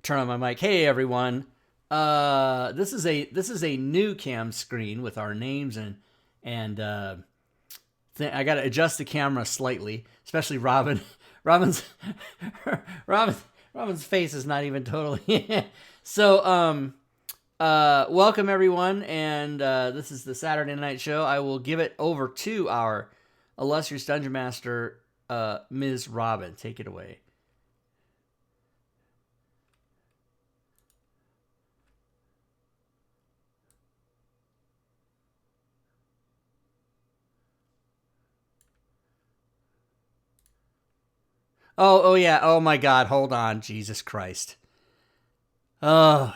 turn on my mic. Hey everyone. This is a new cam screen with our names and I got to adjust the camera slightly, especially Robin. Robin's Robin Robin's face is not even totally. So welcome everyone, and this is the Saturday Night Show. I will give it over to our illustrious Dungeon Master, Ms. Robin. Take it away. Oh yeah. Oh my God. Hold on. Jesus Christ. Oh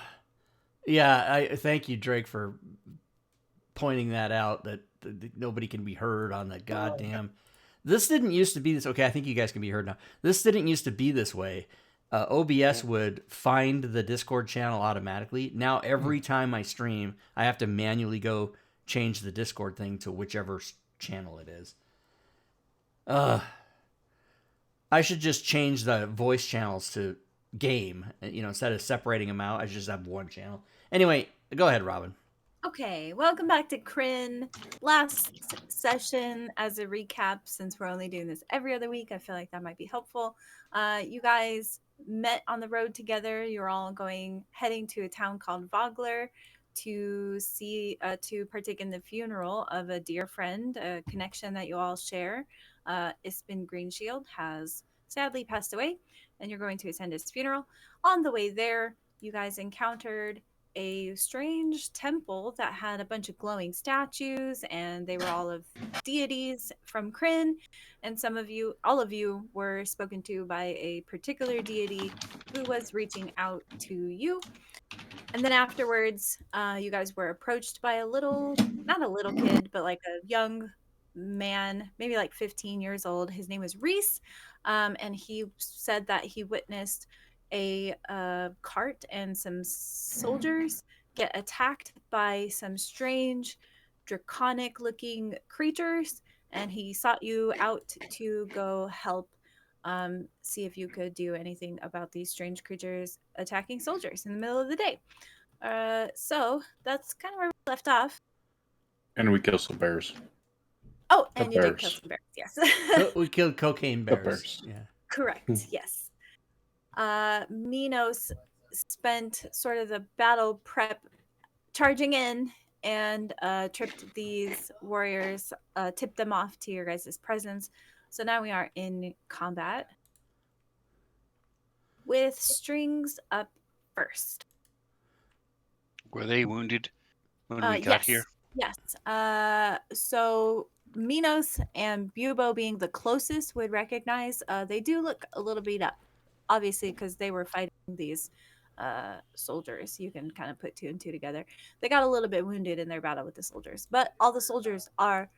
yeah. I thank you, Drake, for pointing that out. That nobody can be heard on that goddamn. This didn't used to be this. Okay, I think you guys can be heard now. This didn't used to be this way. OBS would find the Discord channel automatically. Now every time I stream, I have to manually go change the Discord thing to whichever channel it is. I should just change the voice channels to game. Instead of separating them out, I should just have one channel. Anyway, go ahead, Robin. Okay, welcome back to Kryn. Last session, as a recap, since we're only doing this every other week, I feel like that might be helpful. You guys met on the road together. You're all heading to a town called Vogler to partake in the funeral of a dear friend, a connection that you all share. Ispin Greenshield has sadly passed away, and you're going to attend his funeral. On the way there, you guys encountered a strange temple that had a bunch of glowing statues, and they were all of deities from Kryn. And all of you, were spoken to by a particular deity who was reaching out to you. And then afterwards, you guys were approached by not a little kid, but like a young man, maybe like 15 years old. His name was Reese. And he said that he witnessed a cart and some soldiers get attacked by some strange, draconic looking creatures. And he sought you out to go help see if you could do anything about these strange creatures attacking soldiers in the middle of the day. So that's kind of where we left off. And we kill some bears. Oh, and you did kill some bears, yes. We killed cocaine bears. Yeah. Correct, yes. Minos spent sort of the battle prep charging in and tripped these warriors, tipped them off to your guys' presence. So now we are in combat with Strings up first. Were they wounded when we got here? Yes. So Minos and Bubo, being the closest, would recognize they do look a little beat up, obviously, because they were fighting these soldiers. You can kind of put two and two together. They got a little bit wounded in their battle with the soldiers, but all the soldiers are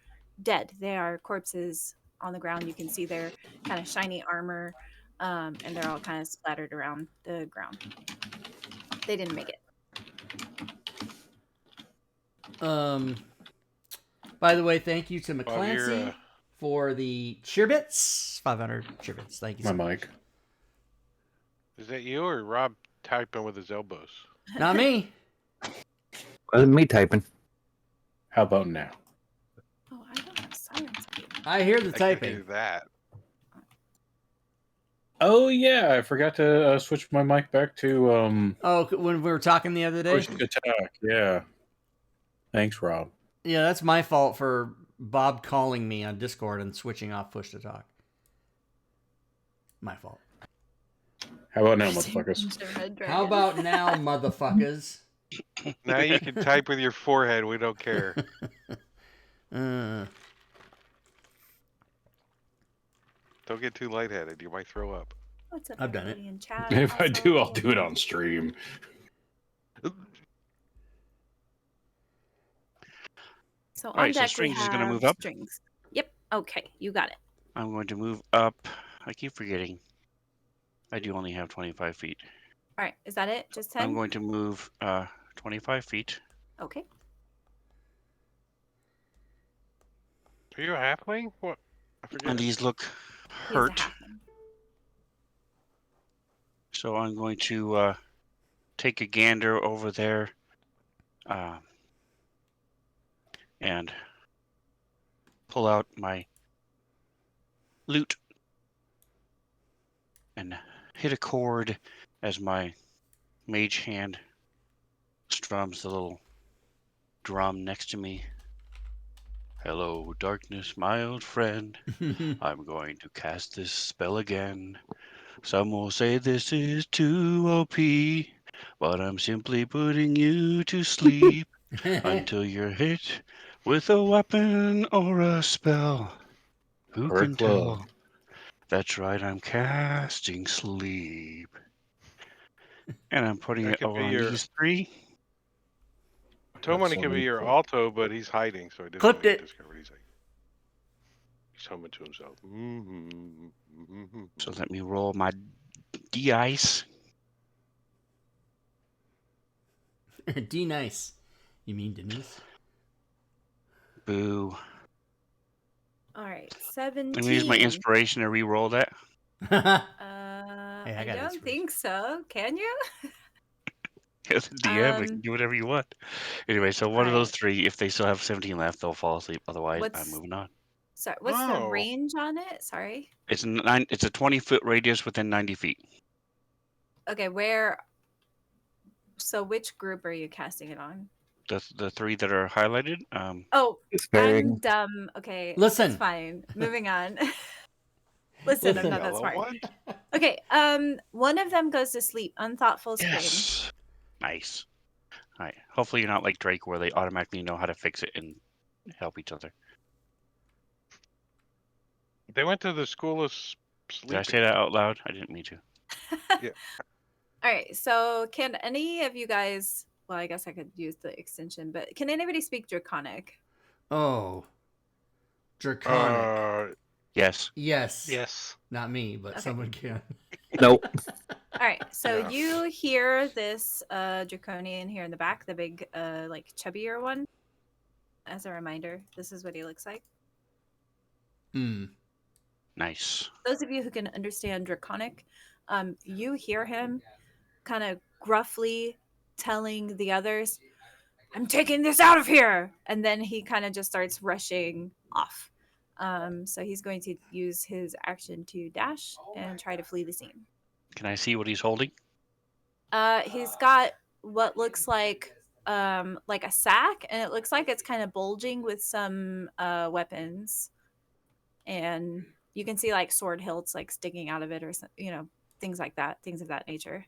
dead. They are corpses on the ground. You can see their kind of shiny armor, and they're all kind of splattered around the ground. They didn't make it. By the way, thank you to McClancy for the cheerbits. 500 cheerbits. Thank you so much. Mic. Is that you or Rob typing with his elbows? Not me. Wasn't me typing. How about now? Oh, I don't have silence. I hear the I typing. can do that. Oh yeah, I forgot to switch my mic back to Oh, when we were talking the other day. push attack. Yeah. Thanks, Rob. Yeah, that's my fault for Bob calling me on Discord and switching off push to talk. My fault. How about now, motherfuckers? How about now, motherfuckers? Now you can type with your forehead. We don't care. Uh, Don't get too lightheaded. You might throw up. What's up, I've done it. in chat? If I Also, do, I'll do it on stream. So on Alright, so deck Strings we is gonna have move up? Strings. Yep. Okay, you got it. I'm going to move up. I keep forgetting. I do only have 25 feet. All right, is that it? Just 10? I'm going to move 25 feet. Okay. Are you a halfling? What? I forget. And these look He is a hurt. halfling. So I'm going to take a gander over there and pull out my lute and hit a chord as my mage hand strums the little drum next to me. Hello, darkness, my old friend. I'm going to cast this spell again. Some will say this is too OP, but I'm simply putting you to sleep until you're hit with a weapon or a spell. Who Or a can club. tell? That's right, I'm casting sleep. And I'm putting That it could over be on your these three. Tomani so could be many your clubs. alto, but he's hiding, so he doesn't Clipped really it. discover. He's humming to himself. So let me roll my dice. D nice. You mean Denise? All Boo. right, Let me use my 17. inspiration to re-roll that. I I got don't inspiration. think so. Can you? As a DM, you can do whatever you want. Anyway, so one of those Alright. three, if they still have 17 left, they'll fall asleep. Otherwise, I'm What's moving on. sorry? What's the Oh. range on it? Sorry. It's a 20-foot radius within 90 feet. Okay, where? So which group are you casting it on? The three that are highlighted. Oh, I'm Despairing. dumb. Okay, Listen. it's fine. Moving on. Listen, I'm not that Yellow smart. one? Okay, one of them goes to sleep. Unthoughtful scream. Yes. Nice. All right. Hopefully, you're not like Drake, where they automatically know how to fix it and help each other. They went to the school of Did I sleeping. say that out loud? I didn't mean to. All right, so can any of you guys? Well, I guess I could use the extension, but can anybody speak Draconic? Oh. Draconic. Yes. Yes. Yes. Not me, but Okay. someone can. Nope. All right, so No. you hear this draconian here in the back, the big, like chubbier one. As a reminder, this is what he looks like. Nice. Those of you who can understand draconic, you hear him kind of gruffly telling the others, "I'm taking this out of here," and then he kind of just starts rushing off. So he's going to use his action to dash and try to flee the scene. Can I see what he's holding? He's got what looks like a sack, and it looks like it's kind of bulging with some weapons, and you can see like sword hilts like sticking out of it, or things like that, things of that nature.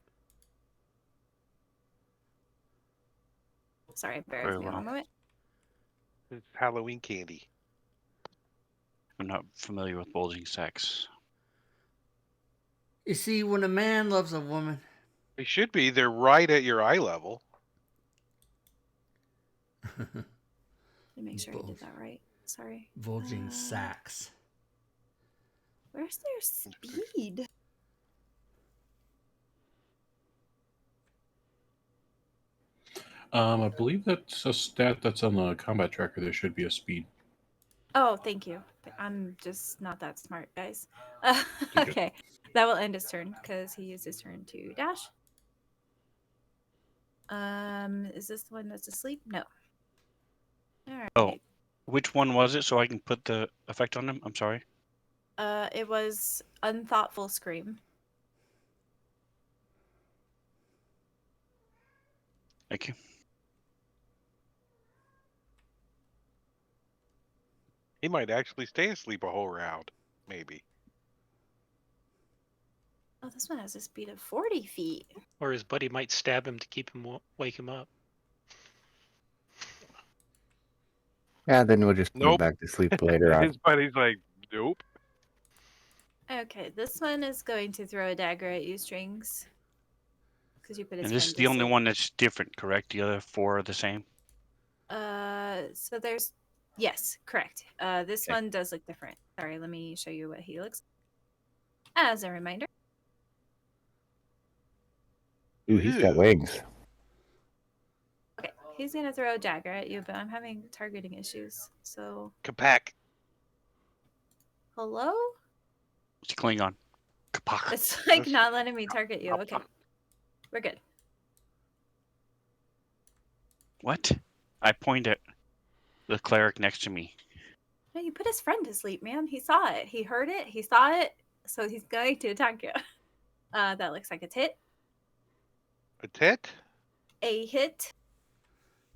Sorry, bear Very with me well. one moment. It's Halloween candy. I'm not familiar with bulging sacks. You see, when a man loves a woman. They should be. They're right at your eye level. Let me make sure I did that right. Sorry. Bulging sacks. Where's their speed? I believe that's a stat that's on the combat tracker. There should be a speed. Oh, thank you. I'm just not that smart, guys. good. Okay, that will end his turn because he used his turn to dash. Is this the one that's asleep? No. All right. Oh, which one was it so I can put the effect on him? I'm sorry. It was Unthoughtful Scream. Thank you. He might actually stay asleep a whole round. Maybe. Oh, this one has a speed of 40 feet. Or his buddy might stab him to keep him wake him up. Yeah, then we'll just go Nope. back to sleep later on. His buddy's like, nope. Okay, this one is going to throw a dagger at you, Strings. Because you put his And this friend is to the only sleep. one that's different, correct? The other four are the same? So there's... Yes, correct. This Okay. one does look different. Sorry, let me show you what he looks like. As a reminder. Ooh, he's got Ew. wings. Okay, he's going to throw a dagger at you, but I'm having targeting issues. So, Kapak. hello? It's Klingon. Kapak. It's like That's- not letting me target you. Okay, we're good. What? I point at the cleric next to me. No, you put his friend to sleep, man. He saw it. He heard it. He saw it. So he's going to attack you. That looks like it's hit. A tit? A hit.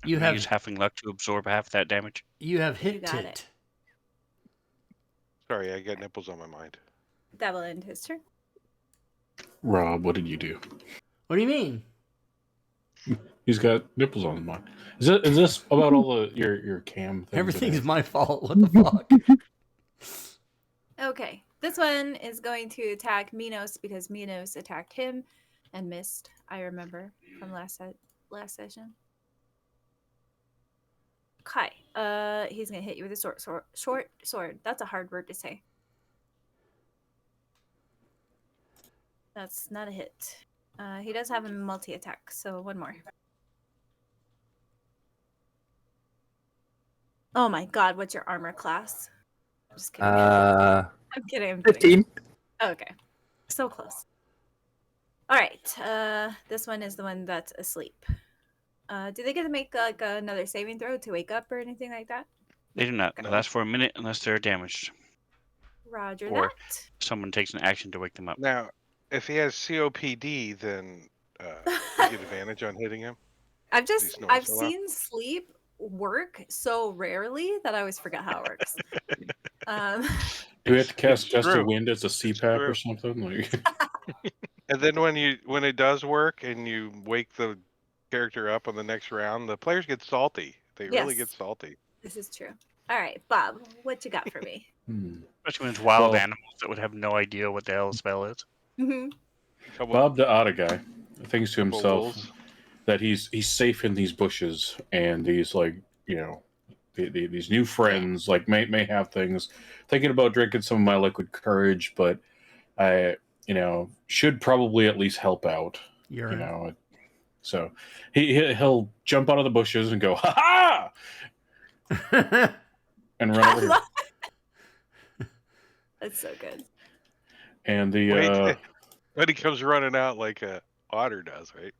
You Can I use have halfling luck to absorb half that damage. hit got it. it. Sorry, I got nipples on my mind. That will end his turn. Rob, what did you do? What do you mean? He's got nipples on his mind. Is this about all the your cam things? Everything's my fault. What the fuck? Okay. This one is going to attack Minos because Minos attacked him and missed. I remember from last session. Okay. He's gonna hit you with a short sword. That's a hard word to say. That's not a hit. He does have a multi-attack, so one more. Oh my god, what's your armor class? I'm just kidding. I'm kidding. I'm kidding. 15. Okay. So close. All right. This one is the one that's asleep. Do they get to make like another saving throw to wake up or anything like that? They do not. No. They last for a minute unless they're damaged. Roger Or- that. Someone takes an action to wake them up. Now, if he has COPD, then you get advantage on hitting him. I've These noise I've a lot. seen sleep work so rarely that I always forget how it works. Do we have to cast It's Gust of true. Wind as a CPAP true. or something? Like, And then when it does work and you wake the character up on the next round, the players get salty. They really get Yes. salty. This is true. All right, Bob, what you got for me? Especially when it's wild Well- animals that would have no idea what the hell the spell is. Mm-hmm. Couple, Bob the Otta guy thinks to couple himself wolves. that he's safe in these bushes, and these these new friends may have things. Thinking about drinking some of my liquid courage, but I should probably at least help out. Urine. So he'll jump out of the bushes and go ha ha and run over here. That's so good. And the Wait, when he comes running out like a otter does, right?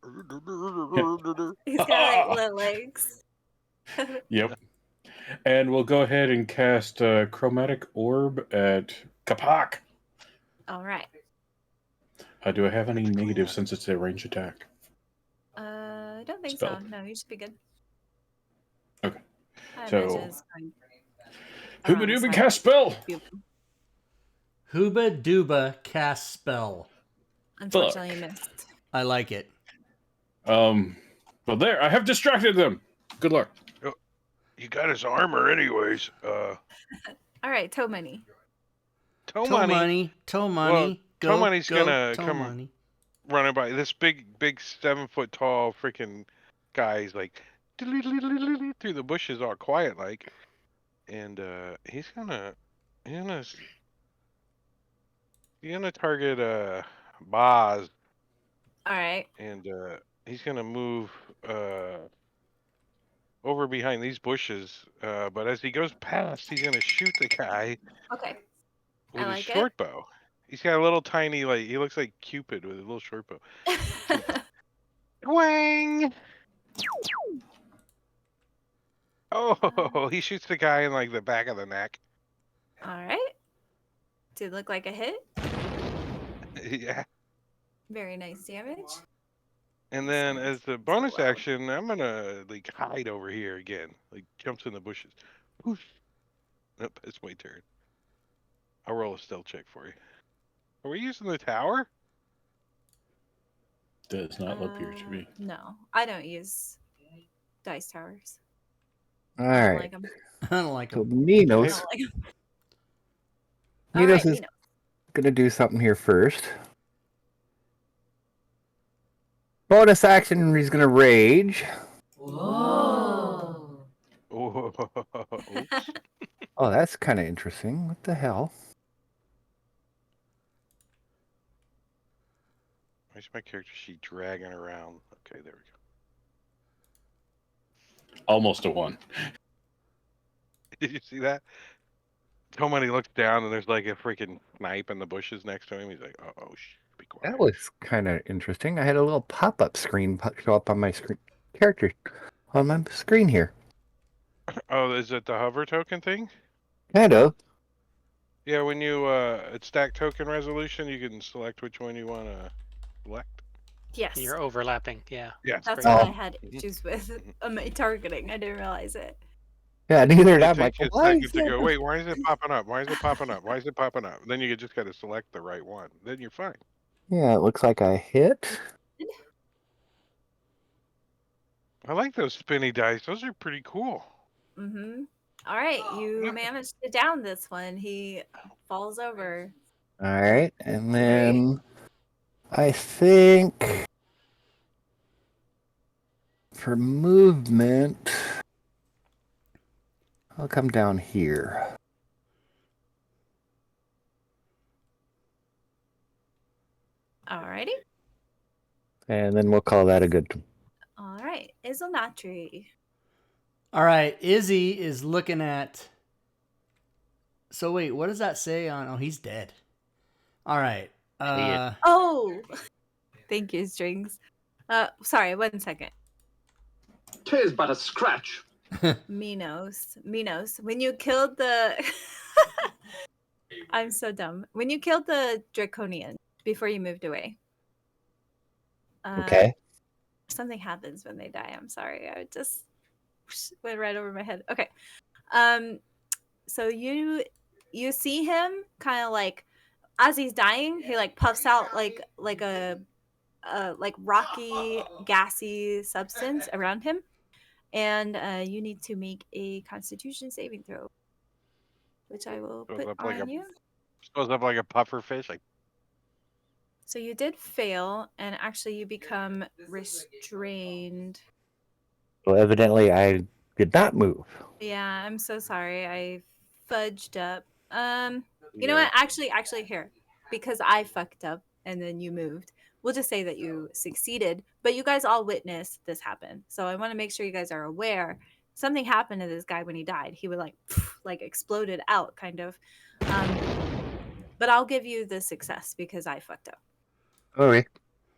He's got like little legs. Yep. And we'll go ahead and cast Chromatic Orb at Kapak. All right. Do I have any negative since it's a range attack? I don't think Spell. so. No, you should be good. Okay. I So- imagine it's going Hooba around the Dooba side. cast spell. Hooba Dooba cast spell. Unfortunately, you missed. I like it. Well, there, I have distracted them. Good luck. You got his armor, anyways. All right, toe money. Toe Toe money money. Toe Well, money. Toe Money's gonna toe come- money. running by this big 7-foot tall freaking guy. He's like through the bushes, all quiet like, and he's gonna target Boz, All right. and he's gonna move over behind these bushes. But as he goes past, he's gonna shoot the guy Okay. with I a like it. short bow. He's got a little tiny, he looks like Cupid with a little short bow. Wang! Oh, he shoots the guy in like the back of the neck. All right. Did look like a hit. Yeah. Very nice damage. And then as the bonus action, I'm gonna hide over here again. Jumps in the bushes. Whoosh. Nope, it's my turn. I'll roll a stealth check for you. Are we using the tower? Does not appear to be. No, I don't use dice towers. All I don't right. like them. I don't like So them. I Minos don't like 'em. Minos All right, is gonna do something here first. Bonus action, he's gonna rage. Whoa. Oh, oops. Oh, that's kind of interesting. What the hell? Where's my character sheet dragging around? Okay, there we go. Almost a 1. Did you see that? Tomani looks down and there's like a freaking snipe in the bushes next to him. He's like, oh, be quiet. That was kind of interesting. I had a little pop-up screen show up on my screen character on my screen here. Oh, is it the hover token thing? Kind of. Yeah, when you it's stack token resolution, you can select which one you want to select. Yes. You're overlapping. Yeah. Yes. That's great. what Oh. I had issues with my targeting. I didn't realize it. Yeah, neither did I. It I'm like, takes you a why second is to go, that? wait, why is it popping up? Why is it popping up? Why is it popping up? Then you just got to select the right one. Then you're fine. Yeah, it looks like I hit. I like those spinny dice. Those are pretty cool. Mm-hmm. All right, you managed to down this one. He falls over. All right, and then I think for movement, I'll come down here. Alrighty. And then we'll call that a good. All right, Isolnatri. All right, Izzy is looking at. So wait, what does that say on? Oh, he's dead. All right. Oh, thank you, Strings. Sorry, 1 second. 'Tis but a scratch. Minos. When you killed the. I'm so dumb. When you killed the Draconian before you moved away. Okay. Something happens when they die. I'm sorry. I just went right over my head. Okay. So you see him kind of like as he's dying, he like puffs out like a like rocky, gassy substance around him, and you need to make a Constitution saving throw, which I will Goes put up like on you. Goes up like a puffer fish. Like, So you did fail, and actually you become restrained. Well, evidently I did not move. Yeah, I'm so sorry. I fudged up. You know what? Actually, here, because I fucked up and then you moved. We'll just say that you succeeded, but you guys all witnessed this happen. So I want to make sure you guys are aware. Something happened to this guy when he died. He would like exploded out, kind of. But I'll give you the success because I fucked up. Okay.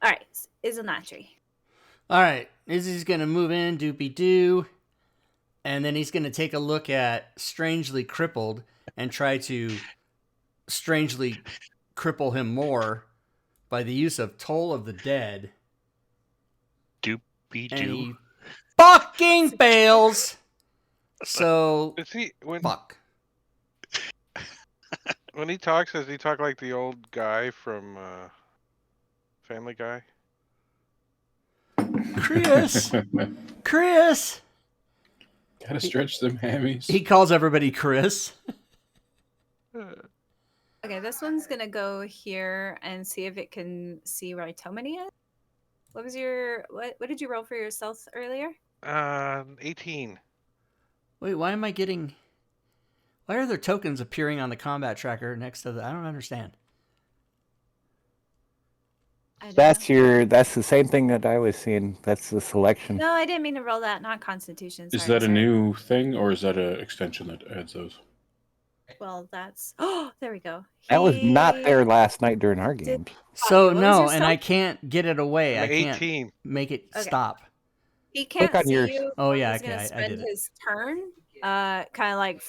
All right, Izanatri. All right, Izzy's gonna move in, doopy doo, and then he's gonna take a look at Strangely Crippled and try to strangely cripple him more by the use of Toll of the Dead. Doopy And doo. he fucking fails. So is he fuck. when he talks? Does he talk like the old guy from Family Guy? Chris. Chris. Gotta stretch them hammies. He calls everybody Chris. Okay, this one's gonna go here and see if it can see where Itomini is. What was your what did you roll for your stealth earlier? 18. Wait, why am I getting? Why are there tokens appearing on the combat tracker next to the? I don't understand. I don't That's know. that's the same thing that I was seeing. That's the selection. No, I didn't mean to roll that. Not Constitution. Is Sorry, that a sorry. new thing, or is that an extension that adds those? Well, that's. Oh, there we go. That was not He there last night during our did- games. So what was no, your and I stealth? can't get it away. I'm I can't 18. make it Okay. stop. He can't on see yours. you. Oh, so yeah, he's okay, gonna I spend did it. his turn, kind of like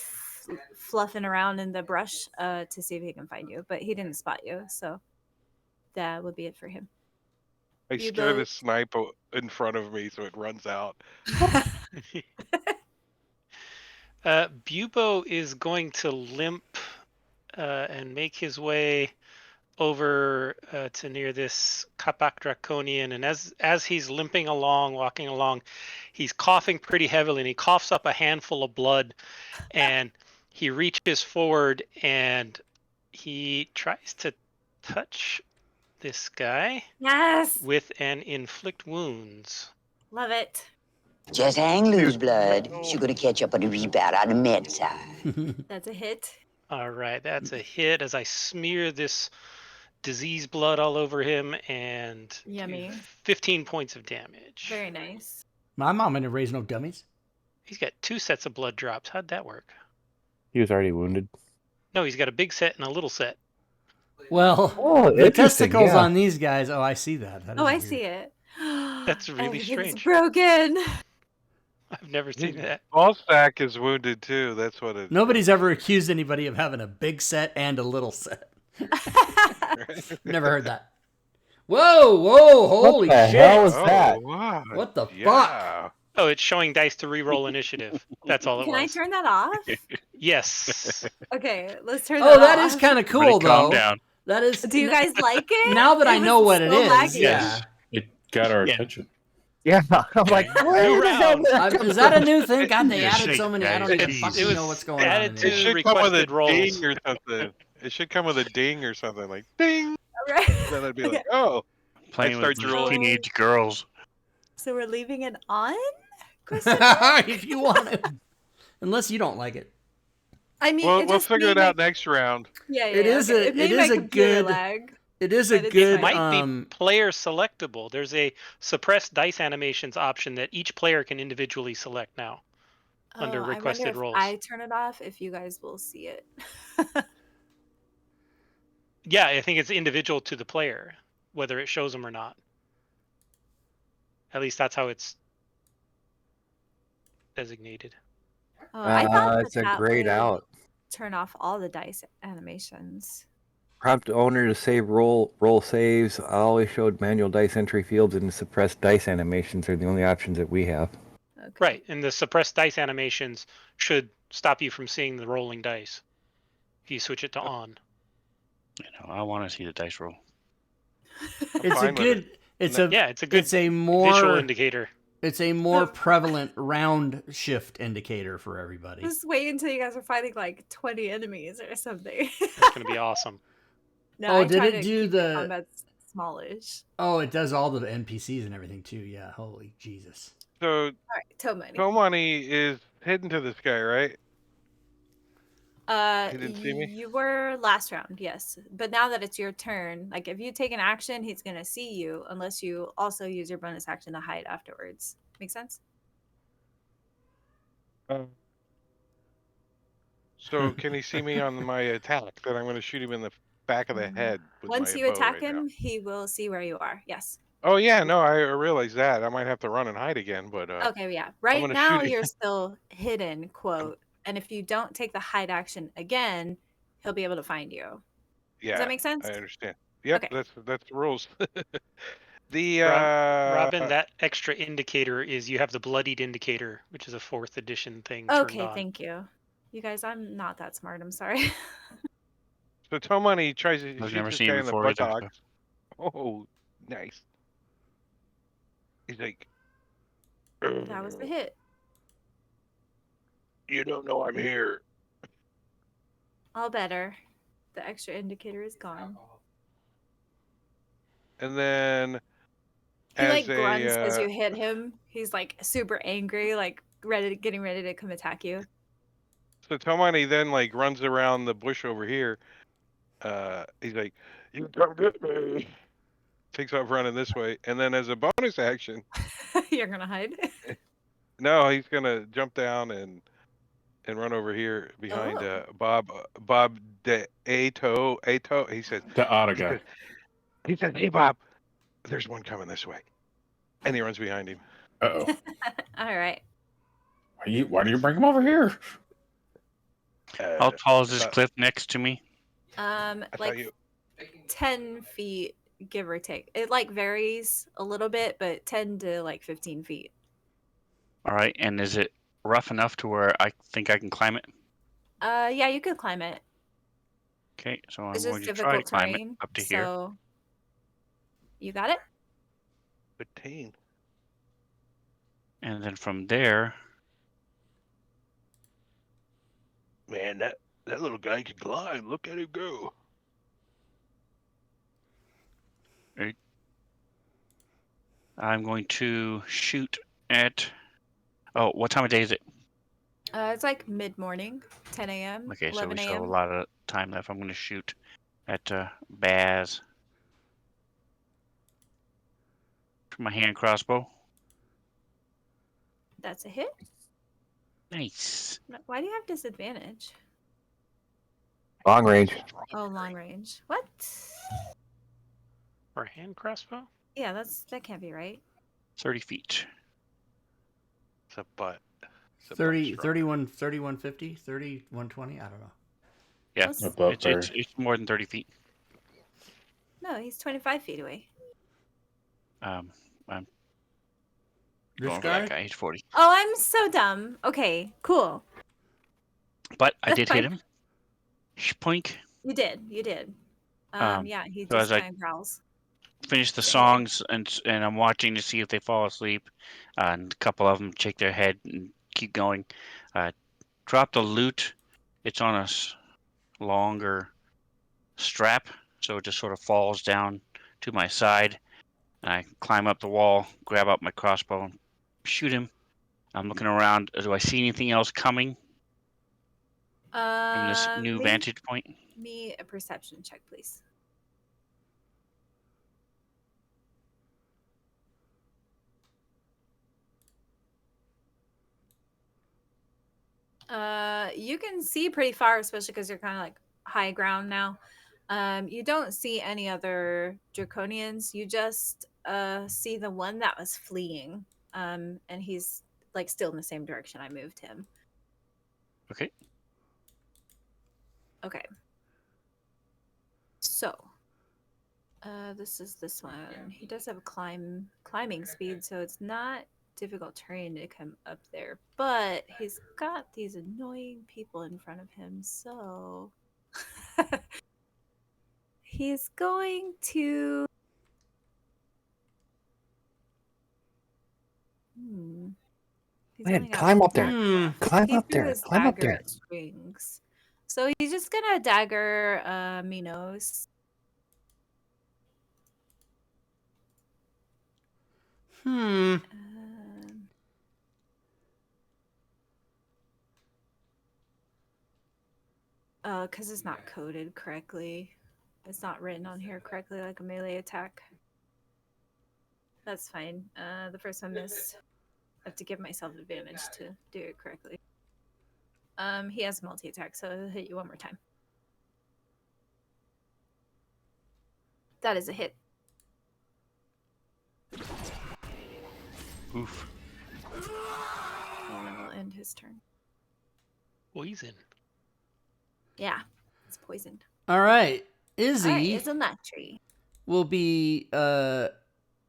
fluffing around in the brush, to see if he can find you. But he didn't spot you, so that would be it for him. I You scare the both- snipe in front of me so it runs out. Bubo is going to limp and make his way over to near this Kapak Draconian, and as he's limping along, walking along, he's coughing pretty heavily, and he coughs up a handful of blood, and he reaches forward and he tries to touch this guy Yes, with an inflict wounds. love it. Just hang loose, blood. She's gonna catch up on the rebound on the med side. That's a hit. All right, that's a hit as I smear this disease blood all over him and do Yummy. 15 points of damage. Very nice. My mom didn't raise no dummies. He's got 2 sets of blood drops. How'd that work? He was already wounded. No, he's got a big set and a little set. Well, Oh, the interesting, testicles yeah. on these guys. Oh, I see that. That Oh, is I weird. see it. That's really Everything's strange. broken. I've never seen that. Ball sack is wounded too. That's what it. Nobody's ever accused anybody of having a big set and a little set. Never heard that. Whoa, holy the shit. hell is that? Wow. What the fuck? Yeah. Oh, it's showing dice to re-roll initiative. That's all it Can I was. turn that off? Yes. Okay, let's turn that Oh, off. that is kind of cool, Everybody calm though. down. That is. Do you guys like it? Now that I It know was what it so is, laggy. yeah. It got our Yeah. attention. Yeah, I'm like, where New the hell round. did that come Is that a from? new thing? God, they You're added sick, so many. I don't guys. even Jeez. fucking It was know what's going on added in to It there. should come with a requested rolls. ding or something. It should come with a ding or something like ding. Right. Then I'd be like, oh, Playing I'd with start drooling. teenage girls. So we're leaving it on? Question mark? If you want to. Unless you don't like it. I mean, Well, it we'll just figure made it out my- next round. Yeah, It is okay. a- It made it my is a computer good- lag. It is a But it's good. fine. It might be player selectable. There's a suppress dice animations option that each player can individually select now. Under Oh, requested I wonder if roles. I turn it off, if you guys will see it. Yeah, I think it's individual to the player, whether it shows them or not. At least that's how it's designated. Oh, I thought It's a that grayed would out. turn off all the dice animations. Prompt owner to save roll saves. I always showed manual dice entry fields and suppressed dice animations are the only options that we have. Okay. Right, and the suppressed dice animations should stop you from seeing the rolling dice if you switch it to on. You know, I want to see the dice roll. It's a fine with good. It's a. Yeah, it's a good It's a visual more. indicator. It's a more The- prevalent round shift indicator for everybody. Just wait until you guys are fighting like 20 enemies or something. It's gonna be awesome. No, Oh, I did try it to do keep the- combat smallish? Oh, it does all the NPCs and everything too. Yeah, holy Jesus. So All right, Tomani. Tomani is hidden to this guy, right? Uh, He didn't see me? You were last round, yes. But now that it's your turn, like if you take an action, he's gonna see you unless you also use your bonus action to hide afterwards. Make sense? So can he see me on my attack? Then I'm going to shoot him in the back of the head. With Once my you bow attack right now. him, he will see where you are. Yes. Oh yeah, no, I realize that. I might have to run and hide again, but Okay, yeah. Right gonna now shoot you're still hidden, quote. And if you don't take the hide action again, he'll be able to find you. yeah, Does that make sense? I understand. Yep, Okay. that's the rules. The Robin, that extra indicator is you have the bloodied indicator, which is a 4th edition thing. turned Okay, on. thank you. You guys, I'm not that smart. I'm sorry. so Tomani tries to I've shoot never this seen guy it in the before either, so- buttocks. Oh, nice. He's like, That was the hit. you don't know I'm here. All better. The extra indicator is gone. And then He as like a grunts as you hit him. He's like super angry, like getting ready to come attack you. so Tomani then like runs around the bush over here. He's like, you come get me. Takes off running this way, and then as a bonus action, You're gonna hide. no, he's gonna jump down and run over here behind Oh. Bob de Ato. He says, The Otta guy. he says, hey Bob, there's one coming this way, and he runs behind him. Uh-oh. All right. Why do you bring him over here? How tall is this thought- cliff next to me? I thought Like you. 10 feet, give or take. It like varies a little bit, but 10 to like 15 feet. All right, and is it rough enough to where I think I can climb it? Yeah, you could climb it. Okay, so I'm It's going just to try to difficult climb it terrain. up to here. So you got it? 15. And then from there, Man, that little guy can climb. Look at him go. I'm going to shoot at. Oh, what time of day is it? It's like mid morning, 10 a.m. Okay, so 11 we still have a a.m. lot of time left. I'm going to shoot at Baz. For my hand crossbow. That's a hit. Nice. Why do you have disadvantage? Long range. Oh, long range. What? Or a hand crossbow? Yeah, that can't be right. 30 feet. It's a butt. It's a butt 30, strong. 3150, 3120. I don't know. Yeah, Let's- Above there. it's more than 30 feet. No, he's 25 feet away. I'm This going for guy? that guy. He's 40. Oh, I'm so dumb. Okay, cool. But I That's did hit fine. him. Shpoink. You did. You did. Yeah, he so as just I- kind of growls. Finish the Yeah. songs, and I'm watching to see if they fall asleep. And a couple of them shake their head and keep going. Drop the loot. It's on a longer strap, so it just sort of falls down to my side. And I climb up the wall, grab up my crossbow, and shoot him. I'm looking around. Do I see anything else coming from this new vantage point? Me a perception check, please. You can see pretty far, especially because you're kind of like high ground now. You don't see any other draconians. You just see the one that was fleeing. And he's like still in the same direction I moved him. Okay. Okay. So, this is this one. He does have a climbing speed, so it's not difficult terrain to come up there. But he's got these annoying people in front of him, so he's going to. He's Man, only got climb up there. Hmm. Climb He up threw there. his Climb up dagger there. at strings. So he's just gonna dagger Minos. Hmm. Because it's not coded correctly. It's not written on here correctly like a melee attack. That's fine. The first one missed. I have to give myself advantage to do it correctly. He has multi-attack, so he'll hit you one more time. That is a hit. Oof. And we'll end his turn. Poison. Yeah, it's poisoned. All right. Izzy Alright, it's a nut tree. will be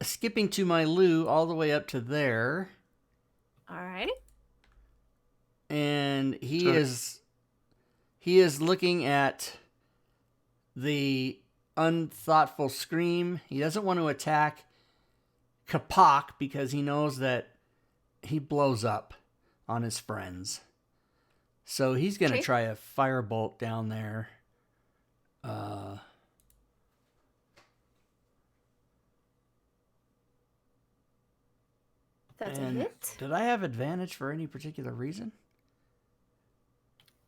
skipping to my loo all the way up to there. Alrighty. And he So- is looking at the unthoughtful scream. He doesn't want to attack Kapak because he knows that he blows up on his friends. So he's going to Okay. try a firebolt down there. That's a And hit. did I have advantage for any particular reason?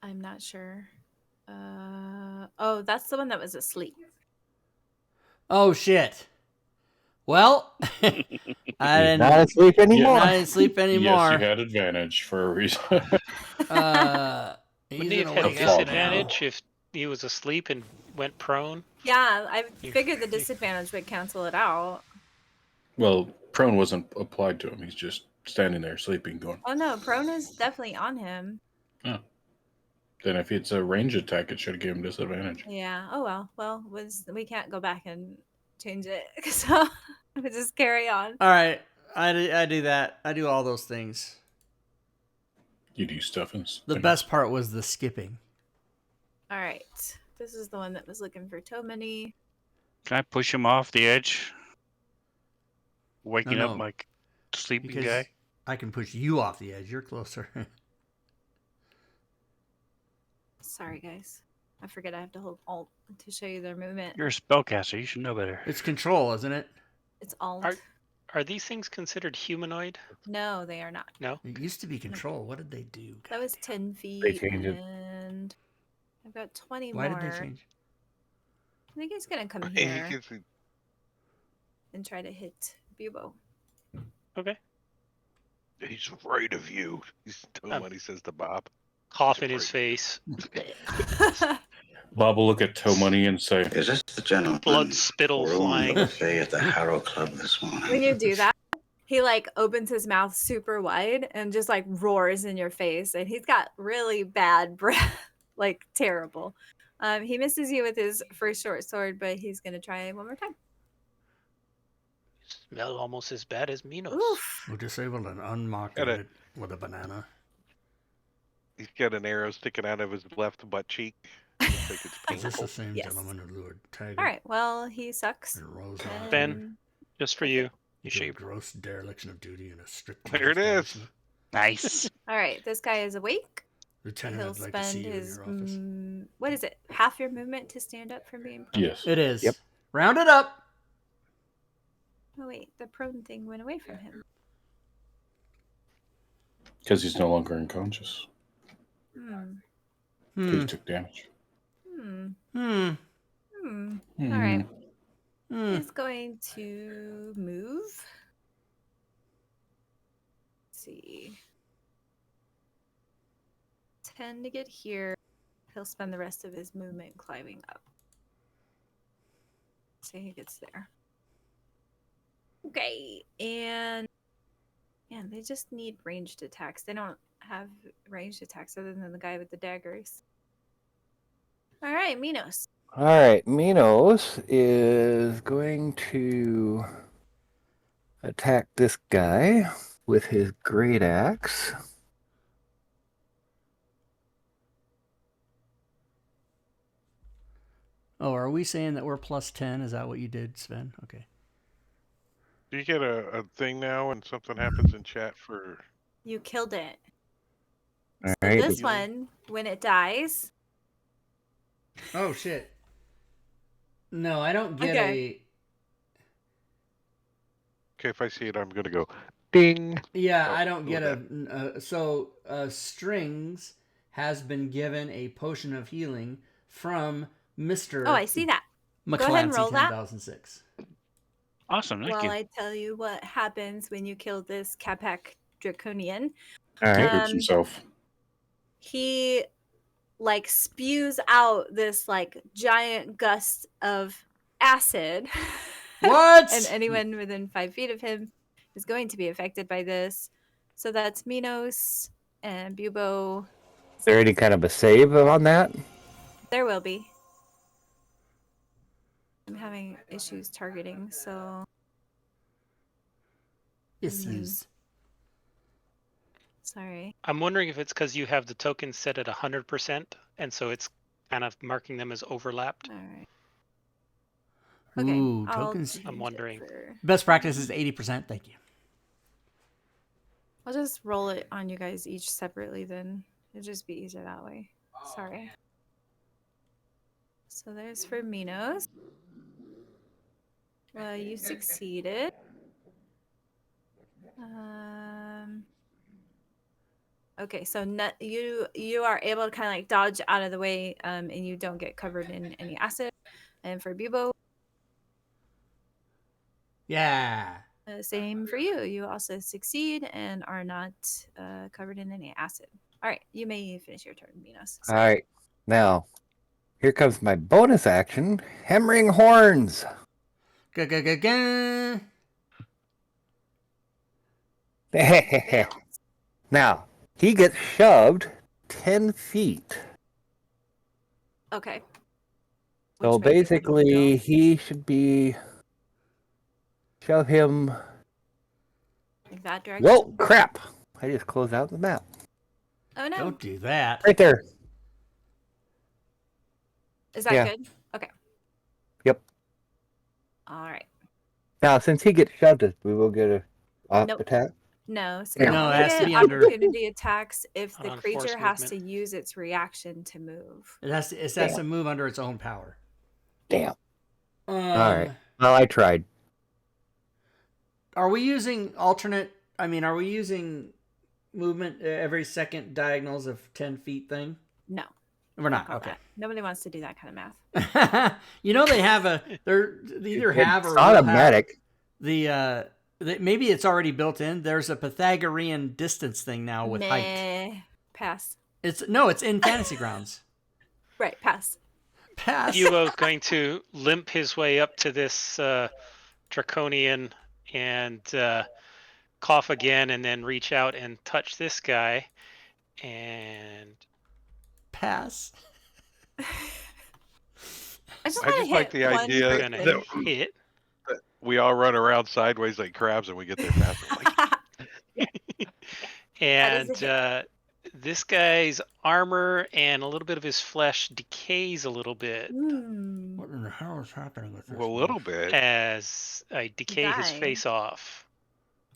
I'm not sure. Oh, that's the one that was asleep. Oh shit. Well, I didn't. Not asleep anymore. Not asleep anymore. Yes, you had advantage for a reason. He's Wouldn't he have gonna had wake a up disadvantage if he was asleep and went prone? Yeah, I You- figured the disadvantage would cancel it out. Well, prone wasn't applied to him. He's just standing there sleeping, going. Oh no, prone is definitely on him. Then if it's a range attack, it should give him disadvantage. Yeah. Oh well. Well, we can't go back and change it, so we just carry on. All right, I do that. I do all those things. You do stuff and The best part was the skipping. All right. This is the one that was looking for Tomini. Can I push him off the edge? Waking No, up my sleeping because guy? I can push you off the edge. You're closer. Sorry, guys. I forget I have to hold Alt to show you their movement. You're a spellcaster. You should know better. It's control, isn't it? It's Alt. Are these things considered humanoid? No, they are not. No. It used to be control. What did they do? That was 10 feet. They changed it. And I've got 20 Why more. did they change? I think he's going to come He here gets and try to hit Bubo. Okay. He's afraid of you. He's doing what he says to Bob. Cough in his face. Bob will look at Toe Money and say, Is this the gentleman? Blood spittle Room flying. buffet at the Harrow Club this morning. When you do that, he like opens his mouth super wide and just like roars in your face, and he's got really bad breath, like terrible. He misses you with his first short sword, but he's gonna try one more time. Smell almost as bad as Minos. Oof. We'll disable an unmarked Got it. unit with a banana. He's got an arrow sticking out of his left butt cheek. Looks like it's Is this painful. the same Yes. gentleman who lured Taggart All right. Well, he sucks. and Rosemont Ben. And Just for you. You into a shaved. gross dereliction of duty and a strict There it is. Nice. all right, this guy is awake. Lieutenant, He'll I'd like to see spend you in his your office. what is it? Half your movement to stand up from being prone. Yes. It is. Yep. Round it up. Oh wait, the prone thing went away from him. Because he's no longer unconscious. Hmm. 'Cause he took damage. Hmm. Hmm. Hmm. Hmm. All right. Hmm. He's going to move. Let's see. 10 to get here. He'll spend the rest of his movement climbing up. So he gets there. Okay, and man, they just need ranged attacks. They don't have ranged attacks other than the guy with the daggers. All right, Minos. All right, Minos is going to attack this guy with his great axe. Oh, are we saying that we're plus 10? Is that what you did, Sven? Okay. Do you get a thing now when something happens in chat for? You killed it. All So right. this one, when it dies, Oh, shit. No, I don't get Okay. Okay, if I see it, I'm gonna go ding. Yeah, Oh, I don't who get was Strings has been given a potion of healing from Mr. oh, I see that. McClancy ahead and roll that. 10,006. Awesome. Thank While you. I tell you what happens when you kill this Capac Draconian, All He right. hurts himself. he like spews out this like giant gust of acid. What? And anyone within 5 feet of him is going to be affected by this. So that's Minos and Bubo. Is there any kind of a save on that? There will be. I'm having issues targeting, so Issues. sorry. I'm wondering if it's because you have the tokens set at 100%, and so it's kind of marking them as overlapped. All right. Okay. Ooh, I'll tokens. change I'm it wondering. for- Best practice is 80%. Thank you. I'll just roll it on you guys each separately then. It'll just be easier that way. Sorry. So there's for Minos. You succeeded. Okay, so you are able to kind of like dodge out of the way, and you don't get covered in any acid. And for Bubo, Yeah. same for you. You also succeed and are not covered in any acid. All right, you may finish your turn, Minos. All right. Now, here comes my bonus action, Hammering Horns. Ga-ga-ga-ga. Now, he gets shoved 10 feet. Okay. So Which way does he basically, go? he should be shove him. Like that direction. Whoa, crap! I just closed out the map. Oh no! Don't do that. Right there. Is that Yeah. good? Okay. Yep. All right. Now, since he gets shoved, we will get a off Nope. attack. No, so Yeah. you No, it only has to get be under- opportunity attacks if the On creature force has to movement. use its reaction to move. It has to move under its own power. Damn. All right. Well, I tried. Are we using alternate? I mean, are we using movement every second diagonals of 10 feet thing? No. We're not. Call Okay. that. Nobody wants to do that kind of math. You know they have they either have or It's will have automatic. maybe it's already built in. There's a Pythagorean distance thing now with height. Meh. Pass. It's in Fantasy Grounds. Right, pass. Pass. Bubo's going to limp his way up to this Draconian and cough again and then reach out and touch this guy. And Pass. I just I want to just like hit the one idea we're gonna person. hit. that we all run around sideways like crabs and we get there faster. Like, And does it this guy's armor and a little bit of his flesh decays a little bit What in the hell is happening with this? a little bit. as I decay his Die. face off.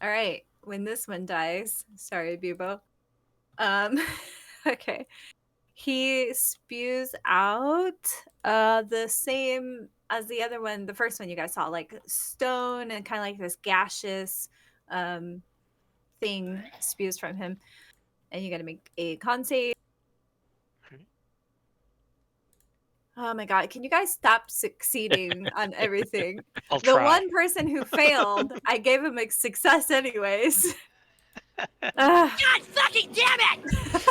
All right. When this one dies, sorry, Bubo. Okay. He spews out the same as the other one, the first one you guys saw, like stone and kind of like this gaseous thing spews from him. And you got to make a con save. Okay. Oh my god, can you guys stop succeeding on everything? I'll The try. one person who failed, I gave him a success anyways. God fucking damn it!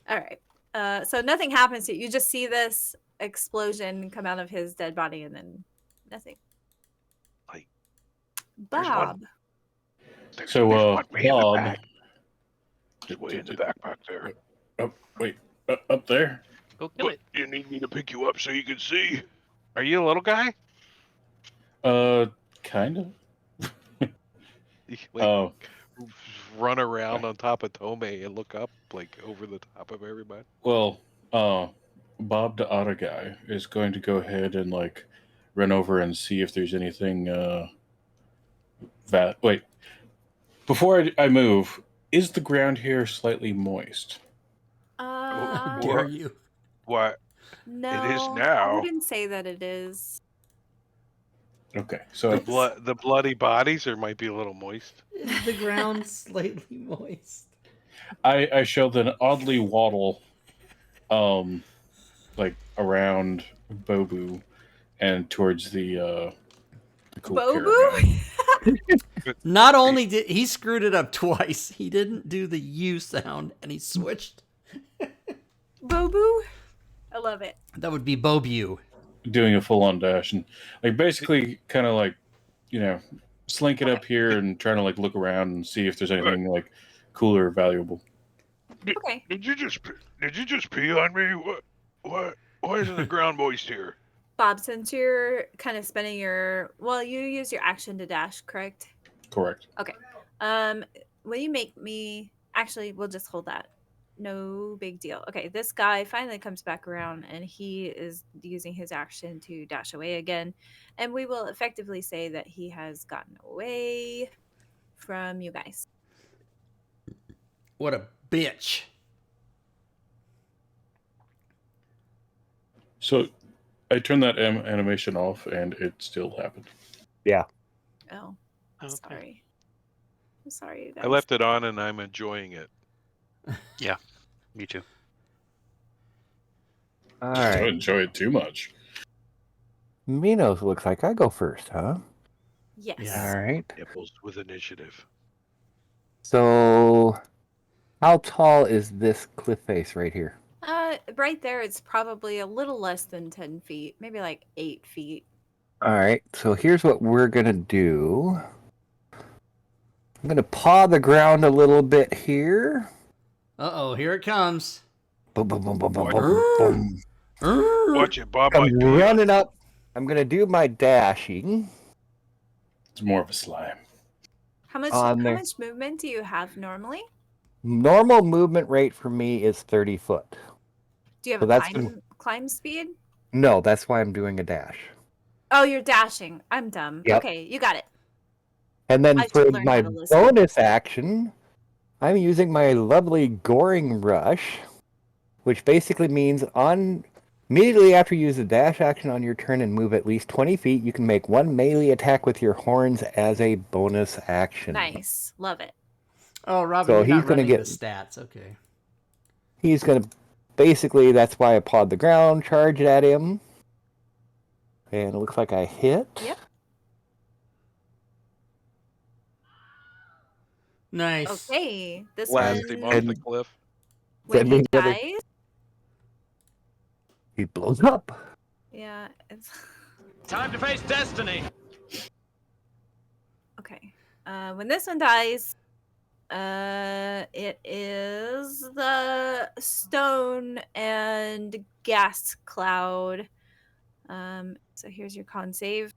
All right. So nothing happens to you. You just see this explosion come out of his dead body and then nothing. Like, there's one. Bob. So, Bob, Just way in the back there. Oh, wait, up there? Go kill it. You need me to pick you up so you can see? Are you a little guy? Kind of. Like, run around on top of Tomei and look up, like, over the top of everybody? Well, Bob the Otter guy is going to go ahead and, like, run over and see if there's anything, wait. Before I move, is the ground here slightly moist? How dare you? What? No. It is I now. wouldn't say that it is. Okay, so The bloody bodies, or might be a little moist. Is the ground slightly moist? I shall then oddly waddle, like around Bobu and towards the cool Bobu? caravan. Not only did he screwed it up twice, he didn't do the U sound and he switched. Bobu? I love it. That would be Bobu. Doing a full-on dash and like basically kind of like, you know, slink it up here and trying to like look around and see if there's anything like cool or valuable. Okay. Did you just pee on me? What? Why isn't the ground moist here? Bob, since you're kind of spending you use your action to dash, correct? Correct. Okay. Will you make me... Actually, we'll just hold that. No big deal. Okay, this guy finally comes back around and he is using his action to dash away again. And we will effectively say that he has gotten away from you guys. What a bitch. So I turned that animation off and it still happened. Oh, Okay. sorry. I'm sorry, you guys. I left it on and I'm enjoying it. Me too. All Don't right. enjoy it too much. Minos looks like I go first, huh? Yes. Yeah. All right. Nipples with initiative. So, how tall is this cliff face right here? Right there, it's probably a little less than 10 feet, maybe like 8 feet. All right. So here's what we're gonna do. I'm gonna paw the ground a little bit here. Uh-oh, here it comes. Boom, boom, boom, boom, boom, Watch boom, boom. Watch it, Bob. I'm might pee on running up. I'm gonna do my dashing. It's more of a slime. How much On there. movement do you have normally? Normal movement rate for me is 30 foot. Do you have So a that's climb speed? No, that's why I'm doing a dash. Oh, you're dashing. I'm dumb. Yep. Okay, you got it. And then I should for learn my how to listen. bonus action, I'm using my lovely Goring Rush, which basically means immediately after you use the dash action on your turn and move at least 20 feet, you can make one melee attack with your horns as a bonus action. Nice. Love it. Oh, Robin, So you're he's not gonna running get- the stats. Okay. He's going to basically, that's why I pawed the ground, charge at him. And it looks like I hit. Yep. Nice. Okay. This Blast one, him off the cliff. when Send me he the other- dies, He blows up. yeah, it's Time to face destiny. okay. When this one dies, it is the stone and gas cloud. So here's your con save.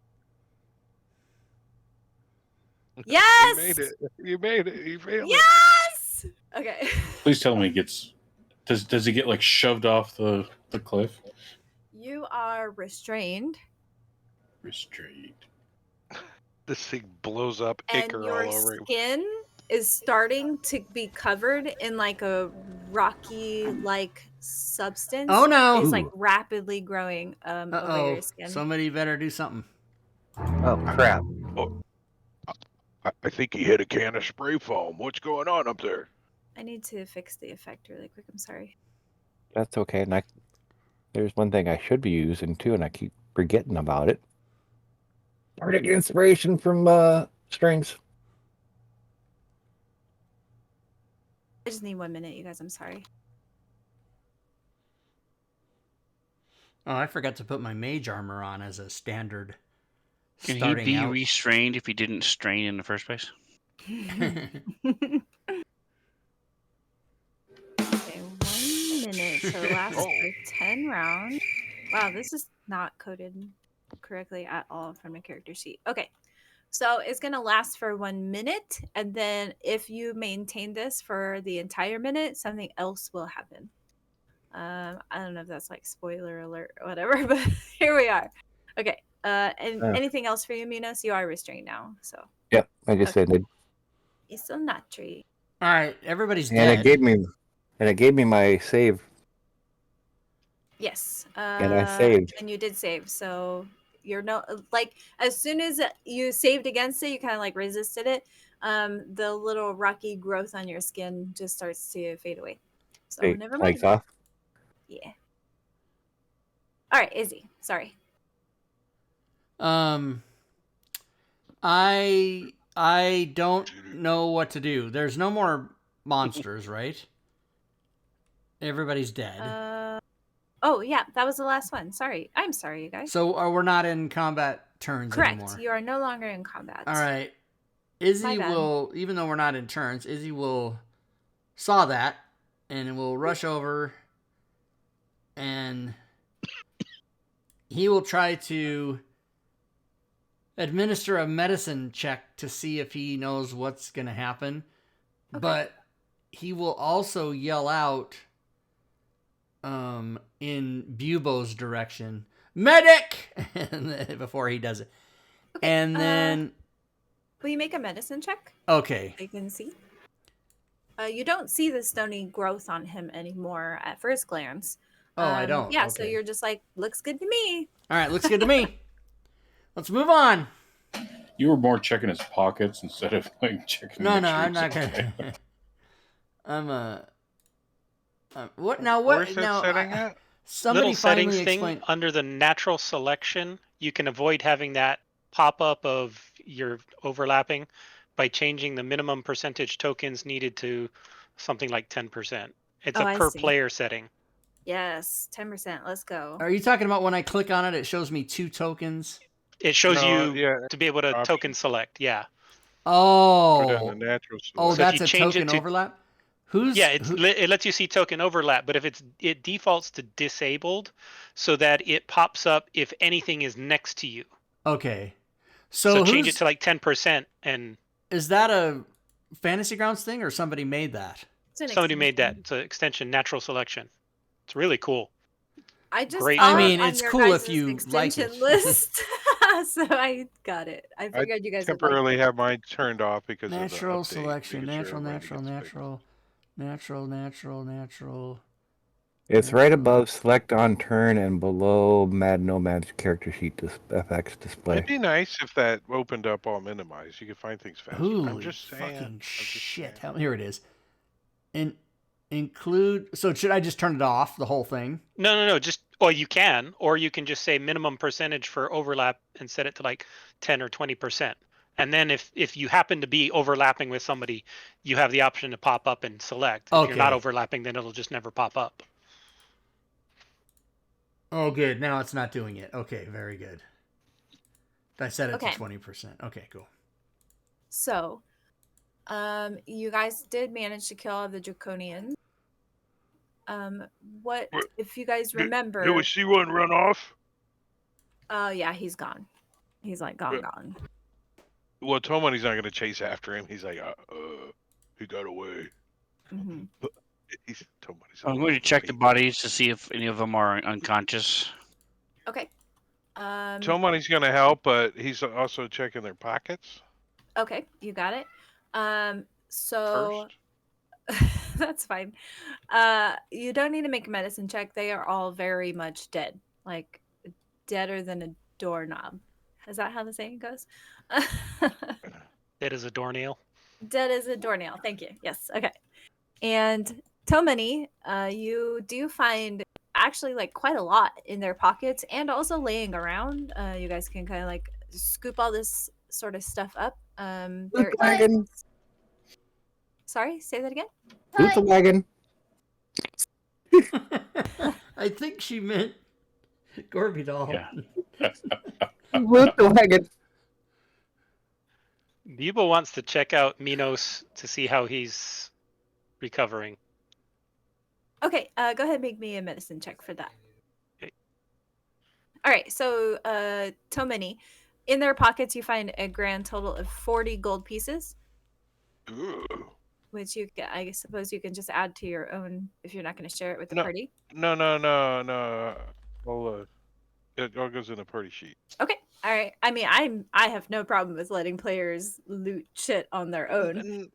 Yes! You made it. You made it. You failed it. Yes! Okay. Please tell me he gets. Does he get like shoved off the cliff? You are restrained. Restrained. This thing blows up And ichor your all over him. skin is starting to be covered in like a rocky like substance. Oh, no. It's like Ooh. rapidly growing over Uh-oh. your skin. Somebody better do something. Oh crap! I think he hit a can of spray foam. What's going on up there? I need to fix the effect really quick. I'm sorry. That's okay. And there's one thing I should be using too, and I keep forgetting about it. Bardic inspiration from strings. I just need 1 minute, you guys. I'm sorry. Oh, I forgot to put my mage armor on as a standard Can he starting be out. restrained if he didn't strain in the first place? Okay, 1 minute. So it lasts for 10 rounds. Wow, this is not coded correctly at all from my character sheet. Okay. So it's going to last for 1 minute. And then if you maintain this for the entire minute, something else will happen. I don't know if that's like spoiler alert or whatever, but here we are. Okay. And anything else for you, Minos? You are restrained now. So Yep, I just ended. it's still not tree. All right, everybody's And dead. it gave me my save. Yes. And I saved. And you did save. So you're no like as soon as you saved against it, you kind of like resisted it. The little rocky growth on your skin just starts to fade away. So Hey, never mind. lights off. Yeah. All right, Izzy. Sorry. I don't know what to do. There's no more monsters, right? Everybody's dead. Oh yeah, that was the last one. Sorry. I'm sorry, you guys. So we're not in combat turns Correct. anymore. You are no longer in combat. All right. Izzy My bad. will, even though we're not in turns, Izzy will saw that and will rush over and he will try to administer a medicine check to see if he knows what's going to happen. Okay. But he will also yell out in Bubo's direction, "Medic!" before he does it. Okay, And then will you make a medicine check? okay. I can see. You don't see the stony growth on him anymore at first glance. Oh, I don't. Yeah, okay. so you're just like, looks good to me. All right, looks good to me. Let's move on. You were more checking his pockets instead of like checking. No, to make sure I'm he's not okay. gonna. What now? What Where's that now? setting at? Somebody Little settings finally explain. thing under the natural selection, you can avoid having that pop up of your overlapping by changing the minimum percentage tokens needed to something like 10%. It's Oh, a I per see. player setting. Yes, 10%. Let's go. Are you talking about when I click on it, it shows me 2 tokens? It shows No, you yeah, to be able to option. token select. Yeah. Go down to Oh, natural oh, select. So if that's you a change it token to- overlap. Who's Yeah, who- it lets you see token overlap, but if it defaults to disabled, so that it pops up if anything is next to you. okay? So So change it who's to like 10%, and is that a Fantasy Grounds thing or somebody made that? It's an somebody made that. extension. It's an extension, natural selection. It's really cool. I just Great saw I for- mean, it on it's your cool if guys' you like extension it. list, so I got it. I figured you guys would like Temporarily it. have mine turned off because Natural of the update. selection, making sure natural, everything natural, gets fixed. natural. It's right above select on turn and below Mad Nomad's character sheet FX display. It'd be nice if that opened up all minimized. You could find things faster. I'm Holy just saying. fucking I'm just shit! saying. Here it is. Include. So should I just turn it off, the whole thing? No. Just you can, or you can just say minimum percentage for overlap and set it to like 10 or 20%. And then if you happen to be overlapping with somebody, you have the option to pop up and select. If you're not Okay. overlapping, then it'll just never pop up. Oh, good. Now it's not doing it. Okay, very good. I set it Okay. to 20%. Okay, cool. So, you guys did manage to kill all the Draconians. What What- if you guys Did remember? we see one run off? Oh yeah, he's gone. He's like gone, Yeah. gone. Well, Tomani's not going to chase after him. He's like, he got away. Hmm. Tomani's. I'm going to check the bodies to see if any of them are unconscious. Okay. Tomani's going to help, but he's also checking their pockets. Okay, you got it. So First. that's fine. You don't need to make a medicine check. They are all very much dead, like deader than a doorknob. Is that how the saying goes? Dead as a doornail. Dead as a doornail. Thank you. Yes. Okay. And Tomani, you do find actually like quite a lot in their pockets and also laying around. You guys can kind of like scoop all this sort of stuff up. Loot the wagon. Sorry, say that again. Loot the wagon. I think she meant Gorby doll. Yeah. Loot the wagon. Bubo wants to check out Minos to see how he's recovering. Okay, go ahead and make me a medicine check for that. Okay. All right, so Tomani, in their pockets you find a grand total of 40 gold pieces, Ooh. which I suppose you can just add to your own if you're not going to share it with the No. party. No. Well, it all goes in the party sheet. Okay, all right. I mean, I have no problem with letting players loot shit on their own.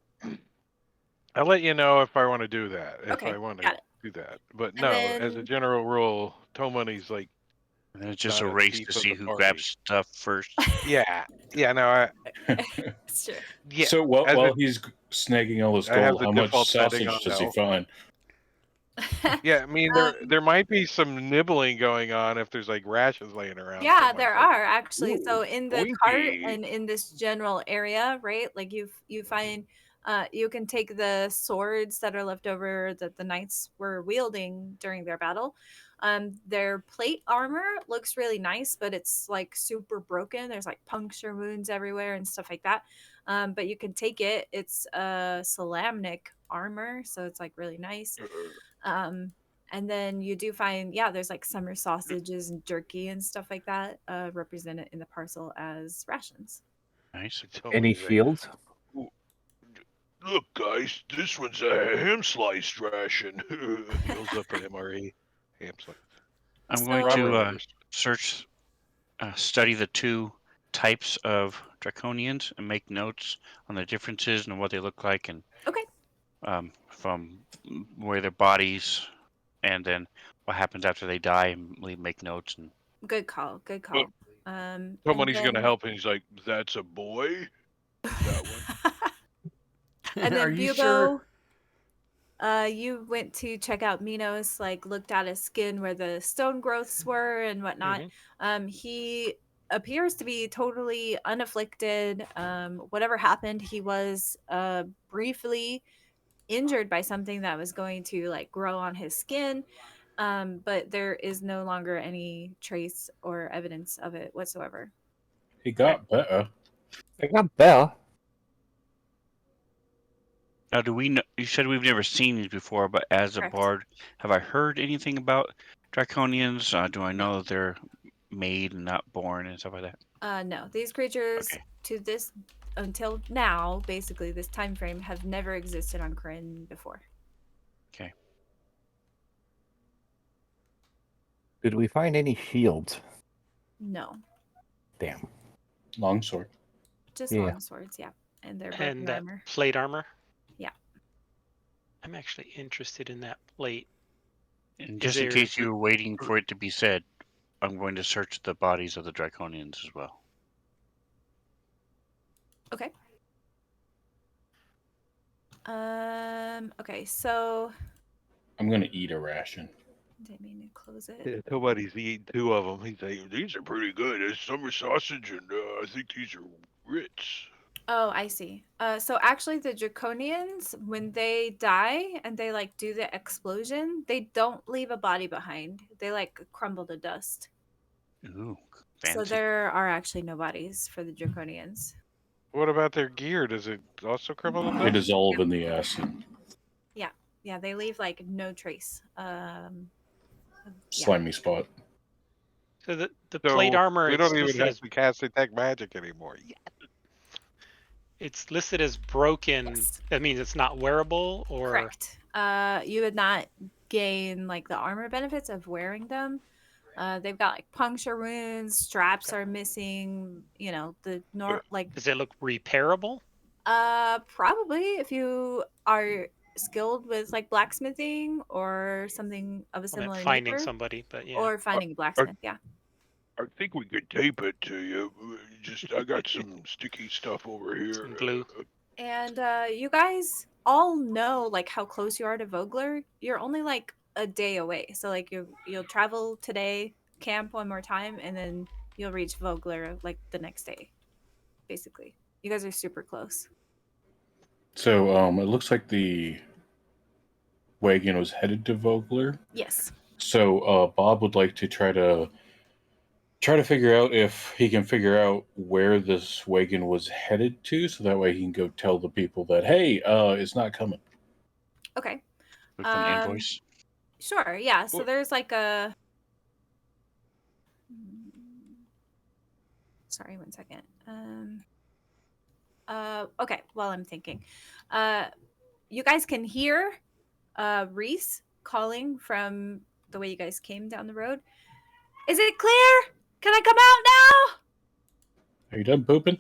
I'll let you know if I want to do that. If Okay, I want to got it. do that. But And no, as a then- general rule, Tomani's like, And it's just not a a race thief to of see the who party. grabs stuff first. yeah, It's true. yeah. So while as a- he's snagging all this I have gold, the how much default setting sausage on does he no. find? Yeah, I mean there might be some nibbling going on if there's like rations laying around. Yeah, somewhere. there It's like, are actually. ooh, So in the cart oinky. and in this general area, right? Like you find you can take the swords that are left over that the knights were wielding during their battle. Their plate armor looks really nice, but it's like super broken. There's like puncture wounds everywhere and stuff like that. But you can take it. It's Salamnic armor, so it's like really nice. And then you do find, yeah, there's like summer sausages and jerky and stuff like that represented in the parcel as rations. Nice. Any shields? Look, guys, this one's a ham sliced ration. He holds up an MRE ham slice. I'm So- going to Robbers. search, study the two types of draconians and make notes on the differences and what they look like, and Okay. from where their bodies, and then what happens after they die, and make notes. And Good call. Good call. And Somebody's going to then- help, and he's like, that's a boy? That one? And then Are you Bubo, sure? you went to check out Minos, like looked at his skin where the stone growths were and whatnot. He appears to be totally unafflicted. Whatever happened, he was briefly injured by something that was going to like grow on his skin. But there is no longer any trace or evidence of it whatsoever. He got better. I got Bell. now, do we know? You said we've never seen these before, but as a Correct. bard, have I heard anything about draconians? Do I know that they're made and not born and stuff like that? No, these creatures Okay. to this until now, basically this time frame, have never existed on Kryn before. Okay. Did we find any shields? No, Damn. Longsword. just Yeah. long swords, yeah, and their broken And that armor. plate armor. Yeah. I'm actually interested in that plate. And Is just in there- case you were waiting for it to be said, I'm going to search the bodies of the draconians as well. Okay. Okay, so I'm gonna eat a ration. didn't mean to close it. Yeah, nobody's eating two of them. He's like, these are pretty good. There's summer sausage, and I think these are Ritz. Oh, I see. So actually, the Draconians, when they die and they like do the explosion, they don't leave a body behind. They like crumble to dust. Ooh, So fancy. there are actually no bodies for the Draconians. What about their gear? Does it also crumble to They dust? dissolve in the acid. Yeah, they leave like no trace. Yeah. Slimy spot. So the So plate armor, we it's don't even listed have as to cast detect magic anymore. it's listed as broken. Yes. That means it's not wearable, or Correct. You would not gain like the armor benefits of wearing them. They've got like puncture wounds, straps are missing. You know like does it look repairable? probably if you are skilled with like blacksmithing or something of a Like similar finding nature, somebody, but yeah. or finding a blacksmith. Yeah. I think we could tape it to you. I got some sticky stuff over here. Some glue. And you guys all know like how close you are to Vogler. You're only like a day away. So like you'll travel today, camp one more time, and then you'll reach Vogler like the next day. Basically. You guys are super close. So it looks like the wagon was headed to Vogler. Yes. So Bob would like to try to figure out if he can figure out where this wagon was headed to, so that way he can go tell the people that, hey, it's not coming. Okay. With an invoice. Sure, yeah. So Well- there's like a sorry, one second. Okay, while I'm thinking. You guys can hear Reese calling from the way you guys came down the road. Is it clear? Can I come out now? Are you done pooping?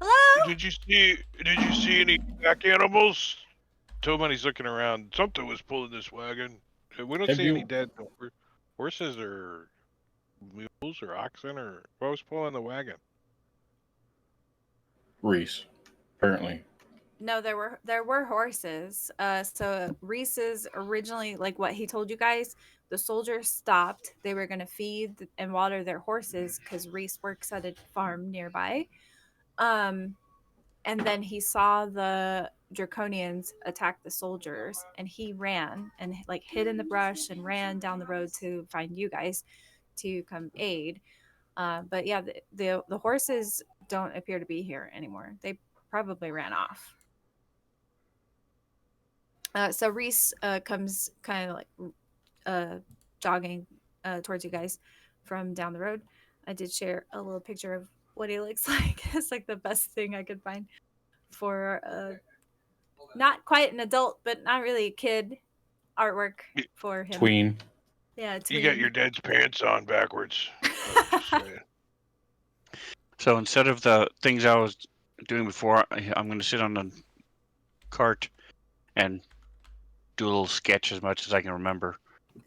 Hello? Did you see any pack animals? Tomoney's looking around. Something was pulling this wagon. We don't Have see any you- dead horses or mules or oxen or what was pulling the wagon? Reese, apparently. No, there were horses. So Reese's originally like what he told you guys. The soldiers stopped. They were gonna feed and water their horses because Reese works at a farm nearby. And then he saw the Draconians attack the soldiers, and he ran and like hid in the brush and ran down the road to find you guys to come aid. But yeah, the horses don't appear to be here anymore. They probably ran off. So Reese comes kind of like jogging towards you guys from down the road. I did share a little picture of what he looks like. It's like the best thing I could find for not quite an adult, but not really a kid artwork for him. Tween. Yeah, You got your dad's pants on backwards. Just saying. So instead of the things I was doing before, I'm going to sit on the cart and do a little sketch as much as I can remember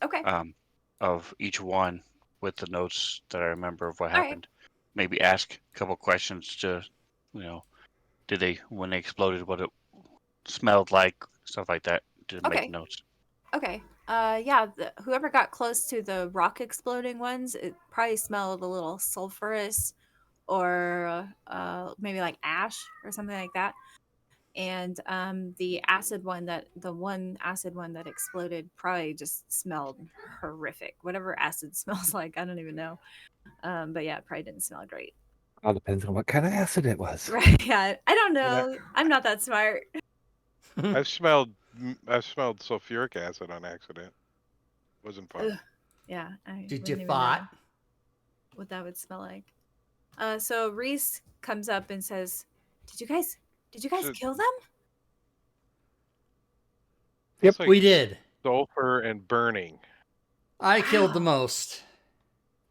Okay. of each one with the notes that I remember of what All right. happened. Maybe ask a couple questions to, did they, when they exploded, what it smelled like, stuff like that, to Okay. make notes. Okay. Yeah, whoever got close to the rock exploding ones, it probably smelled a little sulfurous or maybe like ash or something like that. And the one acid one that exploded probably just smelled horrific. Whatever acid smells like, I don't even know. But yeah, it probably didn't smell great. All depends on what kind of acid it was. Right? Yeah, I don't know. I'm not that smart. I've smelled sulfuric acid on accident. Wasn't fun. Ugh. Yeah. I Did wouldn't you even fart? know what that would smell like? So Reese comes up and says, "Did you guys So- kill them?" Yep. It's like We did. sulfur and burning. I killed the Wow. most.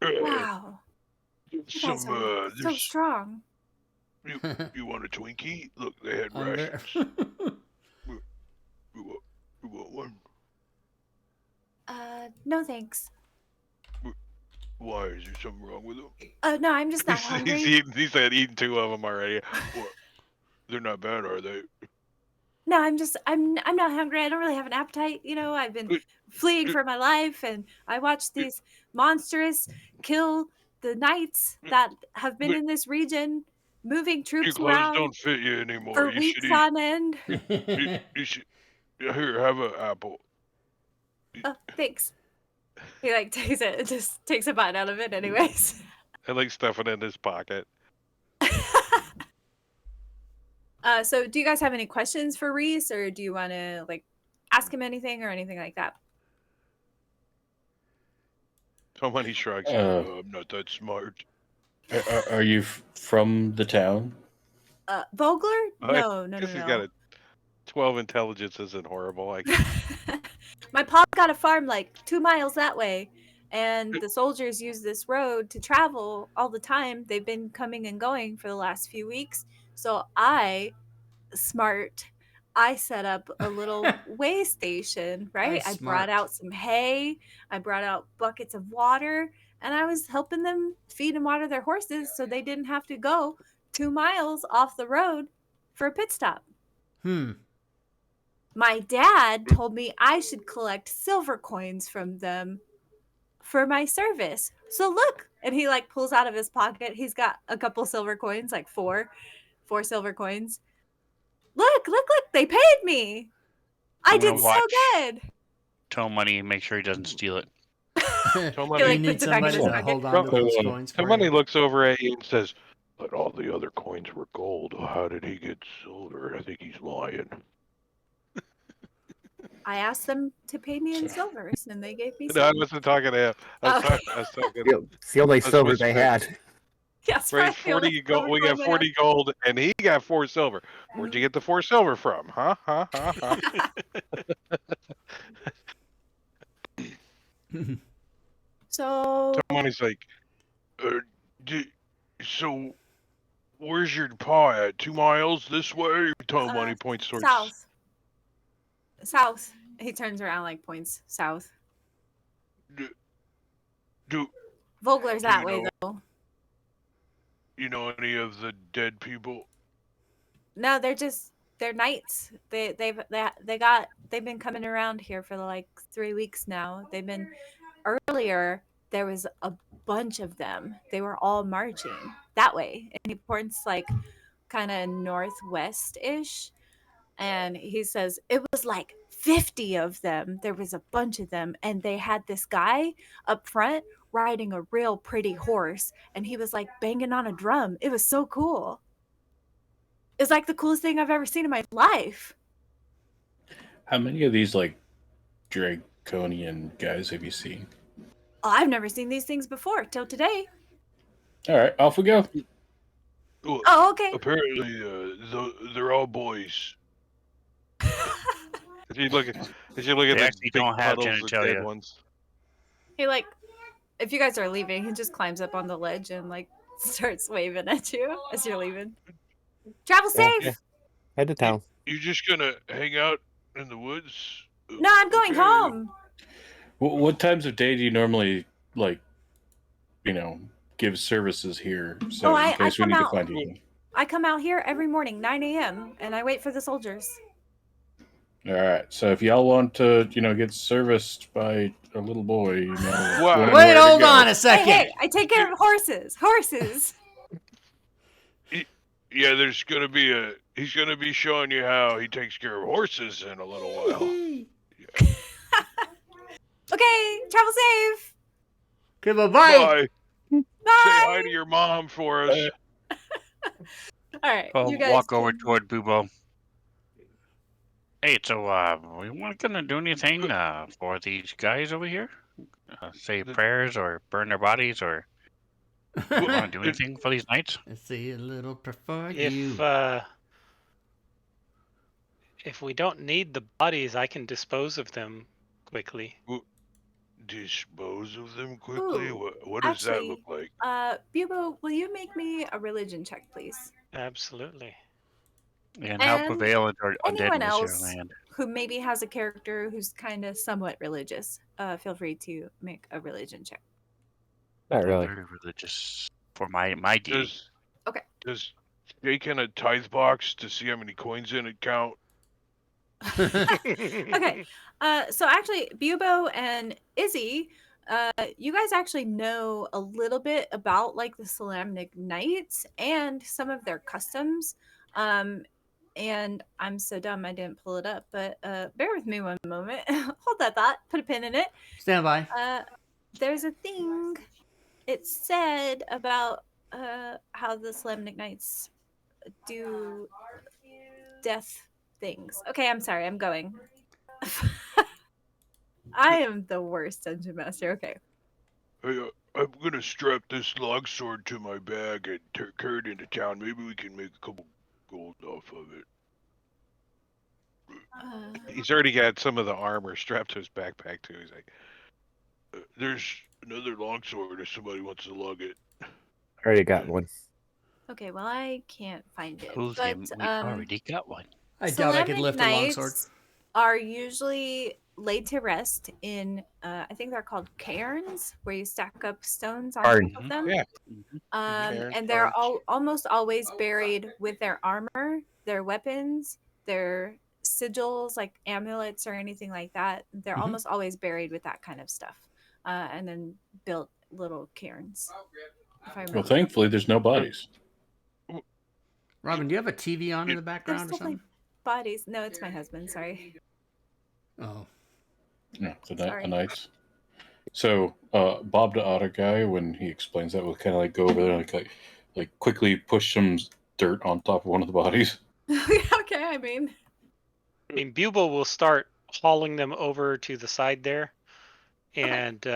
Wow. You guys are so strong. You want a Twinkie? Look, they had I'm very- rations. You want one? No thanks. Why? Is there something wrong with them? No, I'm just not hungry. He said eaten 2 of them already. What? They're not bad, are they? No, I'm not hungry. I don't really have an appetite. You know, I've been fleeing for my life, and I watched these monsters kill the knights that have been But- in this region, moving Your troops clothes around don't fit you anymore. for You weeks should eat. on end. You should. Here, have an apple. Oh, thanks. He like takes it, just takes a bite out of it, anyways. I like stuff it in his pocket. So do you guys have any questions for Reese, or do you want to like ask him anything or anything like that? Somebody shrugs. Uh, I'm not that smart. are you from the town? Vogler? I No. guess he's got a 12 intelligence isn't horrible. Like, My pop got a farm like 2 miles that way, and the soldiers use this road to travel all the time. They've been coming and going for the last few weeks. So I set up a little way station, right? I brought Smart. out some hay, I brought out buckets of water, and I was helping them feed and water their horses so they didn't have to go 2 miles off the road for a pit stop. My dad told me I should collect silver coins from them for my service. So look, and he like pulls out of his pocket. He's got a couple silver coins, like four silver coins. Look, they paid me. I I'm gonna did so watch. good. Tell Money, make sure he doesn't steal it. Somebody, He, You like, need puts it back in somebody his to pocket. hold on to those coins for somebody you. looks over at you and says, "But all the other coins were gold. How did he get silver? I think he's lying." I asked them to pay me in silvers, and they gave me No, I silver. wasn't talking to him. I was talking. It's the only That's silver what's they great. had. Yes, Raise 40 gold. We got 40 gold, and he got 4 silver. Where'd you get the 4 silver from? Huh? So Somebody's like, so where's your paw at? 2 miles this way? Tom Money points towards south. He turns around, like points south. Do Vogler's that way know- though. you know any of the dead people? No, they're knights. They've been coming around here for like 3 weeks now. Earlier there was a bunch of them. They were all marching that way. And he points like kind of northwest-ish. And he says it was like 50 of them. There was a bunch of them, and they had this guy up front riding a real pretty horse, and he was like banging on a drum. It was so cool. It's like the coolest thing I've ever seen in my life. How many of these like draconian guys have you seen? Oh, I've never seen these things before till today. All right, off we go. Oh, okay. Apparently, they're all boys. As you look at They the actually big don't have puddles of genitalia. dead ones. He like, if you guys are leaving, he just climbs up on the ledge and like starts waving at you as you're leaving. Travel safe. Yeah. Head to town. You just gonna hang out in the woods? No, I'm going Okay. home. What times of day do you normally like, give services here? So I in case we come need to out- find you. I come out here every morning, 9 a.m., and I wait for the soldiers. All right. So if y'all want to, get serviced by a little boy, Wow. when and Wait, where to hold go. on a second. Hey, I take care of horses. Horses. Yeah, he's gonna be showing you how he takes care of horses in a little while. Okay, travel safe. Okay, bye. Bye. Say Bye. hi to your mom for us. All right, I'll you guys walk over can- toward Bubo. Hey, so we weren't gonna do anything for these guys over here? Say prayers or burn their bodies or want to do anything for these knights? I see a little prefer you. If we don't need the bodies, I can dispose of them quickly. Dispose of them quickly? Ooh, What does that actually, look like? Bubo, will you make me a religion check, please? Absolutely. And how And prevalent are anyone undead in this else land? who maybe has a character who's kind of somewhat religious, feel free to make a religion check. Not I'm really. very religious for my deity. Does Jake in a tithe box to see how many coins in it count? Okay. So actually, Bubo and Izzy, you guys actually know a little bit about like the Salamnic Knights and some of their customs. And I'm so dumb I didn't pull it up, but bear with me one moment. Hold that thought. Put a pin in it. Stand by. There's a thing. it said about how the Solemnic Knights do death things. Okay, I'm sorry. I'm going. I am the worst dungeon master. Okay. Hey, I'm gonna strap this longsword to my bag and carry it into town. Maybe we can make a couple gold off of it. He's already got some of the armor strapped to his backpack too. He's like, "There's another longsword if somebody wants to lug it." I already got one. Okay, well I can't find it. Told But him we already got one. I doubt I could Solemnic lift a longsword. Knights are usually laid to rest in I think they're called cairns, where you stack up stones on Cairn. top of them. Yeah. And Cairns, they're barns. almost always buried with their armor, their weapons, their sigils like amulets or anything like that. They're Mhm. almost always buried with that kind of stuff. And then built little cairns. If I remember. Well, thankfully, there's no bodies. Robin, do you have a TV on in the There's background or still something? like bodies. No, it's my husband. Sorry. Oh, Yeah, Sorry. the knights. So Bob the Otter guy, when he explains that, will kind of like go over there and like quickly push some dirt on top of one of the bodies. Okay, I mean. I mean, Bubo will start hauling them over to the side there, and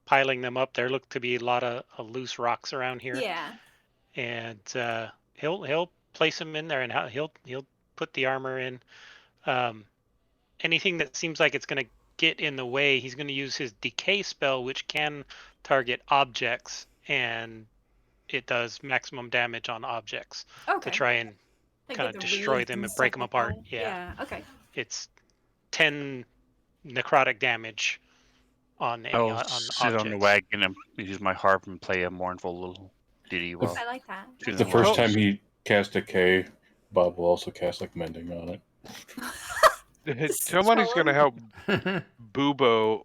piling them up. There look to be a lot of loose rocks around here. Yeah. And he'll place them in there, and he'll put the armor in. Anything that seems like it's going to get in the way, he's going to use his decay spell, which can target objects, and it does maximum damage on objects Okay. to try and Like kind with of the destroy wreath them and stuff break them like apart. that. Yeah. Okay. It's 10 necrotic damage on any I'll on sit on the objects. wagon and use my harp and play a mournful little ditty while I like that. shooting The first horses. time he cast Decay, Bob will also cast like Mending on it. Somebody's gonna help oh. Bubo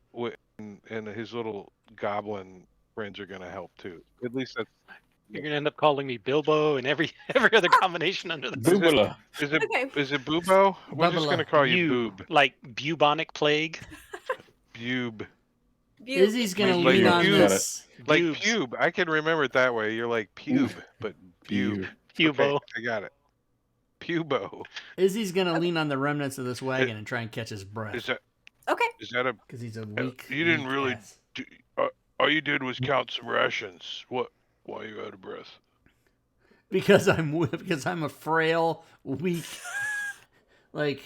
and his little goblin friends are gonna help too. At least that's. You're gonna end up calling me Bilbo and every other combination under the sun. Boobala. Okay. Is it Bubo? We're just gonna Bubbala. call you Bube, Boob. like bubonic plague. Bube. Izzy's gonna Like lean on you- this. Like Bubes. pube. I can remember it that way. You're like pube, but bube. Pubo. Okay, I got it. Pubo. Izzy's gonna lean on the remnants of this wagon and try and catch his breath Is that Okay. a? because he's a weak. You didn't weak really ass. All you did was count some rations. What? Why are you out of breath? Because I'm a frail, weak, like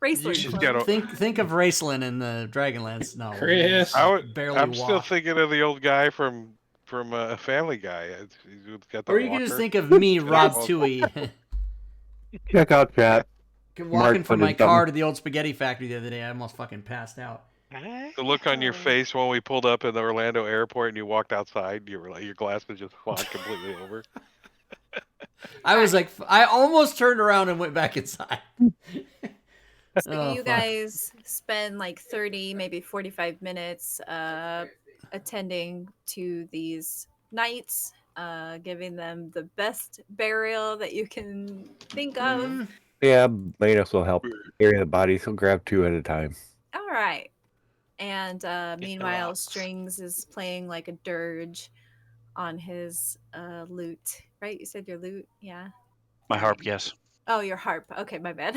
Raceland. She's Club. got a- think of Raceland in the Dragonlance novel. Chris. I'm still walk. thinking of the old guy from Family Guy. He's got the Or you walker. can just think of me, Rob Well- Toohey, Check out chat. walking Mark from put my in car something. to the old spaghetti factory the other day. I almost fucking passed out. The look on your face when we pulled up in the Orlando airport and you walked outside, you were like, your glasses just fogged completely over. I was like, I almost turned around and went back inside. So Oh, you fuck. guys spend like 30, maybe 45 minutes attending to these knights, giving them the best burial that you can think of. Mm, Yeah, Manos will help carry the bodies. He'll grab 2 at a time. All right. And the meanwhile, rocks. Strings is playing like a dirge on his lute, right? You said your lute? Yeah. My All harp, right. yes. Oh, your harp. Okay, my bad.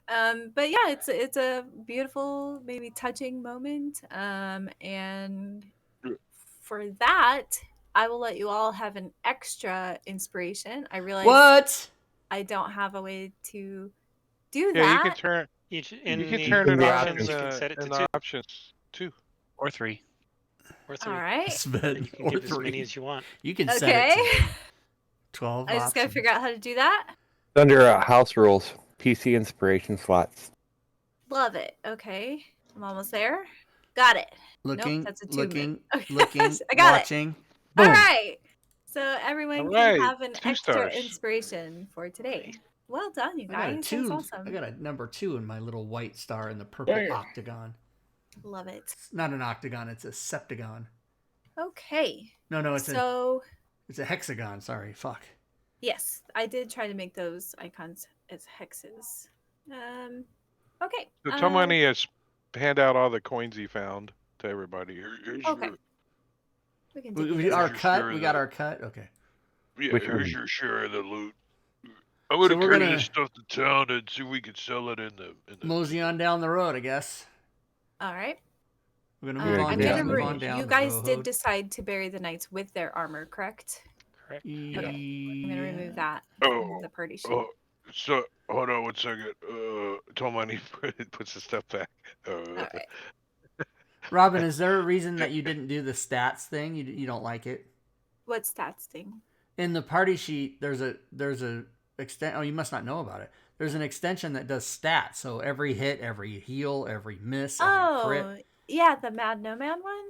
But yeah, it's a beautiful, maybe touching moment. And for that, I will let you all have an extra inspiration. I realize what? I don't have a way to do Yeah, that. you can turn. You You can the turn it on options, in you can set it the, to in 2 the options too. Or 3. or 3. All right. Sven, You can or give as 3. many as you want. You can set Okay. it to 12 I just gotta options. figure out how to do that. It's under house rules. PC inspiration slots. Love it. Okay. I'm almost there. Got it. Looking, that's attunement. looking, Okay. looking, I got it. watching. All Boom. right. So everyone All can right, have an 2 extra stars. inspiration for today. Well done, you I got a guys. 2. That's awesome. I got a number 2 in my little white star in the purple Bam. octagon. Love it. It's not an octagon, it's a septagon. Okay. No, it's So a hexagon. Sorry, fuck. yes, I did try to make those icons as hexes. Okay. So Tomani has hand out all the coins he found to everybody. Here's Okay. your We can do We, our Here's your cut. share We of got the- our cut. Okay. Yeah, Which here's one? your share of the loot. I'm gonna So we're carry gonna- this stuff to town and see if we can sell it in the. Mosey on down the road, I guess. All right. We're gonna Yeah, move on. I'm yeah. gonna. Move on down You the guys road. did decide to bury the knights with their armor, correct? Correct. I'm gonna remove Yeah. that Oh, from the party sheet. oh, so hold on one second. Tell money puts the stuff back. All right. Robin, is there a reason that you didn't do the stats thing? You don't like it? What stats thing? In the party sheet, there's a extent. Oh, you must not know about it. There's an extension that does stats. So every hit, every heal, every miss, every crit. Oh, yeah, the Mad Nomad one.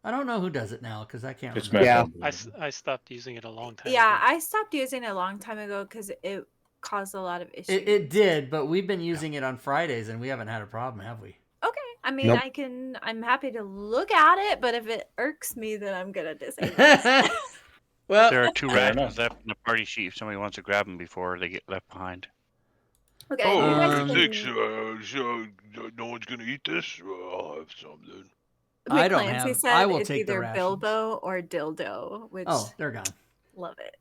I don't know who does it now because I can't It's remember. Matt. Yeah. I stopped using it a long time Yeah, ago. I stopped using it a long time ago because it caused a lot of issues. It did, but we've been using it on Fridays and we haven't had a problem, have we? Okay, I mean, Nope. I'm happy to look at it, but if it irks me, then I'm gonna disable it. Well, There are 2 Fair rations enough. left in the party sheet if somebody wants to grab them before they get left behind. Okay, Oh, you guys Um, thanks. can- So no one's gonna eat this. I'll have some then. I don't Clancy have- said I will it's take the either rations. Bilbo or Dildo, which they're gone. love it.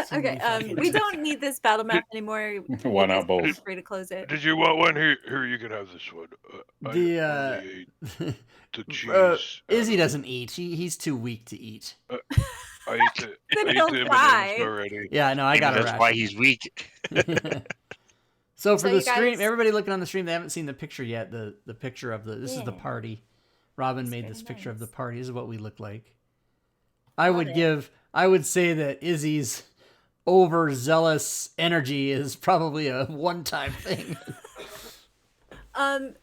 Somebody Okay, fucking we said- don't need this battle map anymore. Why not Feel both? free to close it. Did you want one? Here, you can have this one. The, I only ate the cheese. Izzy out of- doesn't eat. He's too weak to eat. I ate the, Then I ate he'll the cry. M&Ms already. Yeah, no, I Maybe got a that's why ration. he's weak. So for So the you stream, guys- everybody looking on the stream, they haven't seen the picture yet. The picture of this is the Yeah. party. Robin It's made very this picture of the nice. party. This is what we look like. I Love would say that Izzy's overzealous energy is probably a one-time thing.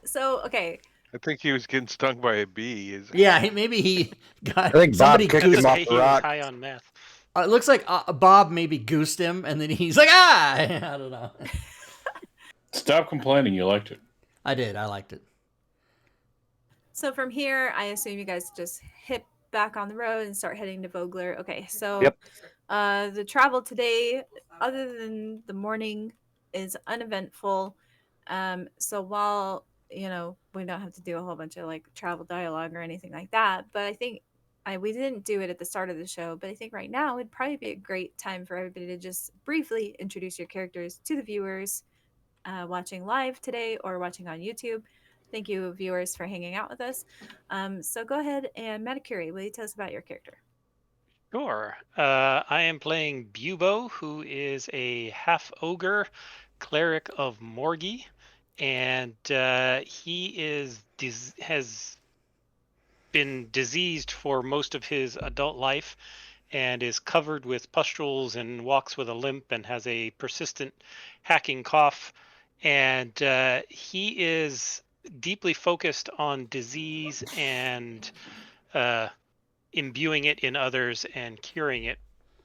So okay, I think he was getting stung by a bee. Yeah, maybe he got I think Bob somebody kicked goosed him off Hey, the he was rock. high on meth. It looks like Bob maybe goosed him, and then he's like, I don't know. Stop complaining. You liked it. I did. I liked it. so from here, I assume you guys just hit back on the road and start heading to Vogler. Okay, so Yep. the travel today, other than the morning, is uneventful. So while we don't have to do a whole bunch of like travel dialogue or anything like that, but I think we didn't do it at the start of the show, but I think right now would probably be a great time for everybody to just briefly introduce your characters to the viewers watching live today or watching on YouTube. Thank you, viewers, for hanging out with us. So go ahead and Matakuri, will you tell us about your character? Sure. I am playing Bubo, who is a half ogre cleric of Morgi, and he has been diseased for most of his adult life and is covered with pustules and walks with a limp and has a persistent hacking cough. And he is deeply focused on disease and imbuing it in others and curing it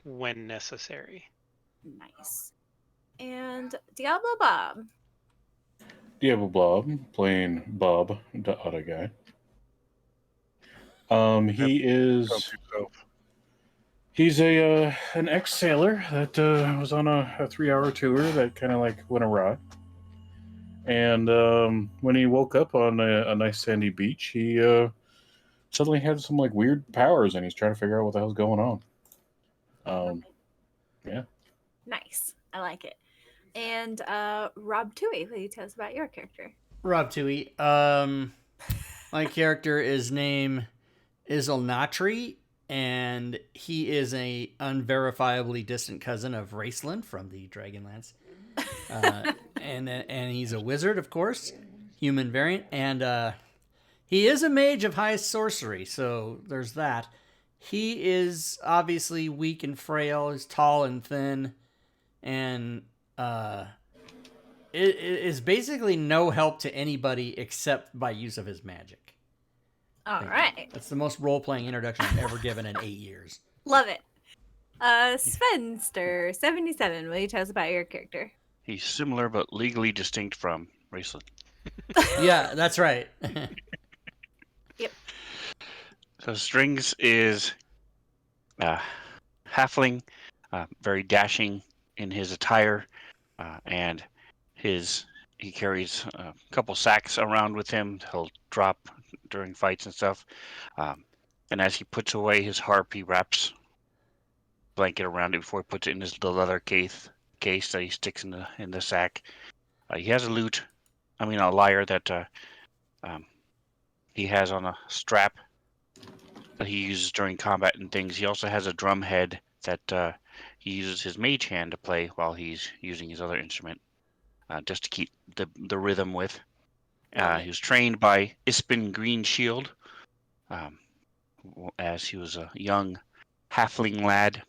when necessary. Nice. And Diablo Bob. Diablo Bob playing Bob, the other guy. He is. Help yourself. He's an ex-sailor that was on a 3-hour tour that kind of like went awry. And when he woke up on a nice sandy beach, he suddenly had some like weird powers, and he's trying to figure out what the hell's going on. Yeah. Nice. I like it. And Rob Tui, will you tell us about your character? Rob Tui. My character is named Isilnatri, and he is a unverifiably distant cousin of Raceland from the Dragonlance. And he's a wizard, of course, human variant, and he is a mage of high sorcery, so there's that. He is obviously weak and frail, he's tall and thin, and it is basically no help to anybody except by use of his magic. All right. That's the most role-playing introduction I've ever given in 8 years. Love it. Svenster77, will you tell us about your character? He's similar but legally distinct from Raceland. Yeah, that's right. So Strings is halfling, very dashing in his attire, and he carries a couple sacks around with him. He'll drop during fights and stuff. And as he puts away his harp, he wraps a blanket around it before he puts it in the leather case that he sticks in the sack. He has a lyre that he has on a strap that he uses during combat and things. He also has a drum head that he uses his mage hand to play while he's using his other instrument, just to keep the rhythm with. He was trained by Ispin Greenshield as he was a young halfling lad,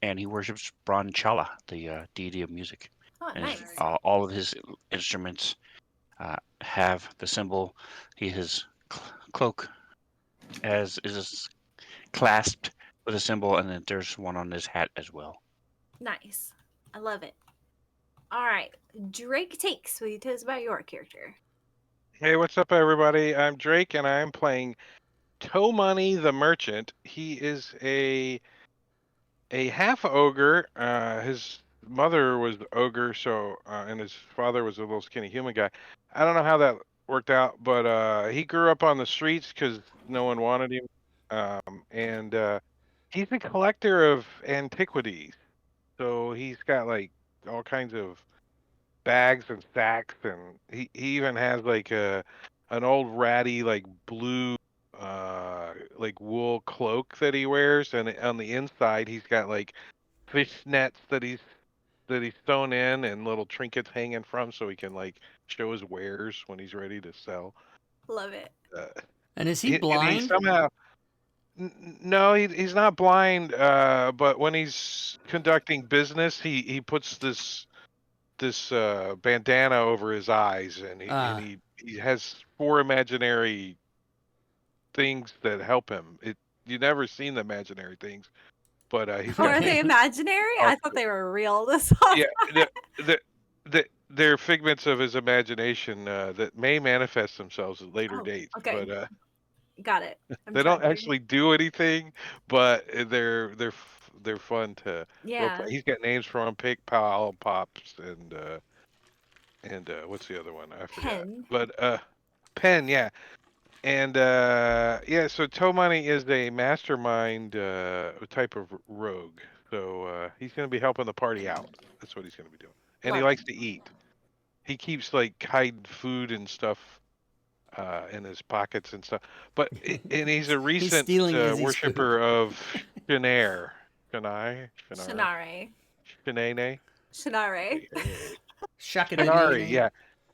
and he worships Branchala, the deity of music. Oh, And nice. all of his instruments have the symbol. His cloak is clasped with a symbol, and then there's one on his hat as well. Nice. I love it. All right. Drake Takes. Will you tell us about your character? Hey, what's up, everybody? I'm Drake, and I'm playing Toe Money the Merchant. He is a half ogre. His mother was ogre, and his father was a little skinny human guy. I don't know how that worked out, but he grew up on the streets because no one wanted him. And he's a collector of antiquities, so he's got like all kinds of bags and sacks, and he even has like an old ratty like blue like wool cloak that he wears, and on the inside he's got like fish nets that he's sewn in and little trinkets hanging from, so he can like show his wares when he's ready to sell. Love it. And is he And he blind? somehow no, he's not blind, but when he's conducting business, he puts this bandana over his eyes, and he has 4 imaginary things that help him. You never seen the imaginary things, but he's Oh, got are they things. imaginary? I thought they were real. This Yeah, they're figments of his imagination that may manifest themselves at later dates, okay. but Got it. they don't actually do anything, but they're fun to role play. Yeah. He's got names for them: Pig Pal, Pops, and what's the other one? I forgot. Pen. But Pen, yeah. And yeah, so Toe Money is a mastermind type of rogue. So he's going to be helping the party out. That's what he's going to be doing. And he Love likes to eat. He keeps like hiding food and stuff in his pockets and stuff. And he's a recent stealing Izzy's worshiper of Shanae. Shanae. Shanae. Shanae. Shanae, yeah.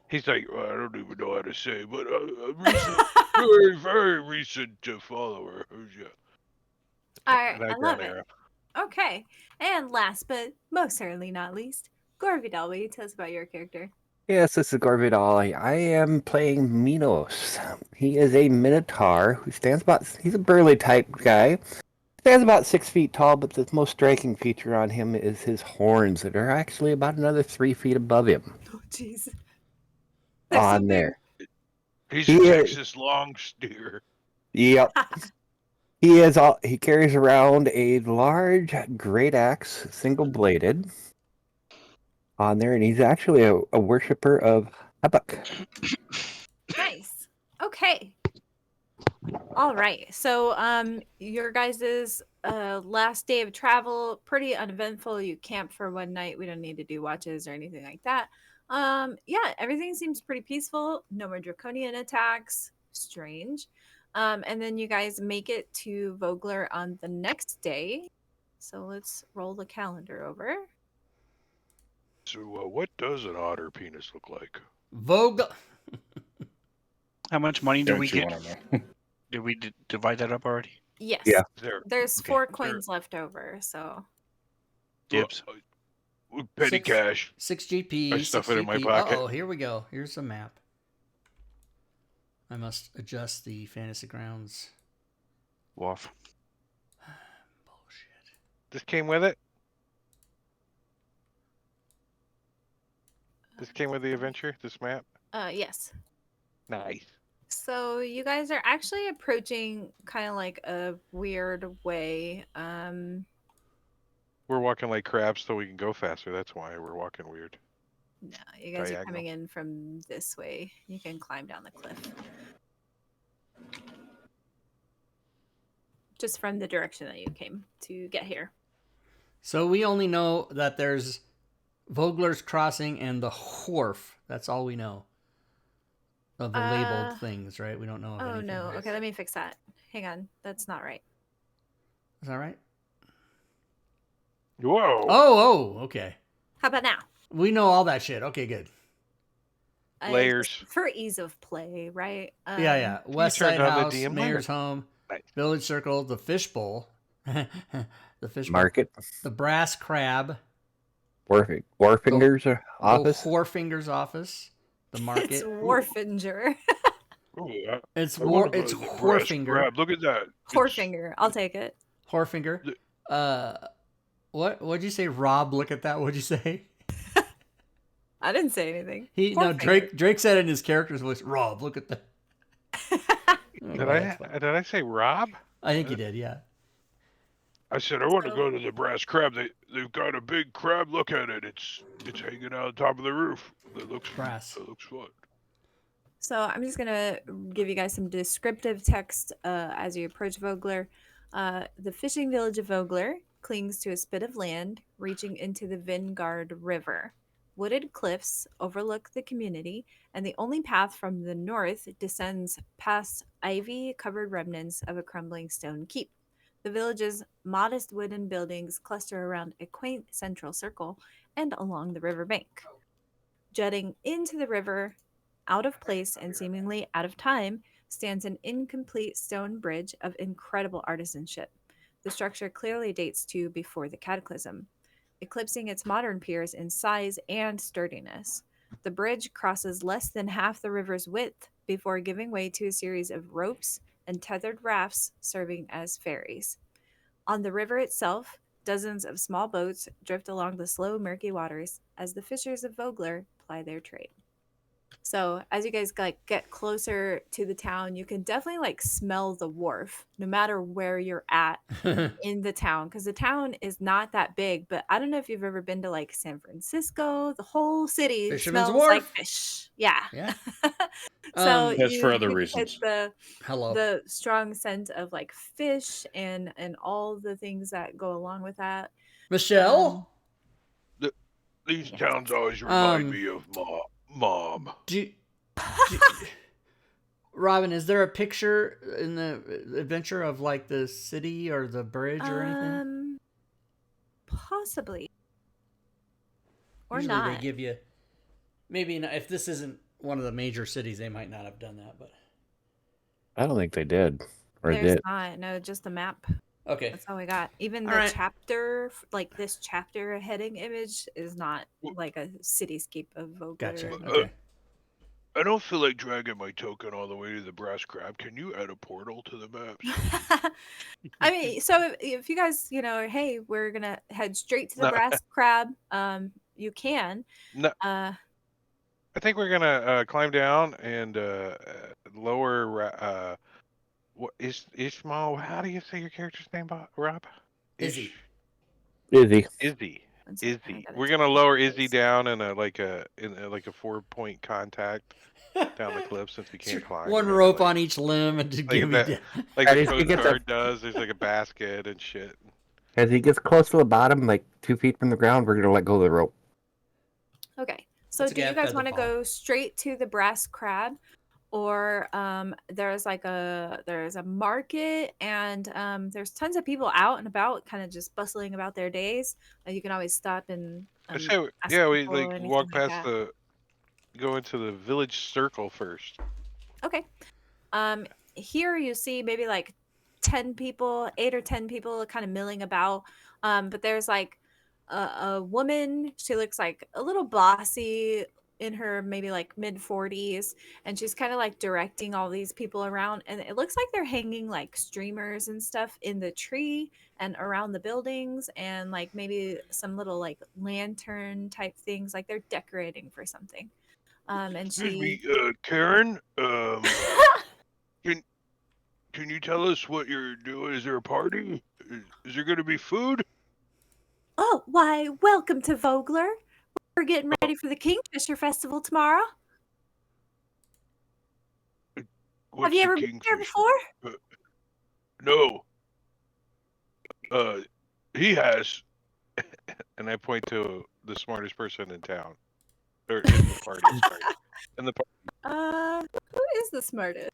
He's like, well, I don't even know how to say, but I'm recent, very, very recent follower. Yeah. All right. And I love it. Okay. And last but most certainly not least, Gorvidal, will you tell us about your character? Yes, this is Gorvidal. I am playing Minos. He is a Minotaur who he's a burly type guy. Stands about 6 feet tall, but the most striking feature on him is his horns that are actually about another 3 feet above him. Oh, jeez. On there. He's a Texas long steer. Yep. He carries around a large great axe, single-bladed, on there, and he's actually a worshiper of Habak. Nice. Okay. All right. So your guys's last day of travel, pretty uneventful. You camp for one night. We don't need to do watches or anything like that. Yeah, everything seems pretty peaceful. No more draconian attacks. Strange. And then you guys make it to Vogler on the next day. So let's roll the calendar over. So what does an otter penis look like? Vogel. How much money did we get? Did we divide that up already? Yes. Yeah. There's 4 coins left over, so. Dibs. Petty cash. 6 GP. I stuff 6 it in my GP. pocket. Oh, here we go. Here's the map. I must adjust the Fantasy Grounds. Woof. Bullshit. This came with it? This came with the adventure, this map? Yes. Nice. So you guys are actually approaching kind of like a weird way. We're walking like crabs so we can go faster. That's why we're walking weird. No, you guys are Diagonal. coming in from this way. You can climb down the cliff. just from the direction that you came to get here. So we only know that there's Vogler's Crossing and the Wharf. That's all we know of the labeled things, right? We don't know of Oh anything no. else. Okay, let me fix that. Hang on. That's not right. Is that right? Whoa. Oh, okay. How about now? We know all that shit. Okay, good. Layers. Just for ease of play, right? Yeah. West turned Side on the House, DM Mayor's layer. Home, Nice. Village Circle, the Fishbowl, the Fishbowl, Market. the Brass Crab, Warfinger's office. the Whorfinger's office, the Market. It's Warfinger. Ooh, It's I wanna It's go to the brass Whorfinger. crab. Look at that. Whorfinger. I'll take it. Whorfinger. What'd you say, Rob? Look at that. What'd you say? I didn't say anything. Drake said in his character's voice, Rob, look at that. Did I say Rob? I think you did, yeah. I said I want to go to the brass crab. They've got a big crab. Look at it. It's hanging out on top of the roof. It looks brass. It looks fun. So I'm just gonna give you guys some descriptive text as you approach Vogler. The fishing village of Vogler clings to a spit of land reaching into the Vingard River. Wooded cliffs overlook the community, and the only path from the north descends past ivy-covered remnants of a crumbling stone keep. The village's modest wooden buildings cluster around a quaint central circle and along the riverbank. Jutting into the river, out of place and seemingly out of time, stands an incomplete stone bridge of incredible artisanship. The structure clearly dates to before the Cataclysm, eclipsing its modern peers in size and sturdiness. The bridge crosses less than half the river's width before giving way to a series of ropes and tethered rafts serving as ferries. On the river itself, dozens of small boats drift along the slow, murky waters as the fishers of Vogler ply their trade. So as you guys get closer to the town, you can definitely smell the wharf no matter where you're at in the town, because the town is not that big. But I don't know if you've ever been to San Francisco. The whole city Fisherman's smells Wharf. like fish. Yeah. So That's for other you reasons. get Hello. the strong scent of fish and all the things that go along with that. Michelle? These towns always remind me of Mom. Robin, is there a picture in the adventure of the city or the bridge or anything? Possibly. Or Usually not. they give you, maybe not, if this isn't one of the major cities, they might not have done that, but I don't think they did. Or There's did. not. No, just the map. okay. That's all we got. Even All the right. chapter, this chapter heading image is not a cityscape of Vogler. Gotcha. Okay. I don't feel like dragging my token all the way to the brass crab. Can you add a portal to the maps? I mean, so if you guys, hey, we're gonna head straight to the brass crab. You can. No. I think we're gonna climb down and lower. What is Ishmael? How do you say your character's name, Rob? Izzy. Izzy. Izzy. We're gonna lower Izzy down in a 4-point contact down the cliff since we can't climb. One rope on each limb and to give me like the Coast Guard does. There's a basket and shit. As he gets close to the bottom, 2 feet from the ground, we're gonna let go of the rope. Okay. So do you guys want to go straight to the brass crab, or there's a market and there's tons of people out and about, kind of just bustling about their days. You can always stop and we walk walk past go into the village circle first. Okay. Here you see maybe 10 people, 8 or 10 people kind of milling about. But there's a woman. She looks a little bossy, in her maybe mid 40s, and she's kind of directing all these people around, and it looks like they're hanging streamers and stuff in the tree and around the buildings, and maybe some little lantern type things, they're decorating for something. And Excuse me, Karen. Can you tell us what you're doing? Is there a party? Is there going to be food? Oh, why, welcome to Vogler. We're getting ready for the Kingfisher Festival tomorrow. Have you ever been here before? No. He has, and I point to the smartest person in town, or in the party. Sorry, in the Who is the smartest?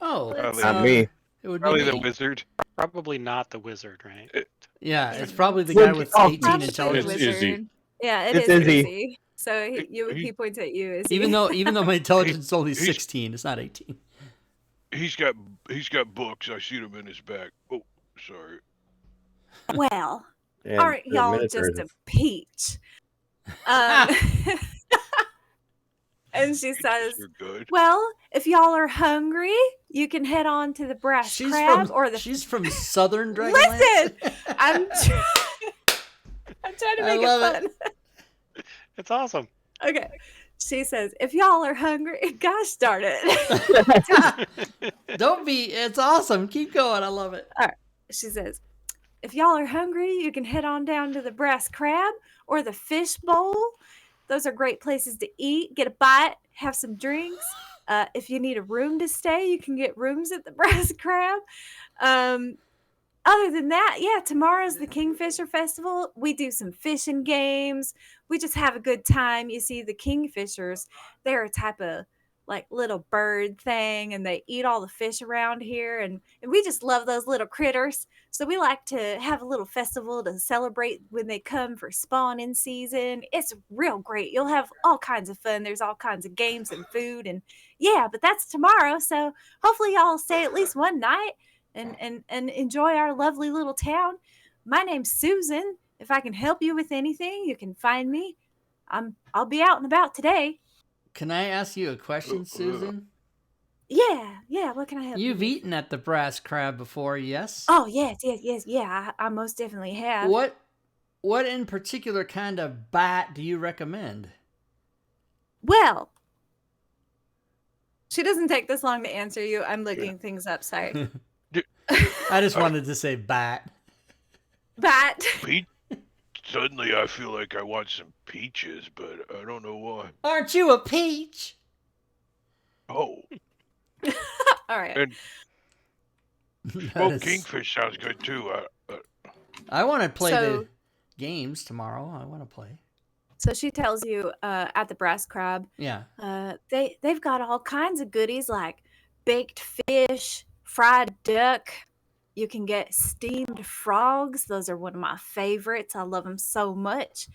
Oh, Let's Not me. it would be probably the me. wizard. Probably not the wizard, right? Yeah, Yeah. it's probably the Would guy be- with oh, 18 Probably the intelligence. It's Izzy. wizard. Yeah, It's is Izzy. Izzy. So he points at you, Izzy. Even though my intelligence is only he's- 16, it's not 18. He's got books. I see them in his back. Oh, sorry. Well, And aren't the y'all miniatures. just a peach? Um, and she says, You're good. "Well, if y'all are hungry, you can head on to the brass crab or the." She's from Southern Dragonlance. Listen, I'm trying to I make love it fun. It's awesome. Okay. She says, if y'all are hungry, gosh darn it. Don't be. It's awesome. Keep going. I love it. She says, if y'all are hungry, you can head on down to the brass crab or the fish bowl. Those are great places to eat, get a bite, have some drinks. If you need a room to stay, you can get rooms at the brass crab. Other than that, yeah, tomorrow's the Kingfisher Festival. We do some fishing games. We just have a good time. You see, the kingfishers, they're a type of like little bird thing, and they eat all the fish around here. And we just love those little critters. So we like to have a little festival to celebrate when they come for spawning season. It's real great. You'll have all kinds of fun. There's all kinds of games and food. And yeah, but that's tomorrow. So hopefully y'all stay at least one night and enjoy our lovely little town. My name's Susan. If I can help you with anything, you can find me. I'll be out and about today. Can I ask you a question, Susan? Yeah. What can I help you You've with? eaten at the brass crab before, yes? Oh, yes. Yeah, I most definitely have. What in particular kind of bat do you recommend? Well, she doesn't take this long to answer you. I'm looking things up. Sorry. I just wanted to say bat. Bat. Suddenly, I feel like I want some peaches, but I don't know why. Aren't you a peach? Oh, All right. and That smoked is- kingfish sounds good too. I want to play So- the games tomorrow. I want to play. So she tells you at the brass crab, Yeah. they've got all kinds of goodies like baked fish, fried duck. You can get steamed frogs. Those are one of my favorites. I love them so much.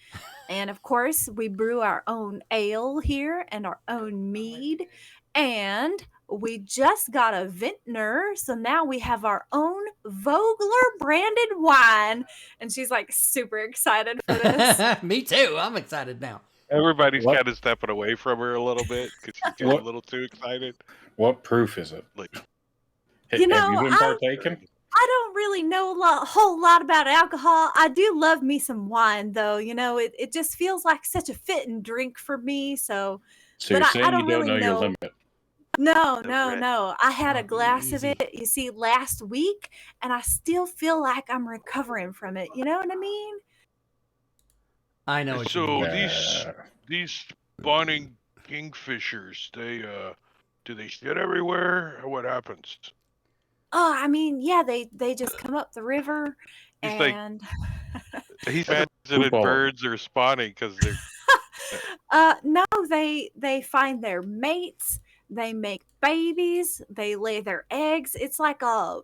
And of course, we brew our own ale here and our own mead. And we just got a vintner. So now we have our own Vogler branded wine. And she's like super excited for this. Me too. I'm excited now. Everybody's What? kind of stepping away from her a little bit because she's getting What? a little too excited. What proof is it? Like, You know, Have you been partaking? I don't really know a whole lot about alcohol. I do love me some wine, though. You know, it just feels like such a fitting drink for me. So, So but you're I saying don't you don't really know your know. limit. No. I had a Oh, glass of easy. it, you see, last week, and I still feel like I'm recovering from it. You know what I mean? I know what you So mean. these spawning kingfishers, they do they shit everywhere? Or what happens? Oh, I mean, yeah, they just come up the river, He's like- and He's Poop imagining all over. birds are spawning because they're no, they find their mates, they make babies, they lay their eggs. It's like a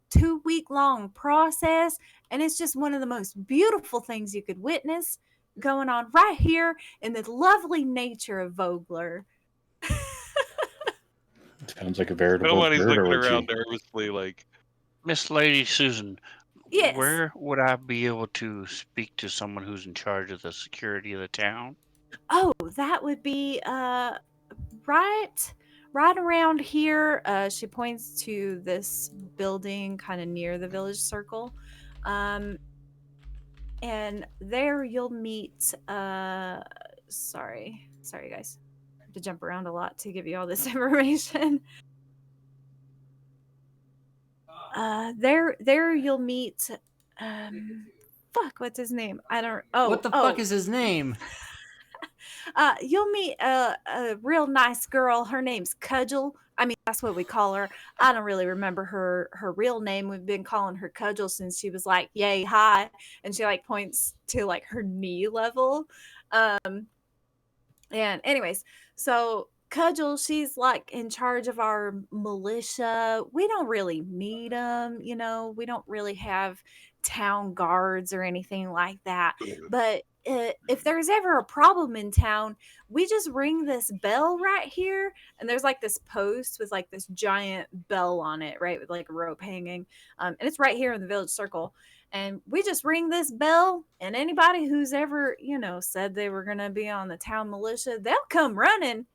2-week long process, and it's just one of the most beautiful things you could witness going on right here in the lovely nature of Vogler. Sounds like a veritable somebody's bird looking orgy. around nervously like, Miss Lady Susan, Yes. where would I be able to speak to someone who's in charge of the security of the town? Oh, that would be right around here. She points to this building kind of near the village circle. And there you'll meet sorry guys. I have to jump around a lot to give you all this information. There you'll meet fuck, what's his name? I don't What the fuck is his name? You'll meet a real nice girl. Her name's Cudgel. I mean, that's what we call her. I don't really remember her real name. We've been calling her Cudgel since she was like yay high, and she like points to like her knee level. And anyways, so Cudgel, she's like in charge of our militia. We don't really need them, you know. We don't really have town guards or anything like that. But if there's ever a problem in town, we just ring this bell right here, and there's like this post with like this giant bell on it, right, with like a rope hanging, and it's right here in the village circle. And we just ring this bell, and anybody who's ever, you know, said they were going to be on the town militia, they'll come running.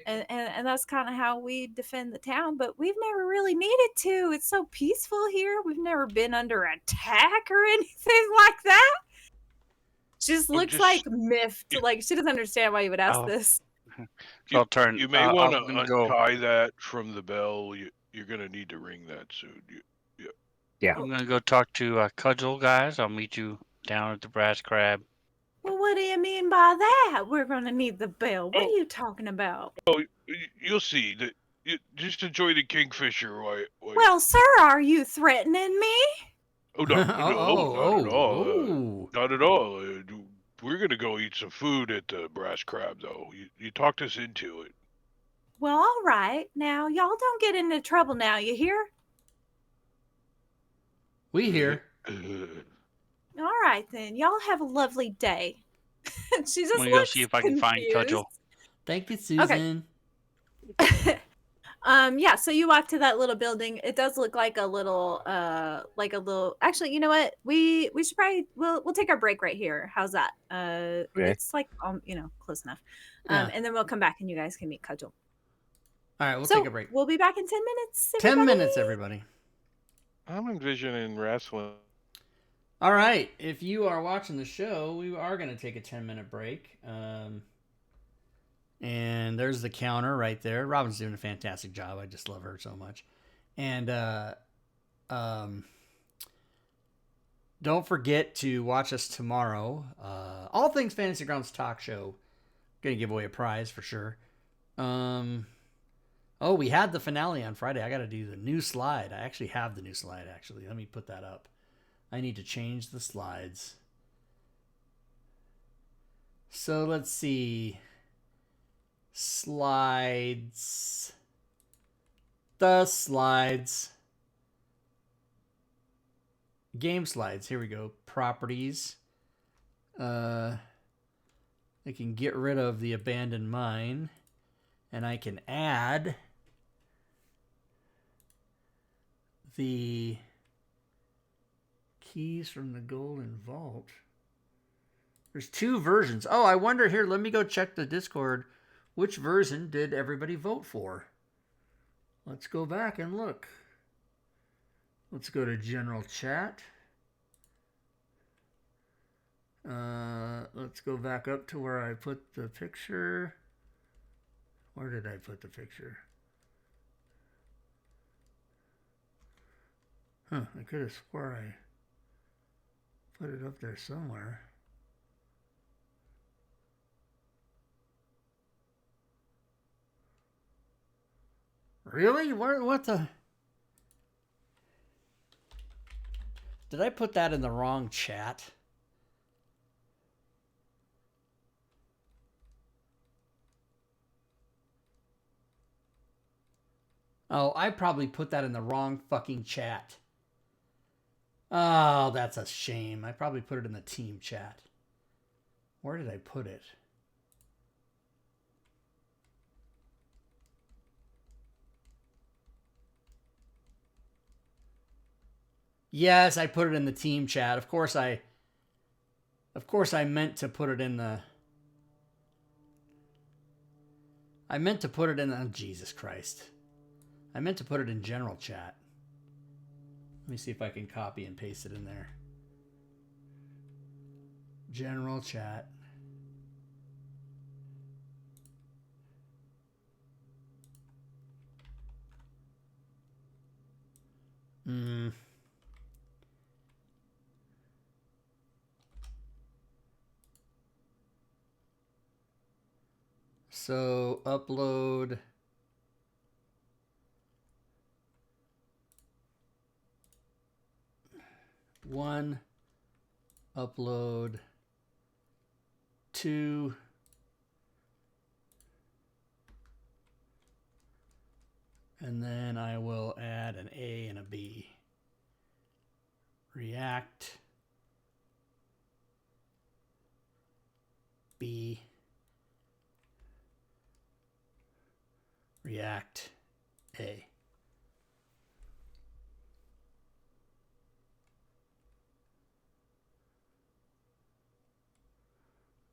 And that's kind of how we defend the town, but we've never really needed to. It's so peaceful here. We've never been under attack or anything like that. She just looks like miffed. Like, she doesn't understand why you would ask this. So I'll turn. You may want to I'm gonna go. untie that from the bell. You're going to need to ring that soon. I'm gonna go talk to Cudgel guys. I'll meet you down at the Brass Crab. Well, what do you mean by that? We're going to need the bell. What are you talking about? Oh, you'll see. Just enjoy the kingfisher. Well, sir, are you threatening me? Oh, no, not at all. Not at all. We're going to go eat some food at the Brass Crab, though. You talked us into it. Well, all right. Now, y'all don't get into trouble now, you hear? We hear. All right, then. Y'all have a lovely day. She just I'm gonna go see if I can find Cudgel. Thank you, Susan. Okay. Yeah, so you walk to that little building. It does look like a little actually, you know what? We should probably we'll take our break right here. How's that? Okay. It's like close enough. Yeah. And then we'll come back and you guys can meet Cudgel. All right, we'll take a break. We'll be back in 10 minutes. 10 minutes, everybody. I'm envisioning wrestling. All right, if you are watching the show, we are going to take a 10-minute break. And there's the counter right there. Robin's doing a fantastic job. I just love her so much. And don't forget to watch us tomorrow. All Things Fantasy Grounds Talk Show. Going to give away a prize for sure. Oh, we had the finale on Friday. I got to do the new slide. I actually have the new slide, actually. Let me put that up. I need to change the slides. So let's see. Slides. The slides. Game slides. Here we go. Properties. I can get rid of the abandoned mine. And I can add the keys from the golden vault. There's 2 versions. Oh, I wonder here. Let me go check the Discord. Which version did everybody vote for? Let's go back and look. Let's go to general chat. Let's go back up to where I put the picture. Where did I put the picture? I could have swore I put it up there somewhere. Really? What the? Did I put that in the wrong chat? Oh, I probably put that in the wrong fucking chat. Oh, that's a shame. I probably put it in the team chat. Where did I put it? Yes, I put it in the team chat. Of course I meant to put it in the oh, Jesus Christ. I meant to put it in general chat. Let me see if I can copy and paste it in there. General chat. So upload. One, upload 2, and then I will add an A and a B. React B, React A.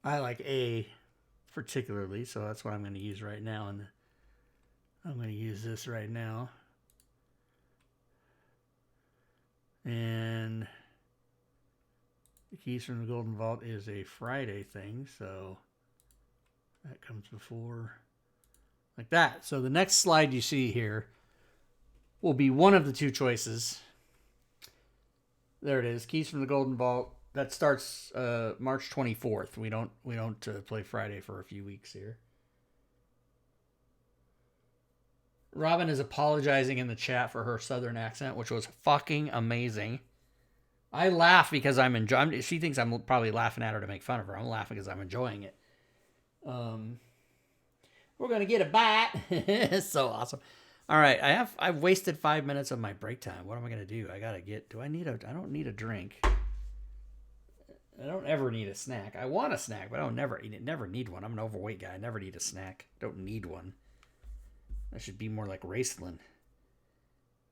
I like A particularly, so that's what I'm going to use right now. And I'm going to use this right now. And the Keys from the Golden Vault is a Friday thing, so that comes before, like that. So the next slide you see here will be one of the two choices. There it is, Keys from the Golden Vault. That starts March 24th. We don't play Friday for a few weeks here. Robin is apologizing in the chat for her southern accent, which was fucking amazing. I laugh because I'm enjoying. She thinks I'm probably laughing at her to make fun of her. I'm laughing because I'm enjoying it. We're gonna get a bite. It's so awesome. All right, I've wasted 5 minutes of my break time. What am I gonna do? I don't need a drink. I don't ever need a snack. I want a snack, but I don't never need one. I'm an overweight guy. I never need a snack. Don't need one. I should be more like Raceland.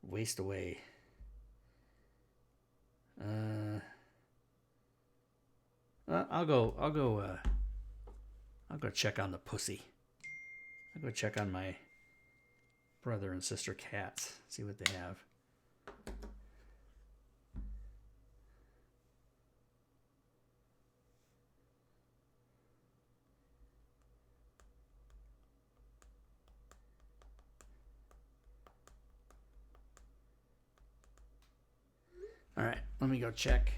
Waste away. I'll go check on the pussy. I'll go check on my brother and sister cats. See what they have. All right, let me go check.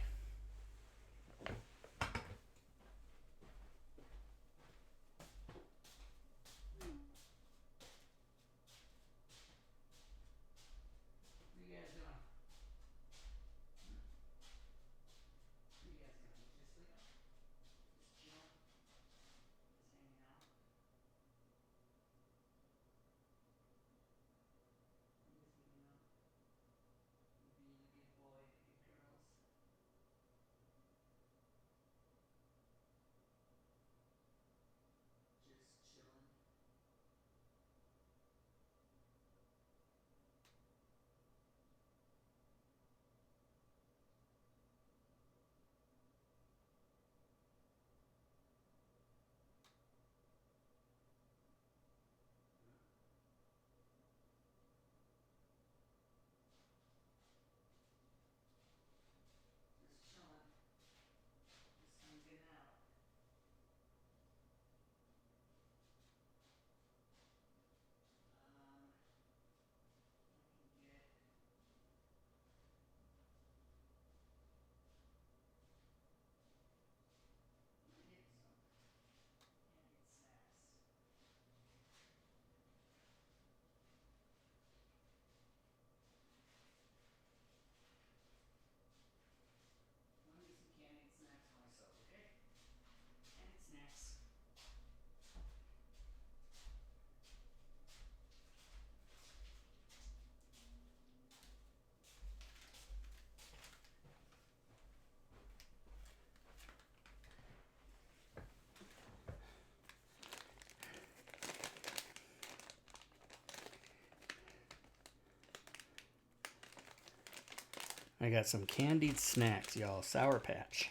I got some candied snacks, y'all. Sour Patch.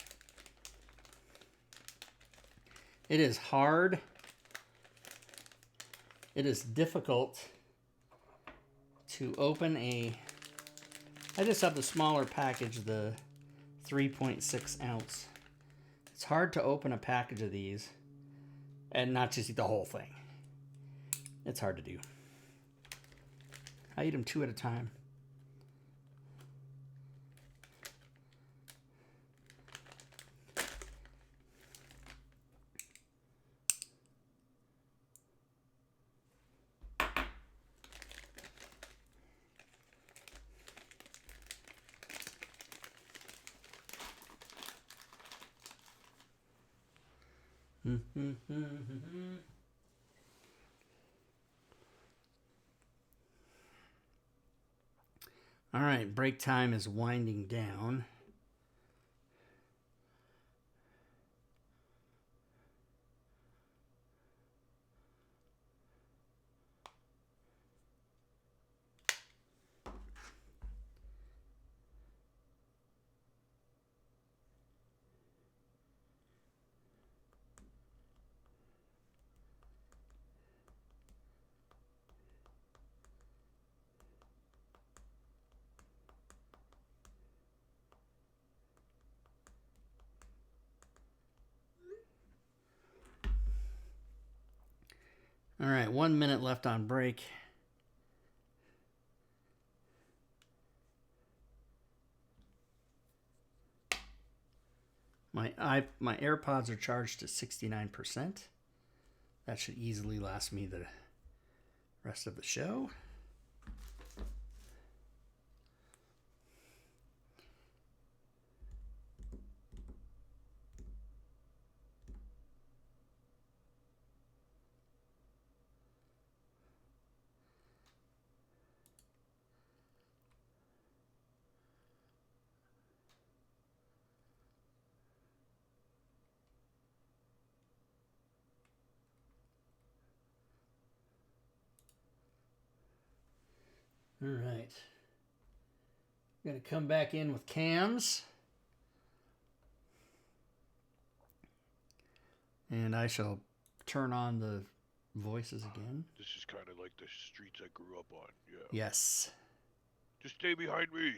It is hard. It is difficult to open a... I just have the smaller package, the 3.6 ounce. It's hard to open a package of these and not just eat the whole thing. It's hard to do. I eat them 2 at a time. All right, break time is winding down. All right, 1 minute left on break. My AirPods are charged to 69%. That should easily last me the rest of the show. All right. I'm going to come back in with cams. And I shall turn on the voices again. This is kind of like the streets I grew up on. Yeah. Yes. Just stay behind me.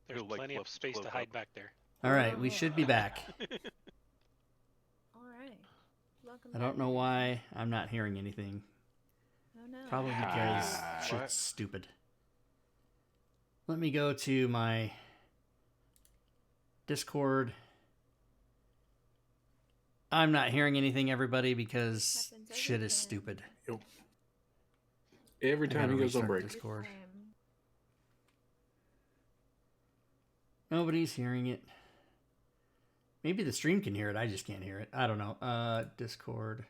There's Feel like plenty of Fluff's space to close hide up. back there. All right, we should be back. All right. Welcome I don't back, know everyone. why I'm not hearing anything. Oh no. Probably because shit's What? stupid. Let me go to my Discord. I'm not hearing anything, everybody, because Happens every shit is time. stupid. Every I time gotta he goes on restart break. Discord. Time. Nobody's hearing it. Maybe the stream can hear it. I just can't hear it. I don't know. Discord.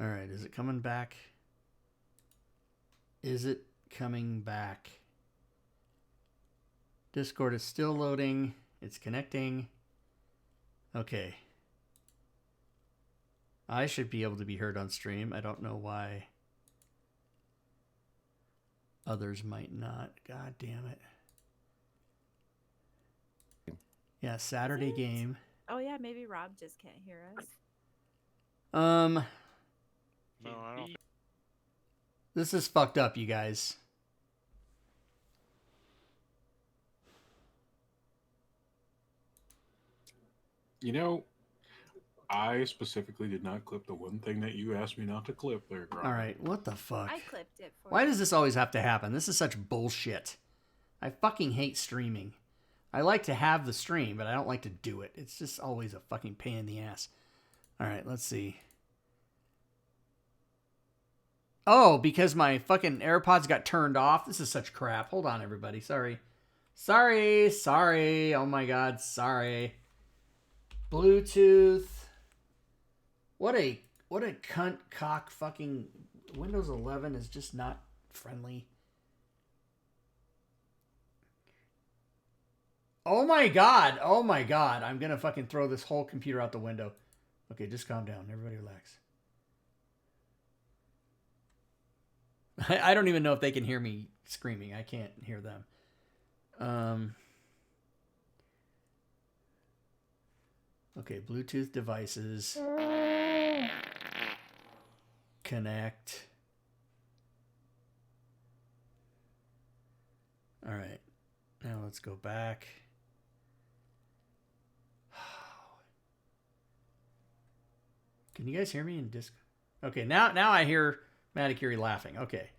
All right, is it coming back? Is it coming back? Discord is still loading. It's connecting. Okay. I should be able to be heard on stream. I don't know why others might not. God damn it. Yeah, Saturday Is it? game. Oh yeah, maybe Rob just can't hear us. No, I don't. This is fucked up, you guys. You know, I specifically did not clip the one thing that you asked me not to clip there, Grog. All right, what the fuck? I clipped it for Why you. does this always have to happen? This is such bullshit. I fucking hate streaming. I like to have the stream, but I don't like to do it. It's just always a fucking pain in the ass. All right, let's see. Oh, because my fucking AirPods got turned off. This is such crap. Hold on, everybody. Sorry. Sorry. Oh my god, sorry. Bluetooth. What a cunt cock fucking Windows 11 is just not friendly. Oh my god. I'm gonna fucking throw this whole computer out the window. Okay, just calm down. Everybody relax. I don't even know if they can hear me screaming. I can't hear them. Okay, Bluetooth devices. Connect. All right. Now let's go back. Can you guys hear me in Discord? Okay, now I hear Maticuri laughing. Okay.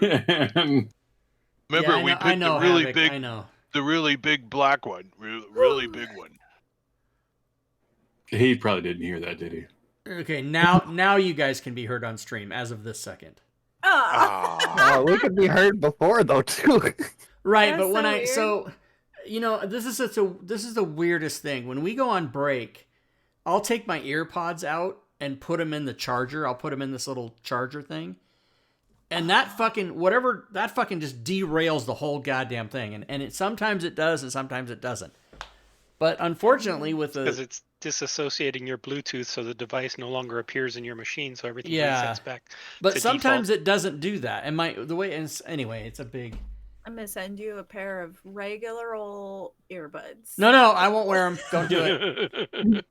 And Remember, we I picked know, the really Havoc, big, I know. the really big black one, really big one. he probably didn't hear that, did he? Okay, now you guys can be heard on stream as of this second. Ah, We could be heard before though too. Right, That's but when so weird. this is the weirdest thing. When we go on break, I'll take my ear pods out and put them in the charger. I'll put them in this little charger thing. And that fucking just derails the whole goddamn thing. And sometimes it does and sometimes it doesn't. But unfortunately with Because it's disassociating your Bluetooth, so the device no longer appears in your machine, so everything resets back. But to sometimes default. it doesn't do that. And anyway, it's a big. I'm gonna send you a pair of regular old earbuds. No, I won't wear them. Don't do it.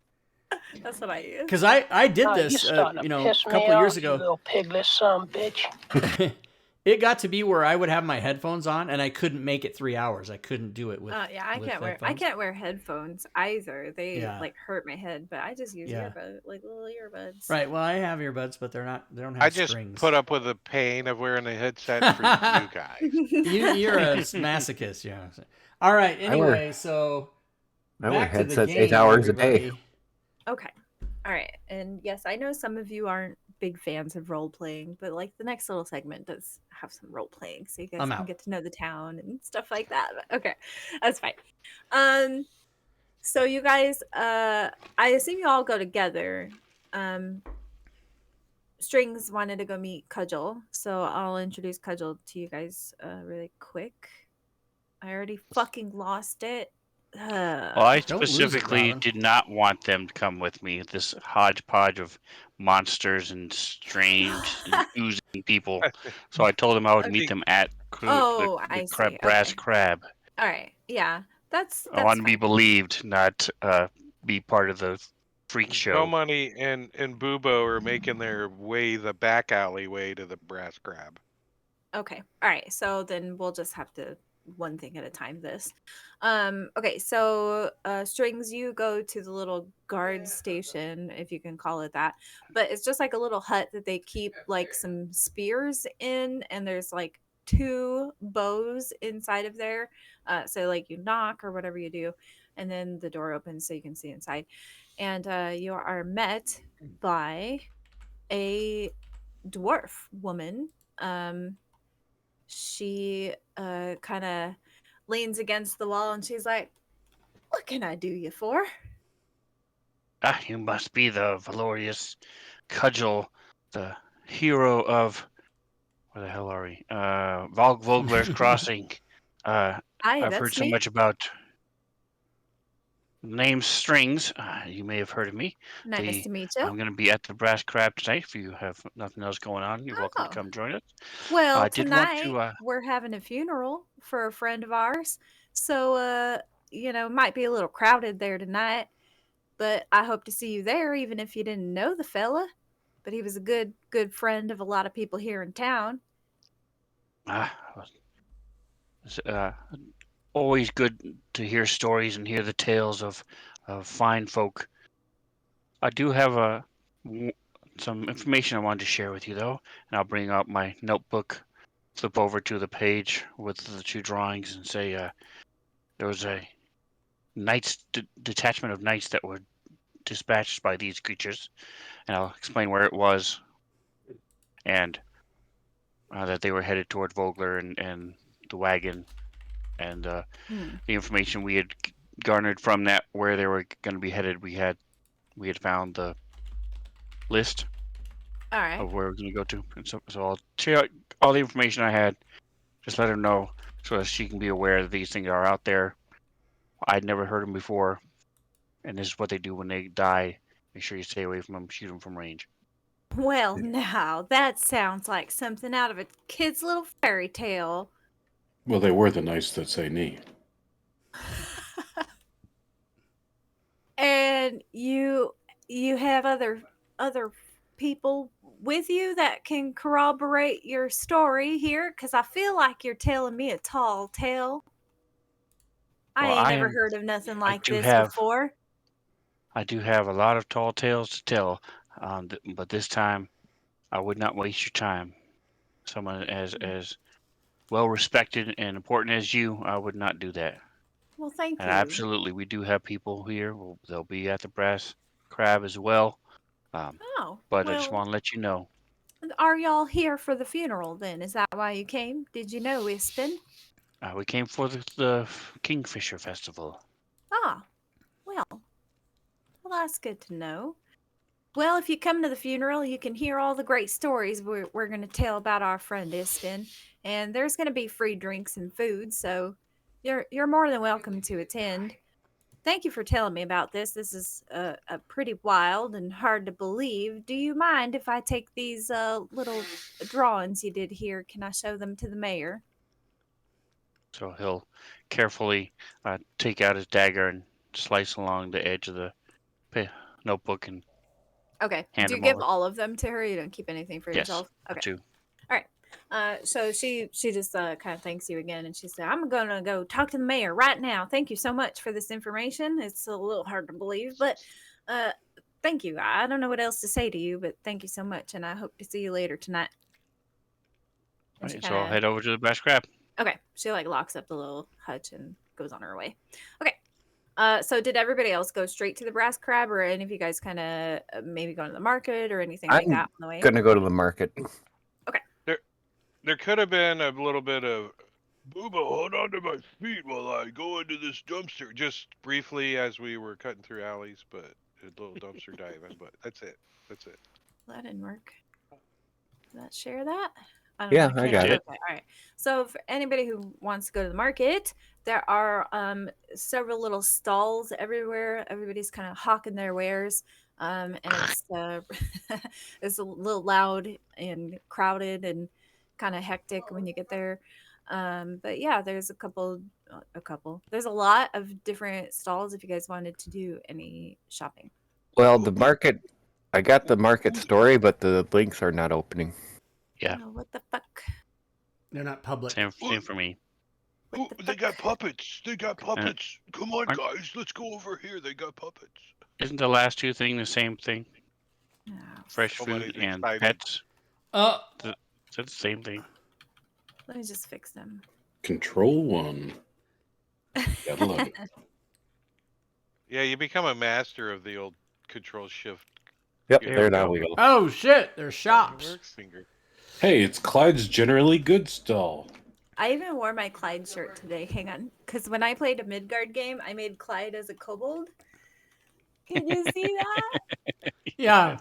That's what I use. Because I did this, a couple of years ago. You little piglet son bitch. It got to be where I would have my headphones on and I couldn't make it 3 hours. I couldn't do it with. I with can't wear headphones either. They like hurt my head, but I just use little earbuds. Right. Well, I have earbuds, but they don't have I just strings. put up with the pain of wearing a headset for you guys. You're a masochist, yeah. All right. Anyway, so I wear back to the headsets game, 8 hours a everybody. day. Okay. All right. And yes, I know some of you aren't big fans of role playing, but like the next little segment does have some role playing, so you guys can get to know the town and stuff like that. But okay, that's fine. So you guys, I assume you all go together. Strings wanted to go meet Cudgel, so I'll introduce Cudgel to you guys really quick. I already fucking lost it. Well, I specifically did not want them to come with me. This hodgepodge of monsters and strange and oozing people. So I told them I would meet them at the Brass Crab. All right, yeah, that's I want to fine. be believed, not be part of the freak show. Go Money and Bubo are making their way the back alleyway to the Brass Crab. Okay, all right. So then we'll just have to one thing at a time this. Okay, so Strings, you go to the little guard station, if you can call it that, but it's just like a little hut that they keep like some spears in, and there's like 2 bows inside of there. So like you knock or whatever you do, and then the door opens so you can see inside, and you are met by a dwarf woman. She kind of leans against the wall and she's like, "What can I do you for?" You must be the valorous Cudgel, the hero of... Where the hell are we? Vogler's Crossing. I've heard so much about names Strings. You may have heard of me. Nice to meet you. I'm going to be at the Brass Crab tonight. If you have nothing else going on, you're welcome to come join us. Well, tonight we're having a funeral for a friend of ours. So, might be a little crowded there tonight. But I hope to see you there, even if you didn't know the fella. But he was a good friend of a lot of people here in town. It's always good to hear stories and hear the tales of fine folk. I do have some information I wanted to share with you, though, and I'll bring out my notebook, flip over to the page with the 2 drawings, and say there was a detachment of knights that were dispatched by these creatures, and I'll explain where it was, and that they were headed toward Vogler and the wagon, and the information we had garnered from that, where they were going to be headed. We had found the list of where we're going to go to, and so I'll share all the information I had. Just let her know so that she can be aware that these things are out there. I'd never heard them before, and this is what they do when they die. Make sure you stay away from them. Shoot them from range. Well, now that sounds like something out of a kid's little fairy tale. Well, they were the knights that say knee. And you have other people with you that can corroborate your story here, because I feel like you're telling me a tall tale. I ain't never heard of nothing like this before. I do have a lot of tall tales to tell, but this time I would not waste your time. someone as well respected and important as you, I would not do that. Well, thank And you. absolutely, we do have people here. They'll be at the brass crab as well. Oh, But I just well, want to let you know. are y'all here for the funeral then? Is that why you came? Did you know, Ispin? We came for the Kingfisher Festival. Ah, well, that's good to know. Well, if you come to the funeral, you can hear all the great stories we're going to tell about our friend Ispin, and there's going to be free drinks and food, so you're more than welcome to attend. Thank you for telling me about this. This is a pretty wild and hard to believe. Do you mind if I take these little drawings you did here? Can I show them to the mayor? So he'll carefully take out his dagger and slice along the edge of the notebook and Okay. hand Do you them give over. all of them to her? You don't keep anything for Yes, yourself? I Okay. do. All right. So she just kind of thanks you again, and she said, "I'm gonna go talk to the mayor right now. Thank you so much for this information. It's a little hard to believe, but uh, thank you. I don't know what else to say to you, but thank you so much, and I hope to see you later tonight." And she Right, so I'll kind of head over to the brass crab. okay. She like locks up the little hutch and goes on her way. Okay. So did everybody else go straight to the brass crab, or any of you guys kind of maybe go to the market or anything like that I'm on the way? gonna go to the market. There could have been a little bit of Booba, hold on to my feet while I go into this dumpster. Just briefly as we were cutting through alleys, but a little dumpster diving. But that's it. That's it. That didn't work. Did that share that? I don't Yeah, know. I Can't. got it. Okay, all right. So for anybody who wants to go to the market, there are several little stalls everywhere. Everybody's kind of hawking their wares. And it's it's a little loud and crowded and kind of hectic when you get there. But yeah, there's a couple. There's a lot of different stalls if you guys wanted to do any shopping. Well, the market. I got the market story, but the links are not opening. Yeah, Oh, what the fuck? They're not public. same for me. Oh, they got puppets. They got puppets. Come on, aren't- guys. Let's go over here. They got puppets. Isn't the last two thing the same thing? Oh, Fresh Somebody's food and excited. pets. Oh, Is that the same thing? let me just fix them. Control 1. Gotta love it. Yeah, you become a master of the old control shift. Yep, Here there we now go. we go. oh shit! There's shops. Works, finger. Hey, it's Clyde's Generally Good stall. I even wore my Clyde shirt today. Hang on. Because when I played a Midgard game, I made Clyde as a kobold. Can you see that? Yeah.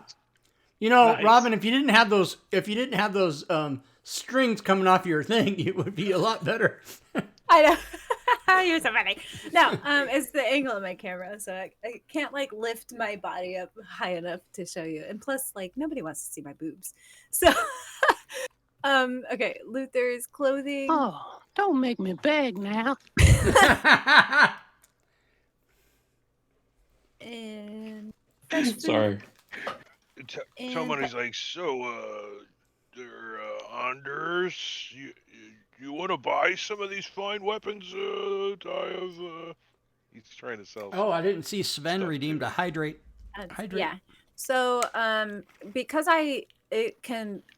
You know, Nice. Robin, if you didn't have those strings coming off your thing, it would be a lot better. I know. You're so funny. No, it's the angle of my camera, so I can't like lift my body up high enough to show you. And plus, like nobody wants to see my boobs. So, okay, Luther's clothing. Oh, don't make me beg now. And fresh food. Sorry. And Somebody's like, so, they're Anders. You want to buy some of these fine weapons? I have. He's trying to sell. Oh, I didn't see Sven Stuff redeemed too. a hydrate. Hydrate. Yeah. So, because I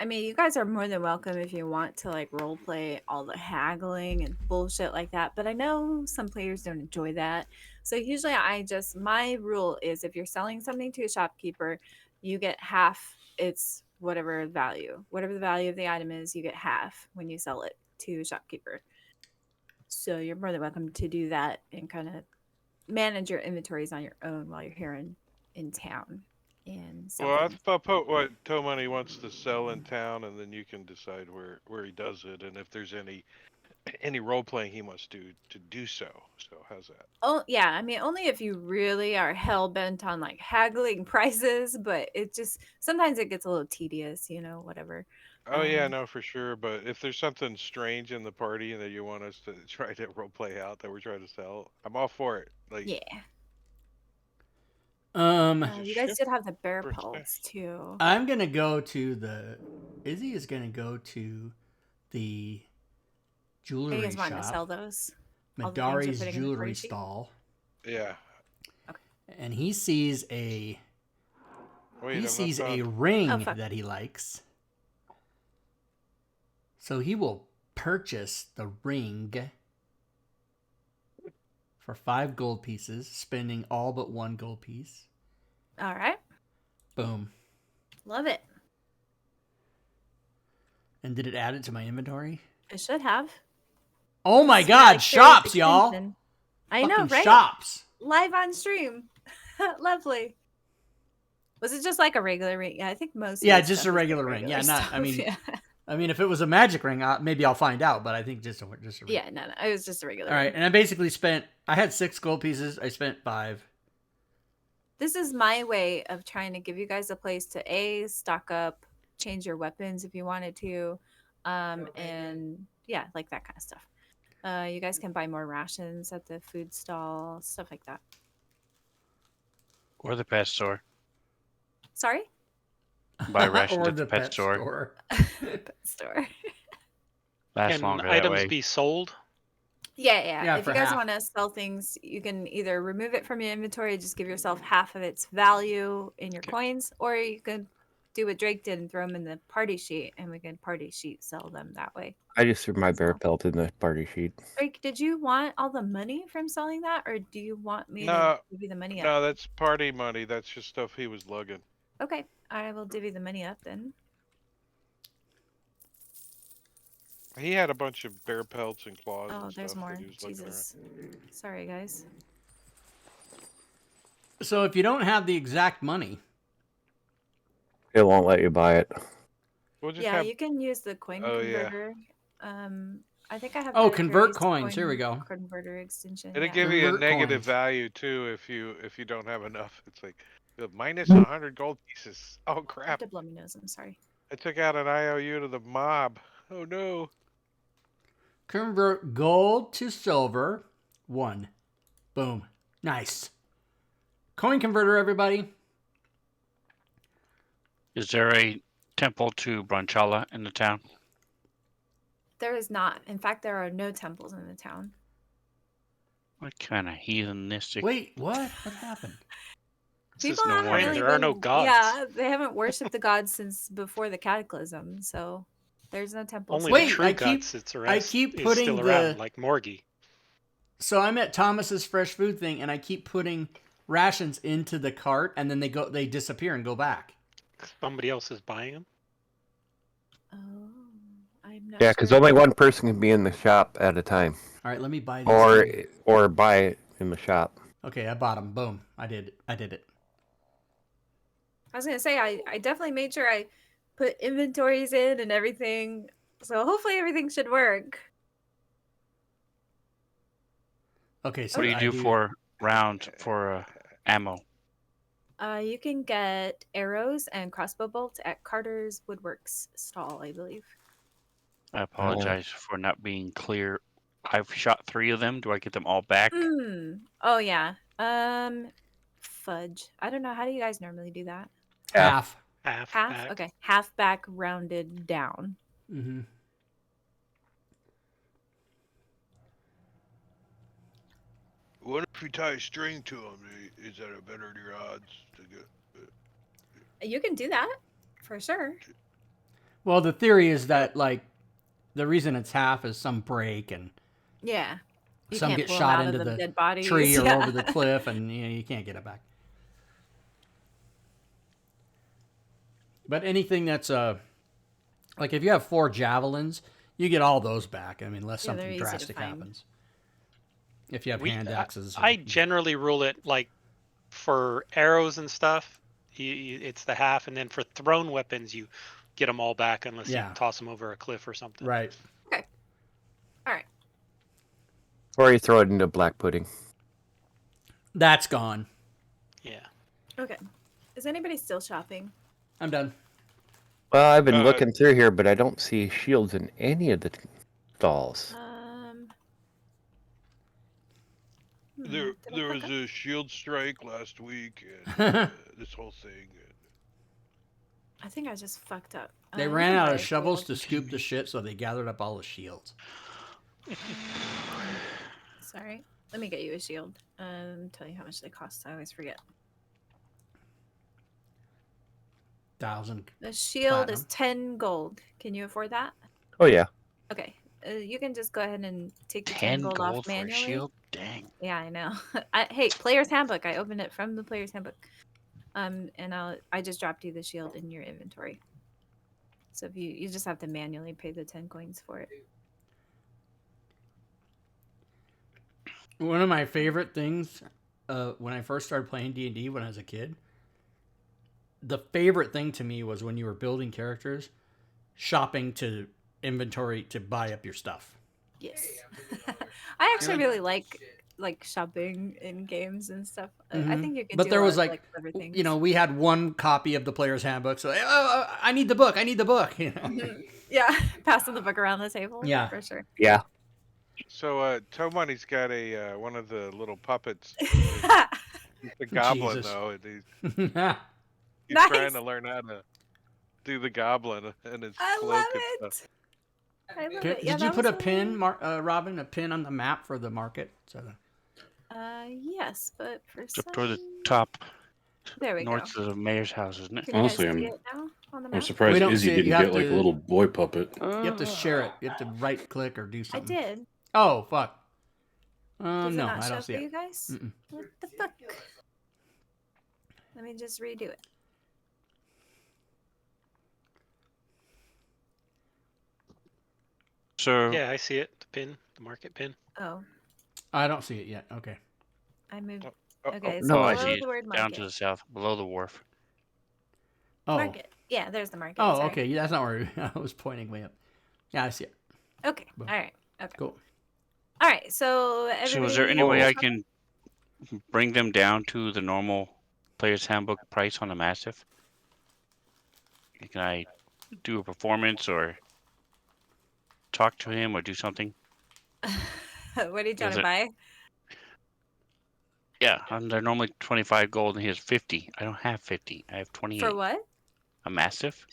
mean, you guys are more than welcome if you want to like role play all the haggling and bullshit like that. But I know some players don't enjoy that. So usually my rule is if you're selling something to a shopkeeper, you get half its whatever the value of the item is, you get half when you sell it to a shopkeeper. So you're more than welcome to do that and kind of manage your inventories on your own while you're here in town. And Well, that's about what Toe Money wants to sell in town, and then you can decide where he does it, and if there's any role playing he wants to do so. So how's that? Oh yeah, I mean only if you really are hell bent on like haggling prices, but it just sometimes it gets a little tedious, whatever. Oh yeah, no, for sure. But if there's something strange in the party and that you want us to try to role play out that we're trying to sell, I'm all for it. Like, Yeah. You guys shift did have the bear for pelts too. I'm gonna go to Izzy is gonna go to the Are jewelry you guys wanting to shop, sell those? All the things you're Madari's putting in the jewelry party sheet? stall, yeah. and he sees Wait, he I'm sees not a done. ring Oh, fuck. that he likes. So he will purchase the ring for 5 gold pieces, spending all but 1 gold piece. All right. Boom. Love it. And did it add it to my inventory? It should have. Oh my See, god, like, shops, there's y'all. extension. I know, Fucking right? shops. Live on stream. Lovely. Was it just like a regular ring? Yeah, I think most. Yeah, of this just stuff a is, like, regular ring. Yeah, not. stuff. I mean, Yeah. I mean, if it was a magic ring, maybe I'll find out. But I think just a ring. Yeah, no, it was just a regular. All right, ring. and I basically spent. I had 6 gold pieces. I spent 5. This is my way of trying to give you guys a place to stock up, change your weapons if you wanted to, and yeah, like that kind of stuff. You guys can buy more rations at the food stall, stuff like that. Or the pet store. Sorry? Buy rations Or at the pet store. Pet store. Lasts Can longer that items way. be sold? Yeah. If for you guys half. want to sell things, you can either remove it from your inventory, just give yourself half of its value in your coins, or you can do what Drake did and throw them in the party sheet, and we can party sheet sell them that way. I just threw my as bear well. pelt in the party sheet. Drake, did you want all the money from selling that, or do you want me to No, divvy the money up? no, that's party money. That's just stuff he was lugging. Okay, I will divvy the money up then. He had a bunch of bear pelts and claws Oh, and there's stuff more. that he was lugging around. Jesus. Sorry, guys. So if you don't have the exact money, It won't let you buy it. We'll just Yeah, have you can use the coin Oh, yeah. converter. I think I have. Oh, the convert Curious coins. Here we Coin go. Converter extension. it'll yeah. give you a Convert negative coins. value too if you don't have enough. It's like minus 100 gold pieces. Oh I have crap! to blow my nose. I'm sorry. I took out an IOU to the mob. Oh no! convert gold to silver. 1. Boom. Nice. Coin converter, everybody. Is there a temple to Branchala in the town? There is not. In fact, there are no temples in the town. What kind of heathenistic? Wait, what? What happened? This is People no haven't wonder. really There are no been- gods. Yeah, they haven't worshipped the gods since before the cataclysm, so there's no temples. Only Wait, the true I god keep- sits I around. keep is putting still the- around, like Morgie. So I'm at Thomas's fresh food thing, and I keep putting rations into the cart, and then they disappear and go back. Somebody else is buying them. Oh, I'm not Yeah, because sure. only one person can be in the shop at a time, All right, let me buy these. or buy it in the shop. Okay, I bought them. Boom. I did it. I was gonna say I definitely made sure I put inventories in and everything, so hopefully everything should work. Okay, so What do you I do for round for ammo? You can get arrows and crossbow bolts at Carter's Woodworks stall, I believe. I apologize for not being clear. I've shot 3 of them. Do I get them all back? Oh yeah. Fudge. I don't know. How do you guys normally do that? half. Half. Half? back. Okay. Half back rounded down. Mm-hmm. What if you tie a string to them? Is that a better your odds to get? You can do that for sure. Well, the theory is that like the reason it's half is some break and Yeah. You some can't get pull 'em shot out of into the the dead bodies. tree or Yeah. over the cliff, and you can't get it back. But anything that's like if you have 4 javelins, you get all those back. I mean, unless Yeah, they're something easy to drastic find. happens. If you have hand axes, I generally rule it like for arrows and stuff, it's the half, and then for thrown weapons, you get them all back unless Yeah. you toss them over a cliff or something. right. All right. Or you throw it into black pudding. That's gone. Yeah. Okay. Is anybody still shopping? I'm done. Well, I've been Uh, looking through here, but I don't see shields in any of the stalls. There did I was fuck up? a shield strike last week, and this whole thing. I think I just fucked up. They You ran can out buy of a shovels shield. to scoop the shit, so they gathered up all the shields. Sorry. Let me get you a shield. Tell you how much they cost. I always forget. 1,000. The shield is Platinum. 10 gold. Can you afford that? Oh yeah. Okay. You can just go ahead and take the 10 gold gold off for a manually. shield? Dang. Yeah, I know. Hey, player's handbook. I opened it from the player's handbook. And I just dropped you the shield in your inventory. So if you just have to manually pay the 10 coins for it. One of my favorite things when I first started playing D&D when I was a kid, the favorite thing to me was when you were building characters, shopping to inventory to buy up your stuff. Yes. I actually really like shopping in games and stuff. I think you can But do there a lot was of like, like clever things. you know, we had one copy of the player's handbook, so I need the book. I need the book. You know? Yeah, passing the book around the table. Yeah. For sure. Yeah. So Toe Money's got a one of the little puppets. He's a goblin Jesus. though, and he's Nice. trying to learn how to do the goblin and his I cloak love and it. stuff. I love it. Yeah, Did you that put was a really pin, Robin, a pin on the map for the market? So. Yes, but for It's up some... toward the top, There we go. north of the mayor's house, isn't it? Can you guys Honestly, see it now on the I'm map? surprised We don't Izzy see it. You didn't have get like a to- little boy puppet. You have to share it. You have to right click or do I something. did. Oh, fuck. Does it No, not I show don't see for it. you guys? Mm-mm. What the fuck? Let me just redo it. So, Yeah, I see it. The pin, the market pin. Oh, I don't see it yet. Okay. I moved. Oh, Okay, no, so I below see it. the word Down market. to the south, below the wharf. Oh. Market. Yeah, there's the market. Oh, sorry. okay. That's not where I was pointing way up. Yeah, I see it. Okay. Boom. All right. Okay. Cool. All right. So So, everybody. is there any way I shopping? can bring them down to the normal player's handbook price on a Mastiff? Can I do a performance or talk to him or do something? What are you trying Is to it- buy? Yeah, they're normally 25 gold and he has 50. I don't have 50. I have 28. For what? A Mastiff?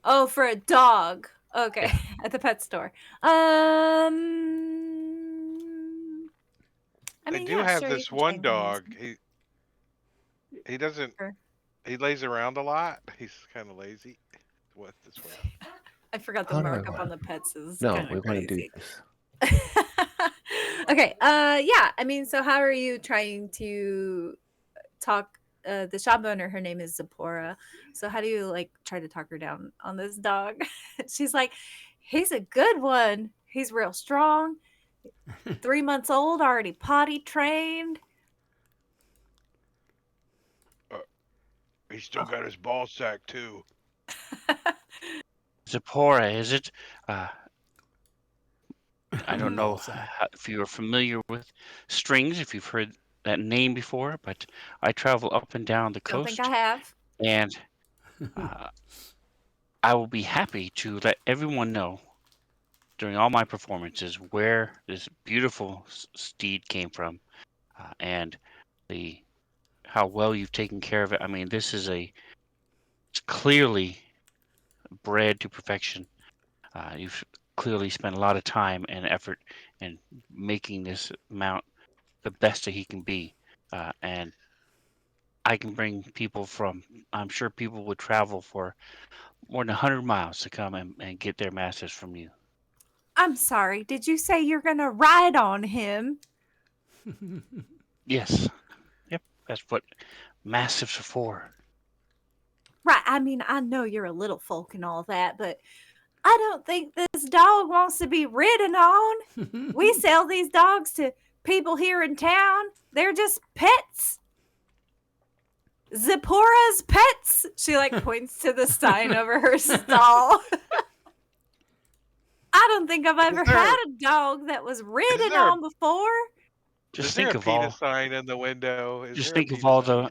Oh, for a dog. Okay, Yeah. at the pet store. I mean, I do yeah, have sure, you this can try one and convince dog. him. He doesn't. Sure. He lays around a lot. He's kind of lazy. What this way? I forgot the How do I markup wanna- on the pets is No, kind we of want to do crazy. this. Okay. Yeah. I mean, so how are you trying to talk? The shop owner, her name is Zipporah. So how do you like try to talk her down on this dog? She's like, he's a good one. He's real strong. 3 months old, already potty trained. He's still got his ball sack too. Zipporah, is it? I don't know Ballsack. if you're familiar with strings, if you've heard that name before, but I travel up and down the Don't coast, think I have. and I will be happy to let everyone know during all my performances where this beautiful steed came from, and how well you've taken care of it. I mean, it's clearly bred to perfection. You've clearly spent a lot of time and effort in making this mount the best that he can be. And I can bring people I'm sure people would travel for more than 100 miles to come and get their masters from you. I'm sorry. Did you say you're gonna ride on him? Yes. Yep. That's what mastiffs are for. Right. I mean, I know you're a little folk and all that, but I don't think this dog wants to be ridden on. We sell these dogs to people here in town. They're just pets. Zipporah's pets. She like points to the sign over her stall. I don't think I've ever there- had a dog that was ridden there a- on before. Just Is there think a of all. penis sign in the window? Just think of all the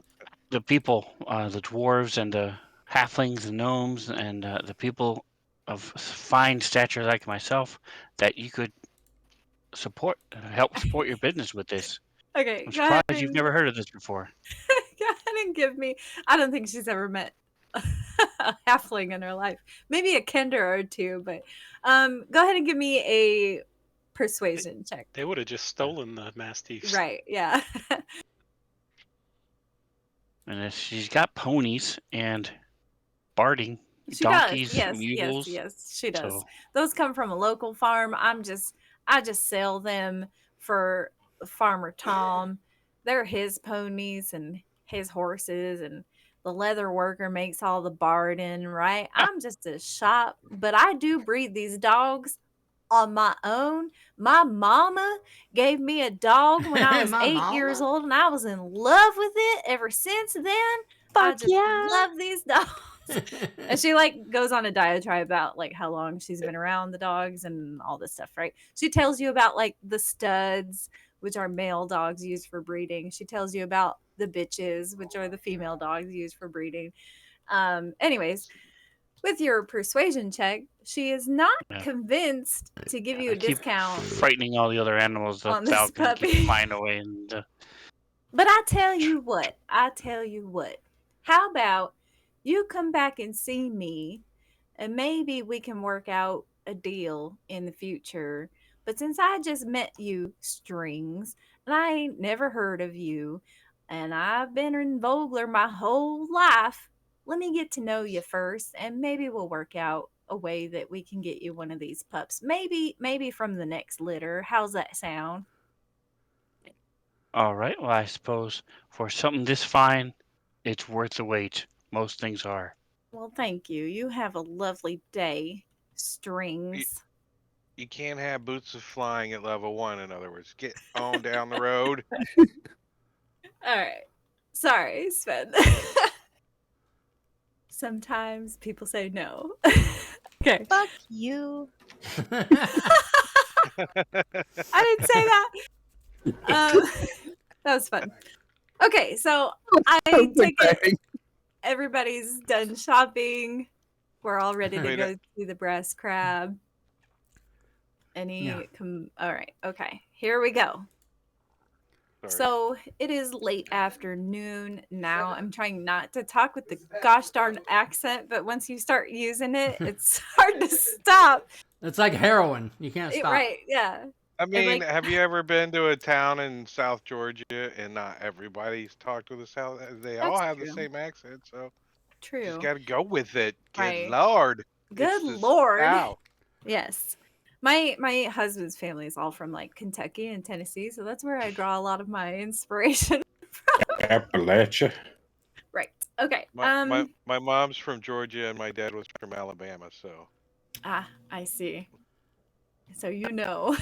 people, the dwarves and the halflings and gnomes and the people of fine stature like myself that you could help support your business with this. Okay, I'm go ahead surprised you've and- never heard of this before. Go ahead and give me. I don't think she's ever met a halfling in her life. Maybe a kinder or two, but go ahead and give me a persuasion check. They would have just stolen the mastiffs. Right? Yeah. And she's got ponies and barding. She donkeys, does. Yes, mules. yes, she does. So Those come from a local farm. I just sell them for Farmer Tom. They're his ponies and his horses, and the leather worker makes all the barden, right? I'm just a shop, but I do breed these dogs on my own. My mama gave me a dog when I was My 8 years mama? old, and I was in love with it ever since then. I Fuck just yeah. love these dogs. And she like goes on a diatribe about like how long she's been around the dogs and all this stuff, right? She tells you about like the studs, which are male dogs used for breeding. She tells you about the bitches, which are the female dogs used for breeding. Anyways, with your persuasion check, she is not Yeah. convinced to give you I a keep discount frightening all the other animals. The on this falcon puppy. keeps flying away, and But I tell you what, how about you come back and see me, and maybe we can work out a deal in the future. But since I just met you, Strings, and I ain't never heard of you, and I've been in Vogler my whole life, let me get to know you first, and maybe we'll work out a way that we can get you one of these pups. Maybe from the next litter. How's that sound? all right. Well, I suppose for something this fine, it's worth the wait. Most things are. Well, thank you. You have a lovely day, You, Strings. you can't have boots of flying at level 1, in other words. Get on down the road. All right. Sorry, Sven. Sometimes people say no. Okay. Fuck you. I didn't say that. That was fun. Okay, so I take it everybody's done shopping. We're all ready to Wait, go see the brass crab. Yeah. All right. Okay. Here we go. Sorry. So it is late afternoon now. I'm trying not to talk with the gosh darn accent, but once you start using it, it's hard to stop. It's like heroin. You can't stop. Right? Yeah. I mean, like- have you ever been to a town in South Georgia and not everybody's talked with the South? They all That's have the true. same accent, so True. just got to go with it. Good Right. Lord. Good It's the Lord. South. Yes. My husband's family is all from like Kentucky and Tennessee, so that's where I draw a lot of my inspiration. Appalachia. Right. Okay. My mom's from Georgia and my dad was from Alabama, so I see. So you know.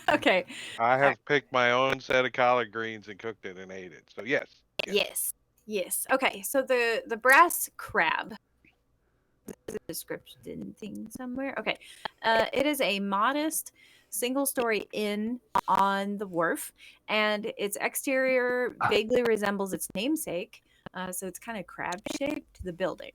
Okay. I have picked my own set of collard greens and cooked it and ate it. So yes. Yes. Okay. So the brass crab. There's a description thing somewhere. Okay. It is a modest single-story inn on the wharf, and its exterior vaguely resembles its namesake. So it's kind of crab-shaped, the building.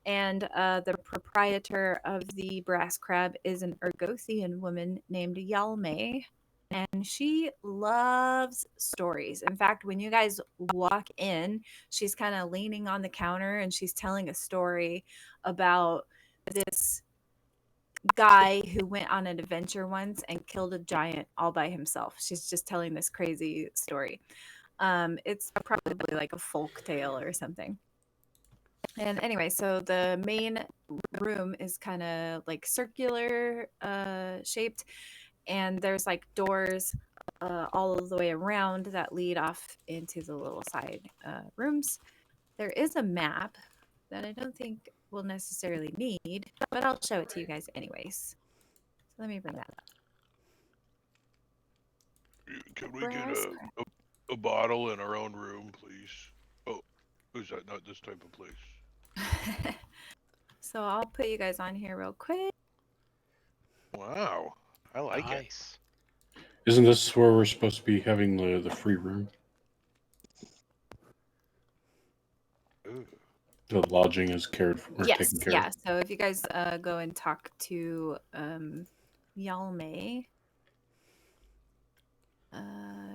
And the proprietor of the brass crab is an Ergothian woman named Yalme, and she loves stories. In fact, when you guys walk in, she's kind of leaning on the counter and she's telling a story about this guy who went on an adventure once and killed a giant all by himself. She's just telling this crazy story. It's probably like a folk tale or something. And anyway, so the main room is kind of like circular shaped, and there's like doors all the way around that lead off into the little side rooms. There is a map that I don't think we'll necessarily need, but I'll show it to you guys anyways. So let me bring that up. Can we get a bottle in our own room, please? Oh, is that not this type of place? So I'll put you guys on here real quick. Wow. I like it. Nice. Isn't this where we're supposed to be having the free room? Ooh. The lodging is cared for, Yes, taken care yeah. of. So if you guys go and talk to Yalme,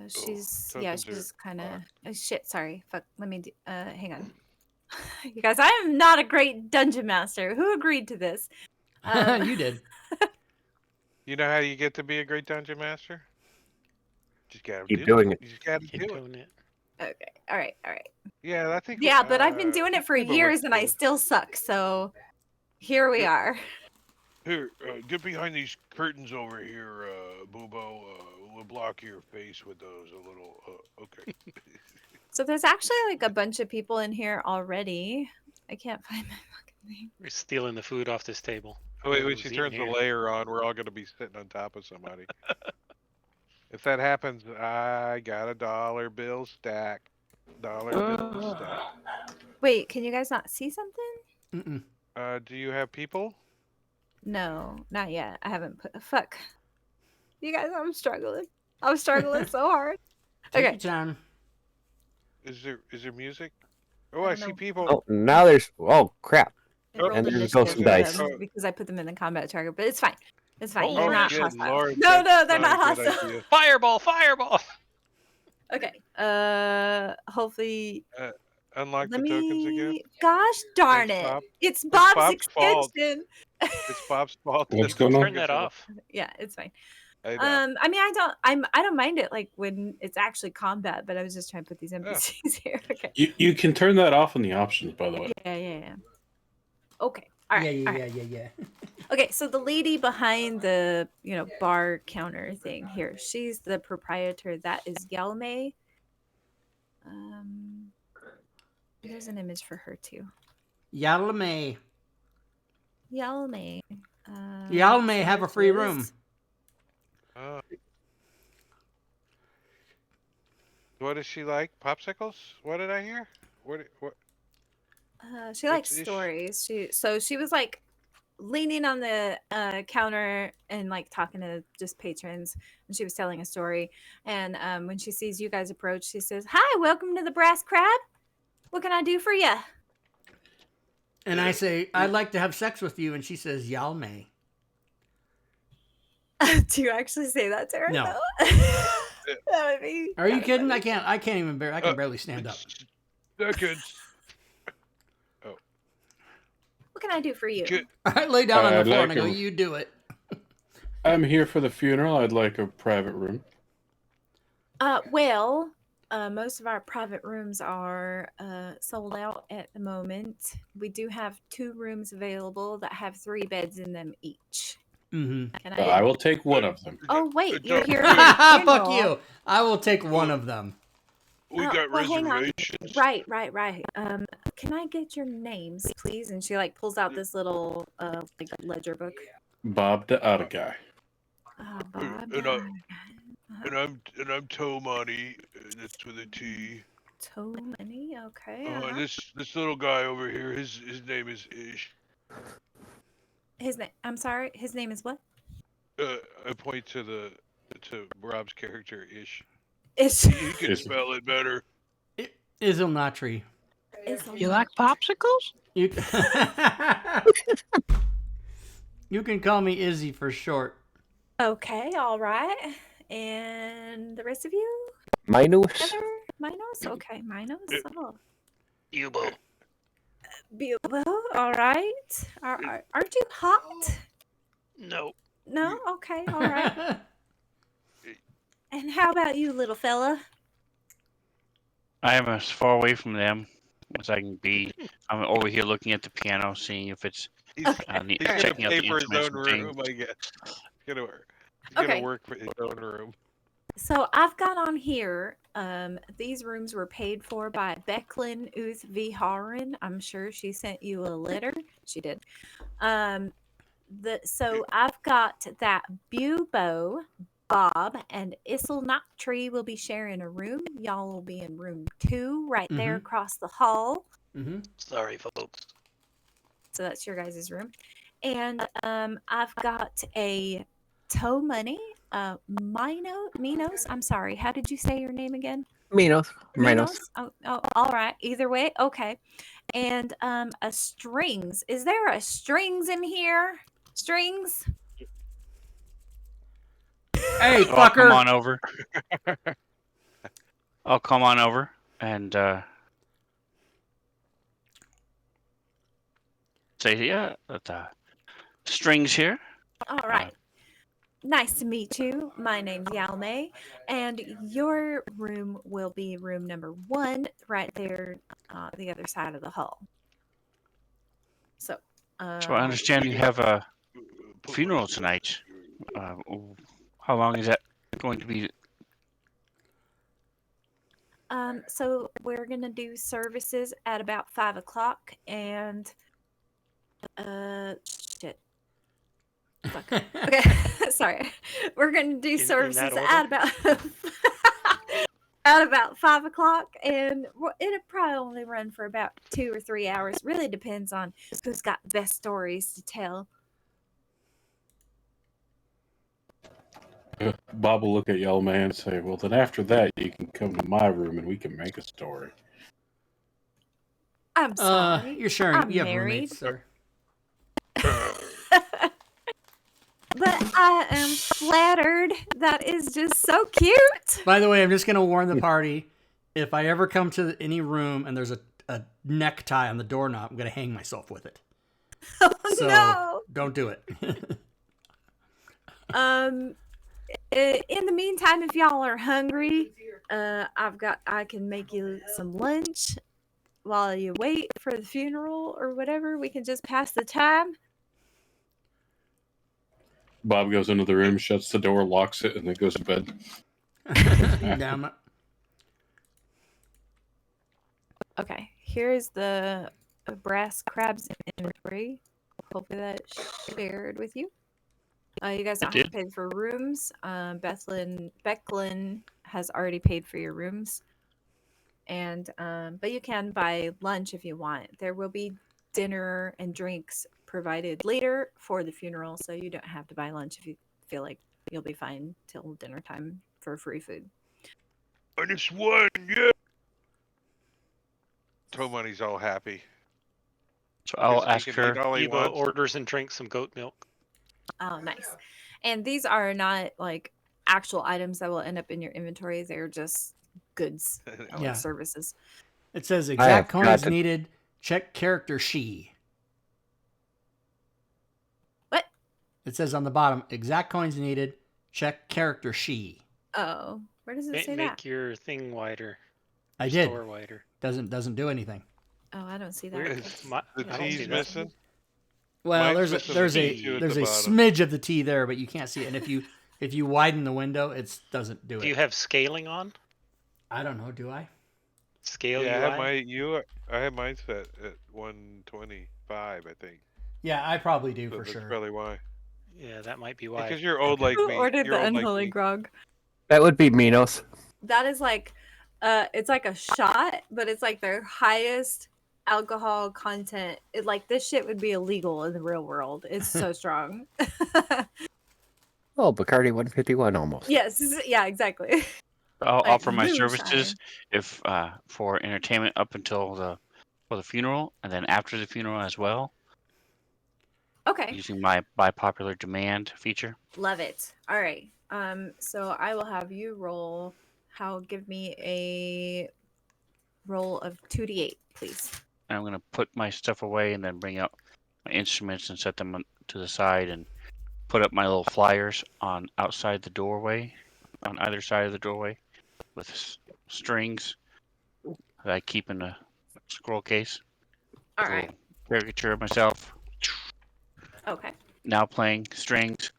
she's kind of shit. Sorry, fuck. Let me hang on. You guys, I am not a great dungeon master. Who agreed to this? You did. You know how you get to be a great dungeon master? Just gotta Keep do doing it. You just gotta Keep do it. doing it. Okay. All right. Yeah, I think. Yeah, but I've been doing it for Cleveland years went and I to- still suck. So here we are. Here, get behind these curtains over here, Boobo. We'll block your face with those a little. Okay. So there's actually like a bunch of people in here already. I can't find my fucking thing. We're stealing the food off this table. Oh, wait, when Who's she eating turns the here? layer on, we're all going to be sitting on top of somebody. If that happens, I got a dollar bill stack. Dollar bill stack. Wait, can you guys not see something? Mm-mm. Do you have people? No, not yet. I haven't put. Fuck. You guys, I'm struggling. I'm struggling so hard. Take Okay. your time. Is there music? Oh, I I don't see know. people. Oh, now there's. Oh, crap. I Oh, rolled and there's initiative some for dice. them because I put them in the combat target, but it's fine. It's fine. Oh, They're not good hostile. Lord, No, that's they're not a good hostile. idea. Fireball! Fireball! Okay. Hopefully. Unlock Let the tokens again. me. Gosh darn Thanks, it! Bob. It's Bob's Bob's fault. extension. It's Bob's fault. What's going on? Turn that off. Yeah, it's fine. I know. I mean, I don't mind it like when it's actually combat, but I was just trying to put these NPCs here. Okay. You can turn that off in the options, by the way. Yeah. Okay. All right. all right. Yeah. Okay, so the lady behind the bar counter thing here, she's the proprietor. That is Yalme. There's an image for her too. Yalme. Yalme. Yalme have a free this. room. What does she like? Popsicles? What did I hear? What? She likes What's ish? stories. She was like leaning on the counter and like talking to just patrons, and she was telling a story. And when she sees you guys approach, she says, "Hi, welcome to the Brass Crab. What can I do for you?" And I say, I'd like to have sex with you. And she says, Yalme. Do you actually say that to her? No. though? That would be Are you kinda kidding? funny. I can't even bear. I can barely stand up. Seconds. What can I do for you? Good. I lay down on the I'd floor like and I go, a- you do it. I'm here for the funeral. I'd like a private room. Well, most of our private rooms are sold out at the moment. We do have 2 rooms available that have 3 beds in them each. Mm-hmm. Can I will take one of them. Oh wait, you're here. Fuck you. I will take one of them. We Oh, got well, hang on. reservations. Right. Can I get your names, please? And she like pulls out this little like ledger book. Bob the Otter Guy. Bob. And I'm Toe Money. That's with a T. So many. Okay. And this little guy over here, his name is Ish. His name. I'm sorry. His name is what? I point to Rob's character Ish. It's. He can spell it better. Isilnatri. You like popsicles? You you can call me Izzy for short. Okay. All right. And the rest of you? Minos? Heather? Minos? Okay. Minos. Oh. Yubo. Bilbo. All right. Aren't you hot? No. No. Okay. All right. And how about you, little fella? I am as far away from them as I can be. I'm over here looking at the piano, seeing if it's He's neat, gonna checking out pay the for his instruments own and room, things. I guess. He's gonna Okay. work for his own room. So I've got on here, these rooms were paid for by Becklin Uth V. Haran. I'm sure she sent you a letter. She did. So I've got that Bubo, Bob, and Isilnatri will be sharing a room. Y'all will be in room 2 right there across the hall. Mm-hmm. Sorry, folks. So that's your guys' room. And I've got a Toe Money, Minos. I'm sorry. How did you say your name again? Minos. Oh, all right. Either way, okay. And a Strings. Is there a Strings in here? Strings? Hey, So I'll come fucker. on over. I'll come on over and say, yeah, Strings here. All right. Nice to meet you. My name's Yalme, and your room will be room number 1 right there, the other side of the hall. So, So I understand you have a funeral tonight. How long is that going to be? So we're gonna do services at about 5 o'clock, and shit. Fuck. Okay, sorry. We're gonna do In that services order? at about at about 5 o'clock, and it'll probably only run for about 2 or 3 hours. Really depends on who's got the best stories to tell. Bob will look at Yellow Man and say, "Well, then after that, you can come to my room and we can make a story." I'm sorry. You're sharing. I'm You have married. roommates, sir. But I am flattered. That is just so cute. By the way, I'm just gonna warn the party: if I ever come to any room and there's a necktie on the doorknob, I'm gonna hang myself with it. Oh So no. don't do it. In the meantime, if y'all are hungry, I can make you some lunch while you wait for the funeral or whatever. We can just pass the time. Bob goes into the room, shuts the door, locks it, and then goes to bed. Damn it. Okay, here's the brass crabs inventory. Hopefully that shared with you. You guys don't have to pay for rooms. Becklin has already paid for your rooms, and but you can buy lunch if you want. There will be dinner and drinks provided later for the funeral, so you don't have to buy lunch if you feel like you'll be fine till dinner time for free food. I just won, yeah. Toe Money's all happy. So I'll Because he ask can her. eat all he Eva wants. orders and drinks some goat milk. Oh, nice. And these are not like actual items that will end up in your inventory. They're just goods, Yeah. services. It says have exact got coins to- needed. Check character she. What? It says on the bottom, exact coins needed. Check character she. Oh, where does it say Make that? your thing wider. I Your did. store wider. Doesn't do anything. Oh, I don't see that. Where- The I don't see T's that. missing. Well, Mine's there's missing a the T at there's the a bottom. smidge of the T there, but you can't see it. And if you widen the window, it doesn't do Do it. you have scaling on? I don't know. Do I? Scale Yeah, UI? I have mine set at 125, I think. Yeah, I probably do So for that's sure. probably why. Yeah, that might be why. Because you're old Okay. like Who me. ordered You're the old like unholy me. grog? That would be Minos. That is like, it's like a shot, but it's like their highest alcohol content. Like this shit would be illegal in the real world. It's so strong. Oh, Bacardi 151 almost. Yes, yeah, exactly. I'll Like offer my moonshine. services if for entertainment up until the funeral, and then after the funeral as well, Okay, using my by popular demand feature. love it. All right. So I will have you roll. Give me a roll of 2d8, please. And I'm gonna put my stuff away and then bring out my instruments and set them to the side and put up my little flyers on outside the doorway, on either side of the doorway, with strings that I keep in a scroll case. All A right. little caricature of myself. Okay. Now playing strings,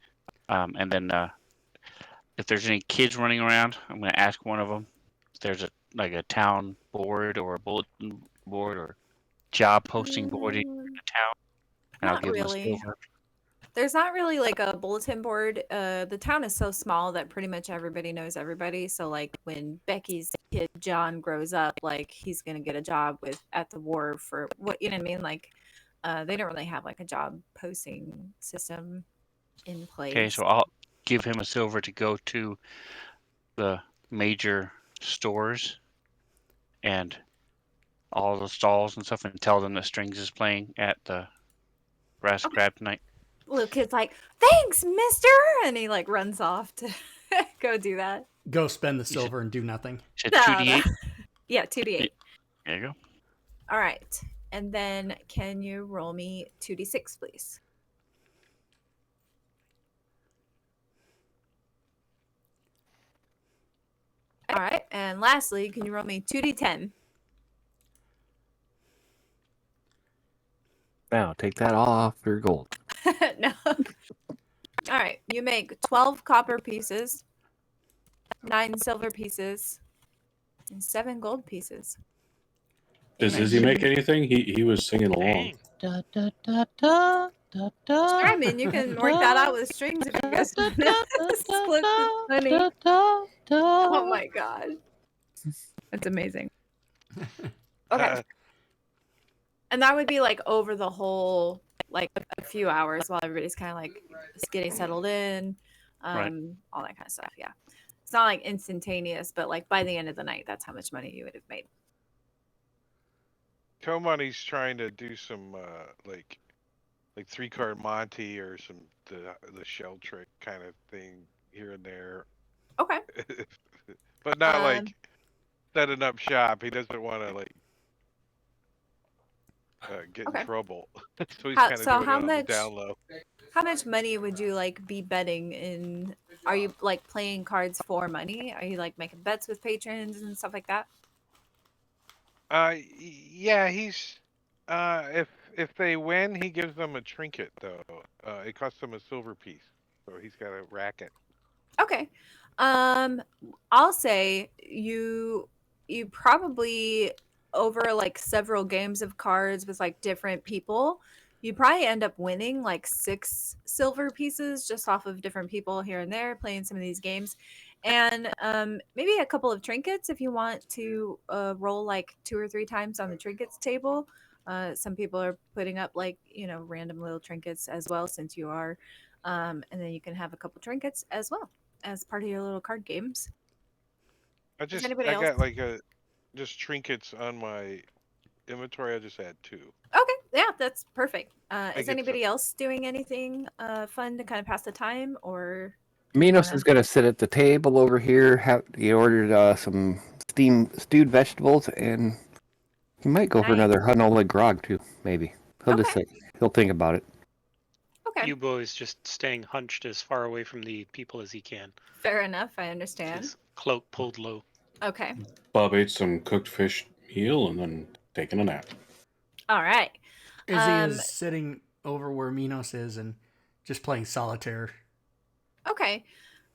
and then if there's any kids running around, I'm gonna ask one of them if there's a town board or a bulletin board or job posting board in the town, and I'll Not give really. them a silver. There's not really like a bulletin board. The town is so small that pretty much everybody knows everybody. So like when Becky's kid John grows up, like he's gonna get a job at the wharf for what, you know what I mean? Like they don't really have like a job posting system in place. Okay, so I'll give him a silver to go to the major stores and all the stalls and stuff and tell them that Strings is playing at the Brass Crab tonight. Little kid's like, "Thanks, mister," and he like runs off to go do that. Go spend the silver and do nothing. Said 2d8. Yeah, 2d8. There you go. All right. And then can you roll me 2d6, please? All right. And lastly, can you roll me 2d10? now. Take that off your gold. No. All right. You make 12 copper pieces, 9 silver pieces, and 7 gold pieces. Does Izzy make anything? He was singing along. Da, da, da, da, da, da, Sure, I mean, you can work that out with strings if you guys want to split the money. Oh my god. That's amazing. Okay. And that would be like over the whole, like a few hours while everybody's kind of like getting settled in, Right. all that kind of stuff. Yeah. It's not like instantaneous, but like by the end of the night, that's how much money you would have made. Tomani's trying to do some like 3-card Monte or some the shell trick kind of thing here and there, Okay. but not like setting up shop. He doesn't want to like get in trouble, so he's kind of doing it on the down low. How much money would you like be betting in? Are you like playing cards for money? Are you like making bets with patrons and stuff like that? Yeah, he's if they win, he gives them a trinket though. It costs them a silver piece, so he's got a racket. Okay. I'll say you probably over like several games of cards with like different people, you probably end up winning like 6 silver pieces just off of different people here and there playing some of these games. And maybe a couple of trinkets if you want to roll like 2 or 3 times on the trinkets table. Some people are putting up like, random little trinkets as well since you are. And then you can have a couple trinkets as well as part of your little card games. I got like just trinkets on my inventory. I just had 2. Okay, yeah, that's perfect. Is anybody else doing anything fun to kind of pass the time, or Minos is going to sit at the table over here. He ordered some stewed vegetables, and he might go for another Hanola grog too. Maybe he'll just he'll think about it. Okay. Yubo is just staying hunched as far away from the people as he can. Fair enough. I understand. His cloak pulled low. Okay. Bob ate some cooked fish meal and then taking a nap. All right. Izzy is sitting over where Minos is and just playing solitaire. Okay.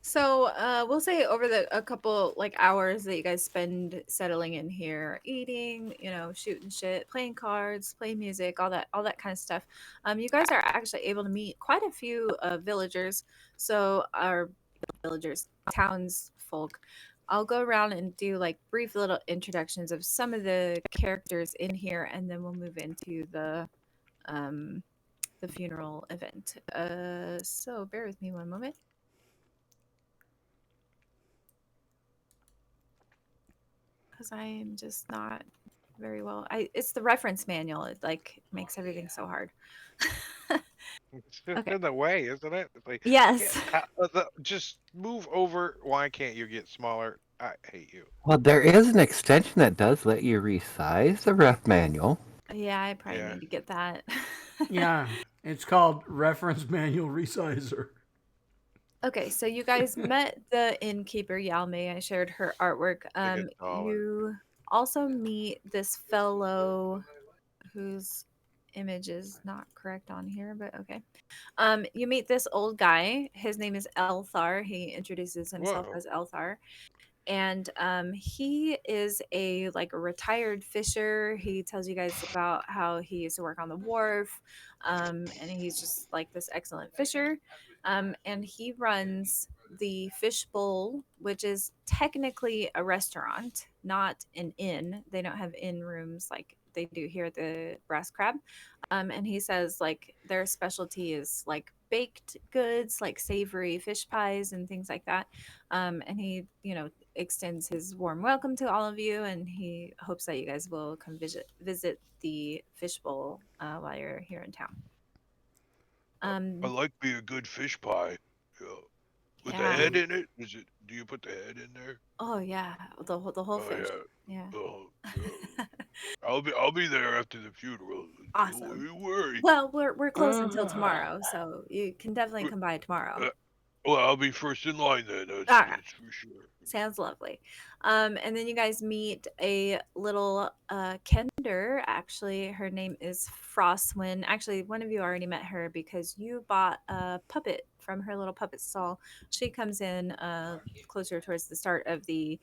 So we'll say over a couple like hours that you guys spend settling in here, eating, shooting shit, playing cards, playing music, all that kind of stuff. You guys are actually able to meet quite a few villagers. So our villagers, townsfolk. I'll go around and do like brief little introductions of some of the characters in here, and then we'll move into the funeral event. So bear with me one moment. Because I'm just not very well. It's the reference manual. It like makes everything so hard. It's just in the way, isn't it? It's like, yes. Just move over. Why can't you get smaller? I hate you. Well, there is an extension that does let you resize the ref manual. Yeah, I probably need to get that. Yeah, it's called Reference Manual Resizer. Okay, so you guys met the innkeeper, Yalme. I shared her artwork. You also meet this fellow whose image is not correct on here, but okay. You meet this old guy. His name is Elthar. He introduces himself as Elthar. And he is a retired fisher. He tells you guys about how he used to work on the wharf, and he's just like this excellent fisher. And he runs the Fish Bowl, which is technically a restaurant, not an inn. They don't have inn rooms like they do here at the Brass Crab. And he says like their specialty is like baked goods, like savory fish pies and things like that. And he, extends his warm welcome to all of you, and he hopes that you guys will come visit the Fish Bowl while you're here in town. I like me a good fish pie. Yeah. With the head in it? Do you put the head in there? Oh yeah, the whole fish. Yeah. Oh, yeah. I'll be there after the funeral. Awesome. Don't you worry. Well, we're closed until tomorrow, so you can definitely come by tomorrow. Well, I'll be first in line then. That's, All right. that's for sure. Sounds lovely. And then you guys meet a little Kender. Actually, her name is Frostwind. Actually, one of you already met her because you bought a puppet from her little puppet stall. She comes in closer towards the start of the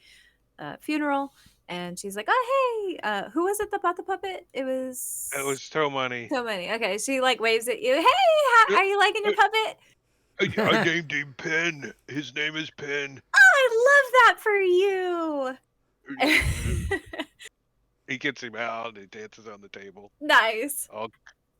funeral, and she's like, "Oh, hey, who was it that bought the puppet? It was It was so money. so many." Okay, she like waves at you. Hey, are you liking your puppet? I named him Pen. His name is Pen. I love that for you. He gets him out and he dances on the table. Nice.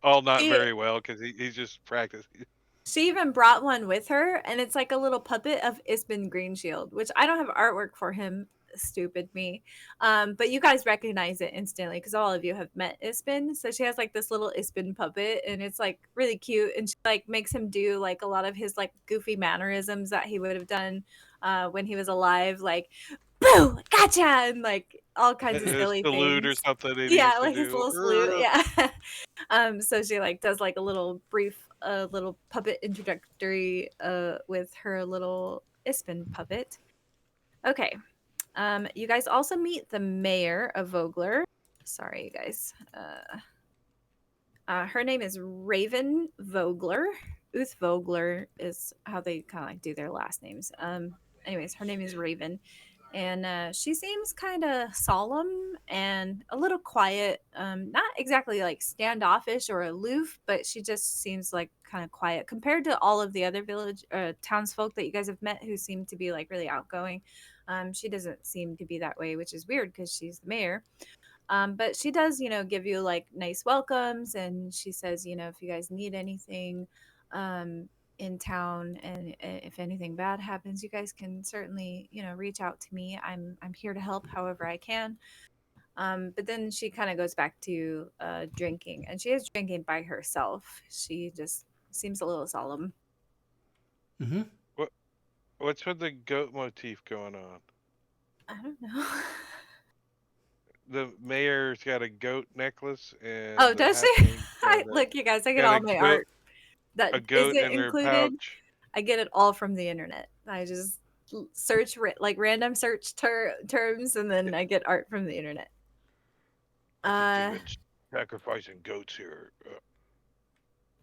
All not He- very well because he's just practicing. She even brought one with her, and it's like a little puppet of Isbin Greenshield, which I don't have artwork for him. Stupid me. But you guys recognize it instantly because all of you have met Isbin. So she has like this little Isbin puppet, and it's like really cute. And she like makes him do like a lot of his like goofy mannerisms that he would have done when he was alive, like "boo, gotcha," and like all kinds of His silly salute or things. something that he Yeah, used to like his do. little salute. Yeah. So she like does like a little brief little puppet introductory with her little Isbin puppet. Okay. You guys also meet the mayor of Vogler. Sorry, you guys. Her name is Raven Vogler. Uth Vogler is how they kind of like do their last names. Anyways, her name is Raven, and she seems kind of solemn and a little quiet. Not exactly like standoffish or aloof, but she just seems like kind of quiet compared to all of the other village townsfolk that you guys have met who seem to be like really outgoing. She doesn't seem to be that way, which is weird because she's the mayor. But she does, give you like nice welcomes, and she says, if you guys need anything in town, and if anything bad happens, you guys can certainly, reach out to me. I'm here to help however I can. But then she kind of goes back to drinking, and she is drinking by herself. She just seems a little solemn. Mm-hmm. What's with the goat motif going on? I don't know. The mayor's got a goat necklace and Oh, the does she? halfling's got Look, you guys, I get got all a my goat- art that a goat isn't in their included. pouch. I get it all from the internet. I just search like random search terms, and then I get art from the internet. I think they've been sacrificing goats here.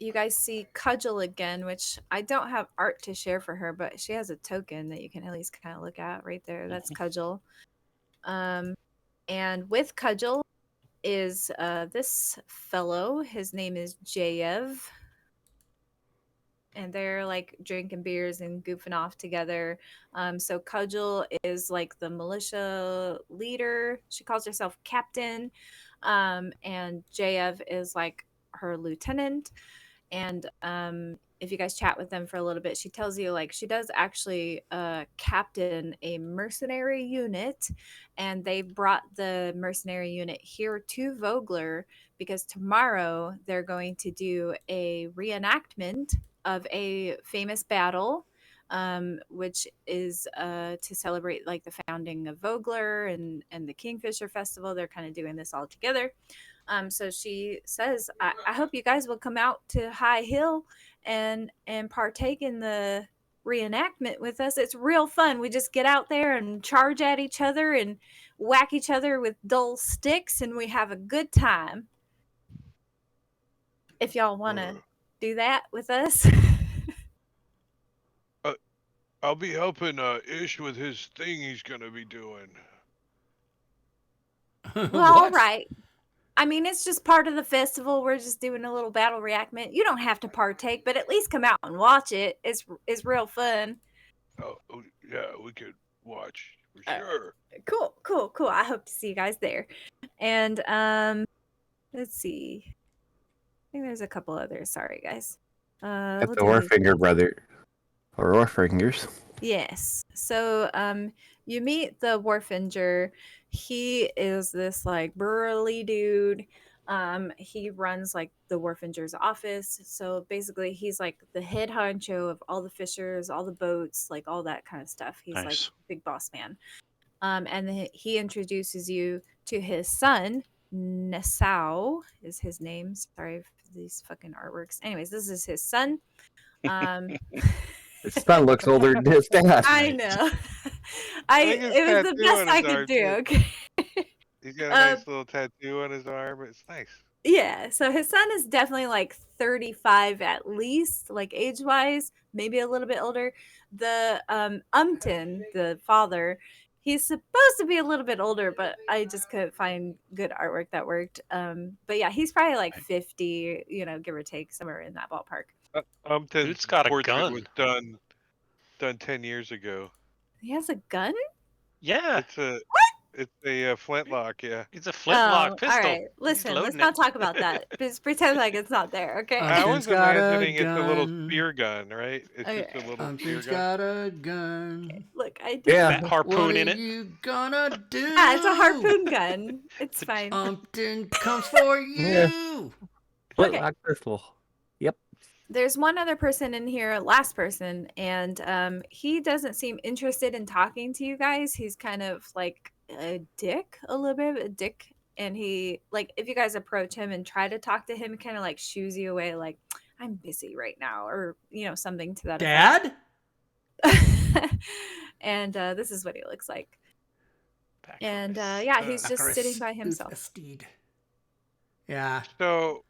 You guys see Cudgel again, which I don't have art to share for her, but she has a token that you can at least kind of look at right there. That's Cudgel. And with Cudgel is this fellow. His name is Jayev. And they're like drinking beers and goofing off together. So Cudgel is like the militia leader. She calls herself captain. And Jayev is like her lieutenant. And if you guys chat with them for a little bit, she tells you like she does actually captain a mercenary unit, and they brought the mercenary unit here to Vogler because tomorrow they're going to do a reenactment of a famous battle, which is to celebrate like the founding of Vogler and the Kingfisher Festival. They're kind of doing this all together. So she says, I hope you guys will come out to High Hill and partake in the reenactment with us. It's real fun. We just get out there and charge at each other and whack each other with dull sticks, and we have a good time. If y'all want to do that with us. I'll be helping Ish with his thing he's gonna be doing. Well, all right. I mean, it's just part of the festival. We're just doing a little battle reenactment. You don't have to partake, but at least come out and watch it. It's real fun. Oh, yeah, we could watch for sure. Cool. I hope to see you guys there. And let's see. I think there's a couple others. Sorry, guys. At let's the see. Orfinger brother. Or Orfingers. Yes. So you meet the Warfinger. He is this like burly dude. He runs like the Warfinger's office. So basically he's like the head honcho of all the fishers, all the boats, like all that kind of stuff. He's like Nice. big boss man. And then he introduces you to his son. Nassau is his name. Sorry for these fucking artworks. Anyways, this is his son. His son looks older than his dad. I know. think his It was the tattoo best on I his could arm, do. too. Okay. He's got a Uh, nice little tattoo on his arm. It's nice. Yeah, so his son is definitely like 35 at least, like age-wise, maybe a little bit older. The Umton, the father, he's supposed to be a little bit older, but I just couldn't find good artwork that worked. But yeah, he's probably like 50, give or take, somewhere in that ballpark. Umton's Dude's got a portrait was gun. done 10 years ago. He has a gun? Yeah, It's a flintlock, yeah. it's a flintlock All pistol. right. He's Listen, let's loading not it. talk about that. Just pretend like it's not there, okay? I Umton's was got a imagining it's a little gun. spear gun, right? It's just Okay. a little spear Umton's gun. got a gun. Look, I do. Yeah. Fat What harpoon are in it. you gonna do? Yeah, it's a harpoon gun. It's fine. Umpton comes for Yeah. you. Flintlock pistol. Yep. There's one other person in here, last person, and he doesn't seem interested in talking to you guys. He's kind of like a dick, a little bit of a dick. And he, like, if you guys approach him and try to talk to him, he kind of like shoos you away, like, I'm busy right now, or, something to that Dad? effect. And this is what he looks like. And Baccharis. yeah, he's just Baccharis sitting by himself. Ufesteed. Yeah, So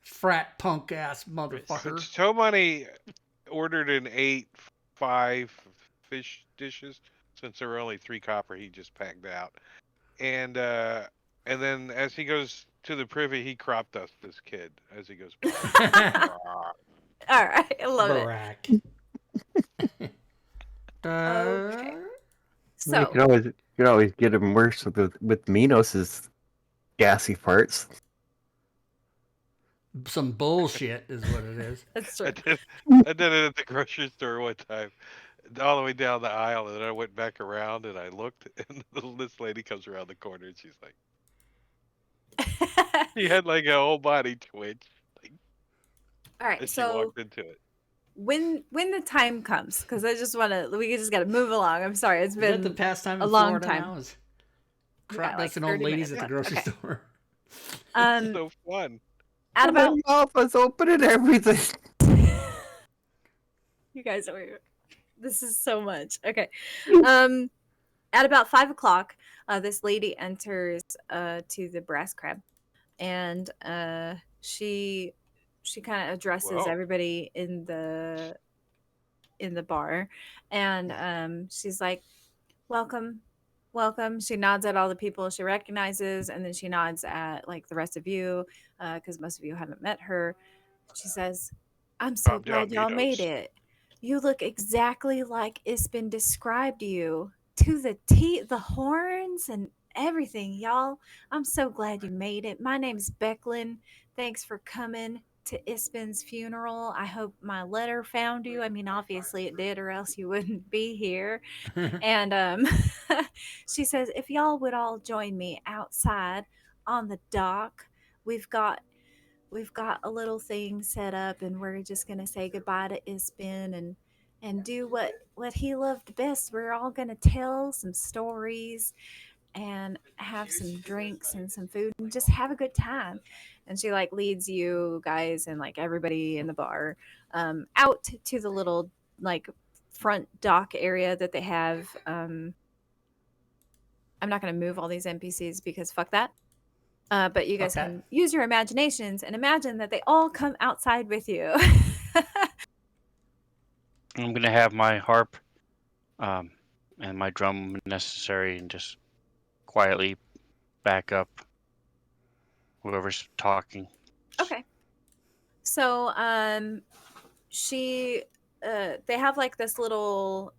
frat punk ass motherfucker. So Money ordered and ate 5 fish dishes. Since there were only 3 copper, he just packed out. And then as he goes to the privy, he crop dusts this kid as he goes by. All right, I love it. Barack. Okay. You So can always get him worse with Minos's gassy farts. Some bullshit is what it is. that's true. I did it at the grocery store one time, all the way down the aisle, and then I went back around and I looked, and this lady comes around the corner and she's like, she had like a whole body twitch. All right, As she so walked into it. when the time comes, because we just got to move along. I'm sorry, it's Is that been the pastime a in long Florida time. now? Is We crop got, like, dusting old 30 ladies minutes at the left. grocery Okay. store? Um, So fun. at about My mouth was open and everything. you guys are. This is so much. Okay. At about 5 o'clock, this lady enters to the brass crab, and she kind of addresses Whoa. everybody in the bar, and she's like, welcome. She nods at all the people she recognizes, and then she nods at like the rest of you, because most of you haven't met her. She says, I'm so Calm down, glad y'all made Minos. it. You look exactly like it's been described you, to the teeth, the horns, and everything, y'all. I'm so glad you made it. My name's Becklin. Thanks for coming to Ispin's funeral. I hope my letter found you. I mean, obviously it did, or else you wouldn't be here. And she says, if y'all would all join me outside on the dock, we've got a little thing set up, and we're just gonna say goodbye to Ispin and do what he loved best. We're all gonna tell some stories and have some drinks and some food and just have a good time. And she like leads you guys and like everybody in the bar out to the little like front dock area that they have. I'm not going to move all these NPCs because fuck that. But you guys Okay. can use your imaginations and imagine that they all come outside with you. I'm gonna have my harp, and my drum when necessary, and just quietly back up whoever's talking. Okay. So they have like this little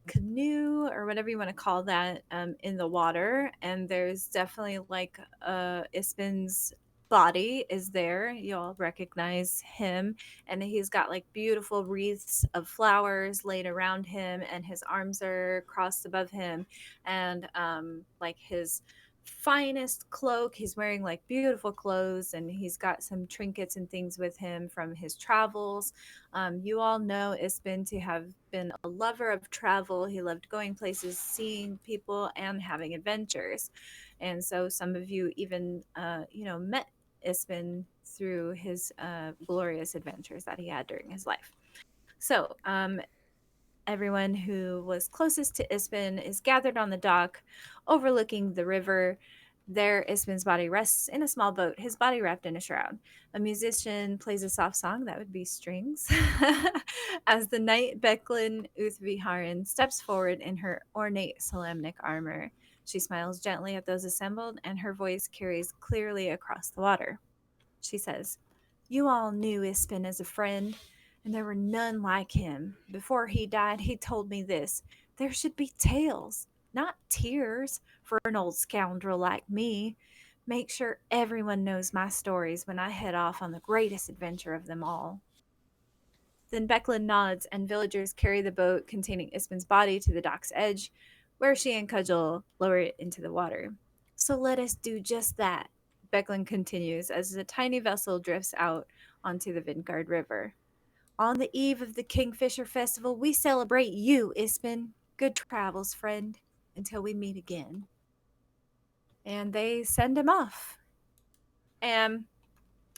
canoe or whatever you want to call that in the water, and there's definitely like Ispin's body is there. You'll recognize him, and he's got like beautiful wreaths of flowers laid around him, and his arms are crossed above him, and like his finest cloak. He's wearing like beautiful clothes, and he's got some trinkets and things with him from his travels. You all know Ispin to have been a lover of travel. He loved going places, seeing people, and having adventures. And so some of you even, met Ispin through his glorious adventures that he had during his life. So everyone who was closest to Ispin is gathered on the dock overlooking the river. There, Ispin's body rests in a small boat, his body wrapped in a shroud. A musician plays a soft song, that would be strings, as the knight Becklin Uthviharin steps forward in her ornate Solamnic armor. She smiles gently at those assembled, and her voice carries clearly across the water. She says, "You all knew Ispin as a friend, and there were none like him. Before he died, he told me this: there should be tales, not tears, for an old scoundrel like me. Make sure everyone knows my stories when I head off on the greatest adventure of them all." Then Becklin nods, and villagers carry the boat containing Ispin's body to the dock's edge, where she and Cudgel lower it into the water. "So let us do just that," Becklin continues as the tiny vessel drifts out onto the Vingard River. "On the eve of the Kingfisher Festival, we celebrate you, Ispin. Good travels, friend, until we meet again." And they send him off. And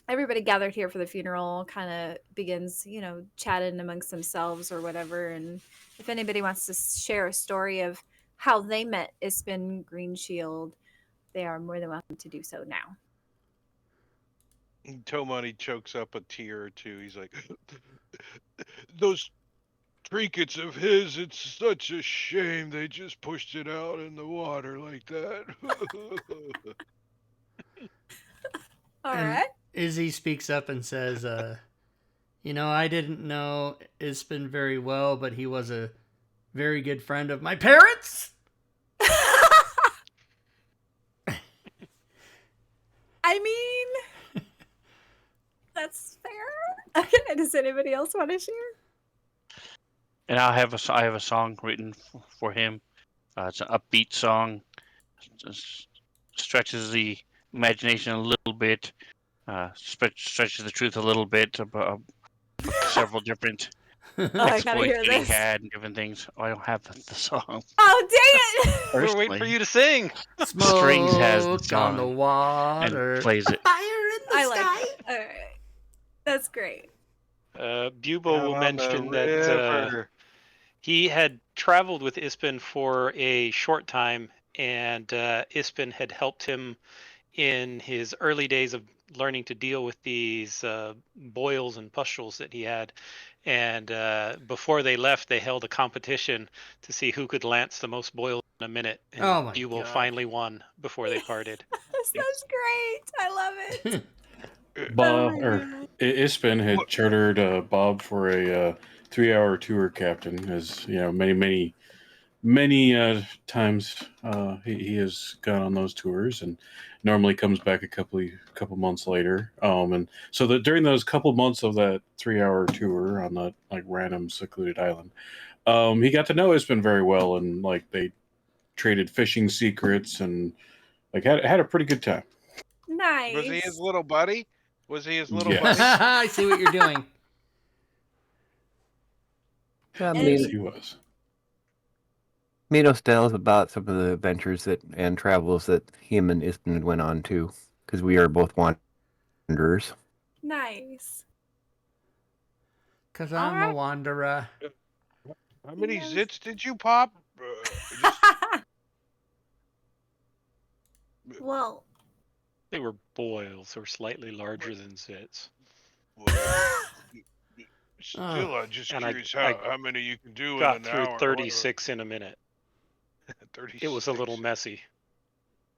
everybody gathered here for the funeral kind of begins, chatting amongst themselves or whatever. And if anybody wants to share a story of how they met Ispin Greenshield, they are more than welcome to do so now. Tomani chokes up a tear or two. He's like, "Those trinkets of his, it's such a shame they just pushed it out in the water like that." All And right. Izzy speaks up and says, I didn't know Ispin very well, but he was a very good friend of my parents. I mean, that's fair. Okay, does anybody else want to share? And I have a song written for him. It's an upbeat song. Stretches the imagination a little bit. Stretches the truth a little bit about several different I gotta hear exploits that he this. had and different things. Oh, I don't have the song. Oh, dang it! We're waiting for you to sing. Strings has the Smoke on the song water. and plays it. Fire in the I sky. like it. All right. That's great. Bubo Out will on the mention that river. he had traveled with Ispin for a short time, and Ispin had helped him in his early days of learning to deal with these boils and pustules that he had. And before they left, they held a competition to see who could lance the most boils in a minute. And Oh my Bubo God. finally won before they parted. That's great. I love it. Bob my or God. Ispin had chartered Bob for a 3-hour tour, captain, as many times he has gone on those tours, and normally comes back a couple months later. And so that during those couple months of that 3-hour tour on that random secluded island, he got to know Ispin very well, and they traded fishing secrets and had a pretty good time. Nice. Was he his little buddy? Was he his little Yes. buddy? I see what you're doing. Yeah, Yes, he was. Minos tells about some of the adventures and travels that him and Ispin went on too, because we are both wanderers. Nice. Because I'm a wanderer. How many Yes. zits did you pop? Well, They were boils or slightly larger than zits. Still, I'm just And curious I how many you can do in got an through hour. 36 in a minute. 36. It was a little messy.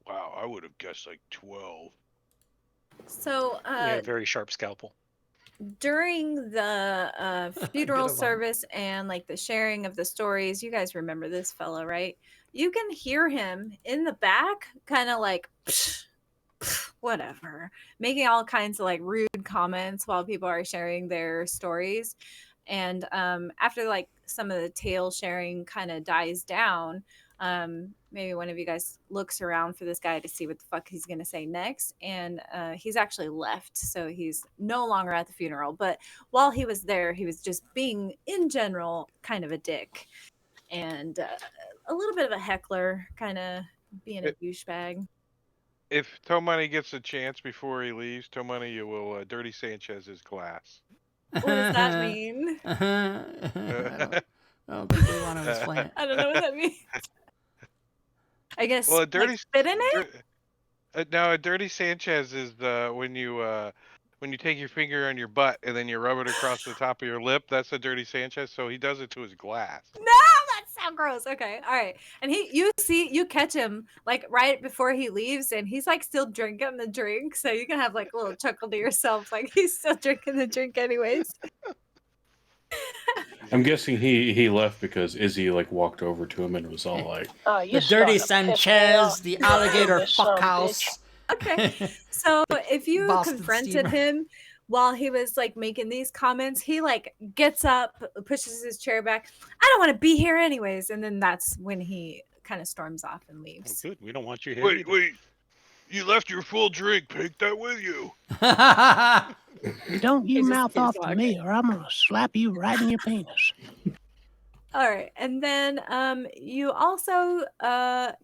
Wow, I would have guessed 12. so We had a very sharp scalpel. during the funeral Good one. service and the sharing of the stories, you guys remember this fella, right? You can hear him in the back kind of whatever, making all kinds of rude comments while people are sharing their stories. And after some of the tale sharing kind of dies down, maybe one of you guys looks around for this guy to see what the fuck he's gonna say next, and he's actually left, so he's no longer at the funeral. But while he was there, he was just being, in general, kind of a dick and a little bit of a heckler, kind of being a douchebag. If Tomani gets a chance before he leaves, Tomani, you will Dirty Sanchez's glass. What does that mean? I don't think I guess Well, a dirty spit in it. No, a dirty Sanchez is when you take your finger on your butt and then you rub it across the top of your lip. That's a dirty Sanchez. So he does it to his glass. No, that's so gross. Okay, all right. And you catch him like right before he leaves, and he's like still drinking the drink. So you can have like a little chuckle to yourself, like he's still drinking the drink anyways. I'm guessing he left because Izzy like walked over to him and was all like, The dirty Sanchez, the alligator fuckhouse. Okay, so if you Boston confronted steamer. him while he was like making these comments, he like gets up, pushes his chair back. I don't want to be here anyways, and then that's when he kind of storms off and Oh, leaves. good. We don't want you here. Wait, either. wait. You left your full drink. Take that with you. Don't you It's just mouth his off dog. to me, or I'm gonna slap you right in your penis. All right, and then you also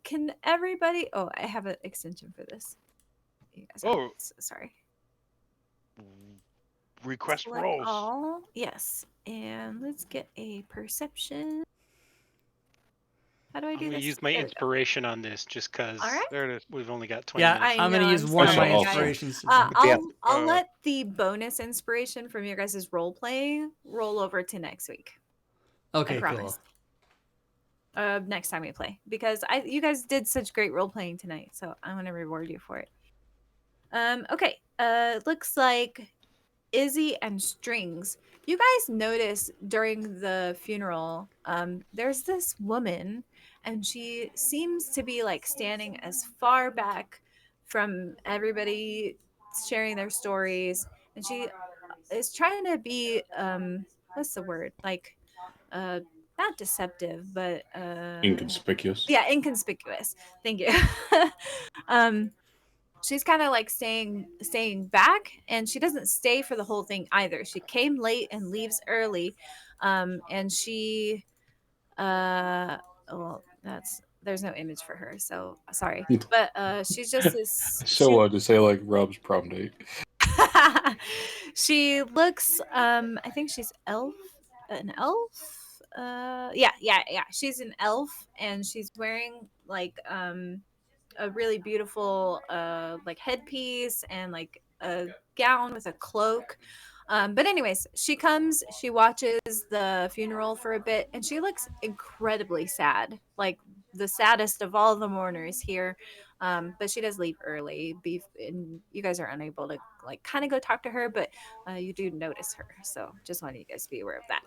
can everybody. Oh, I have an extension for this. You guys Oh. sorry. Request Select rolls. all. Yes, and let's get a perception. How do I I'm do gonna this? use my There we go. inspiration on this just because All right. There it is. we've only got 20 Yeah, minutes. I'm gonna know, use I'm one of my sorry, guys. inspirations. I'll Uh, let the bonus inspiration from your guys' role playing roll over to next week. Okay, I cool. promise. Next time we play, because you guys did such great role playing tonight, so I'm gonna reward you for it. Okay. Looks like Izzy and Strings. You guys notice during the funeral, there's this woman, and she seems to be like standing as far back from everybody sharing their stories, and she is trying to be what's the word, like not deceptive, but inconspicuous. yeah, inconspicuous. Thank you. She's kind of like staying back, and she doesn't stay for the whole thing either. She came late and leaves early, and she well, there's no image for her, so sorry, but she's just this So to say like Rob's prom date. she looks I think she's an elf. Yeah, she's an elf, and she's wearing like a really beautiful like headpiece and like a gown with a cloak. But anyways, she comes, she watches the funeral for a bit, and she looks incredibly sad, like the saddest of all the mourners here. But she does leave early. And you guys are unable to like kind of go talk to her, but you do notice her. So just wanted you guys to be aware of that.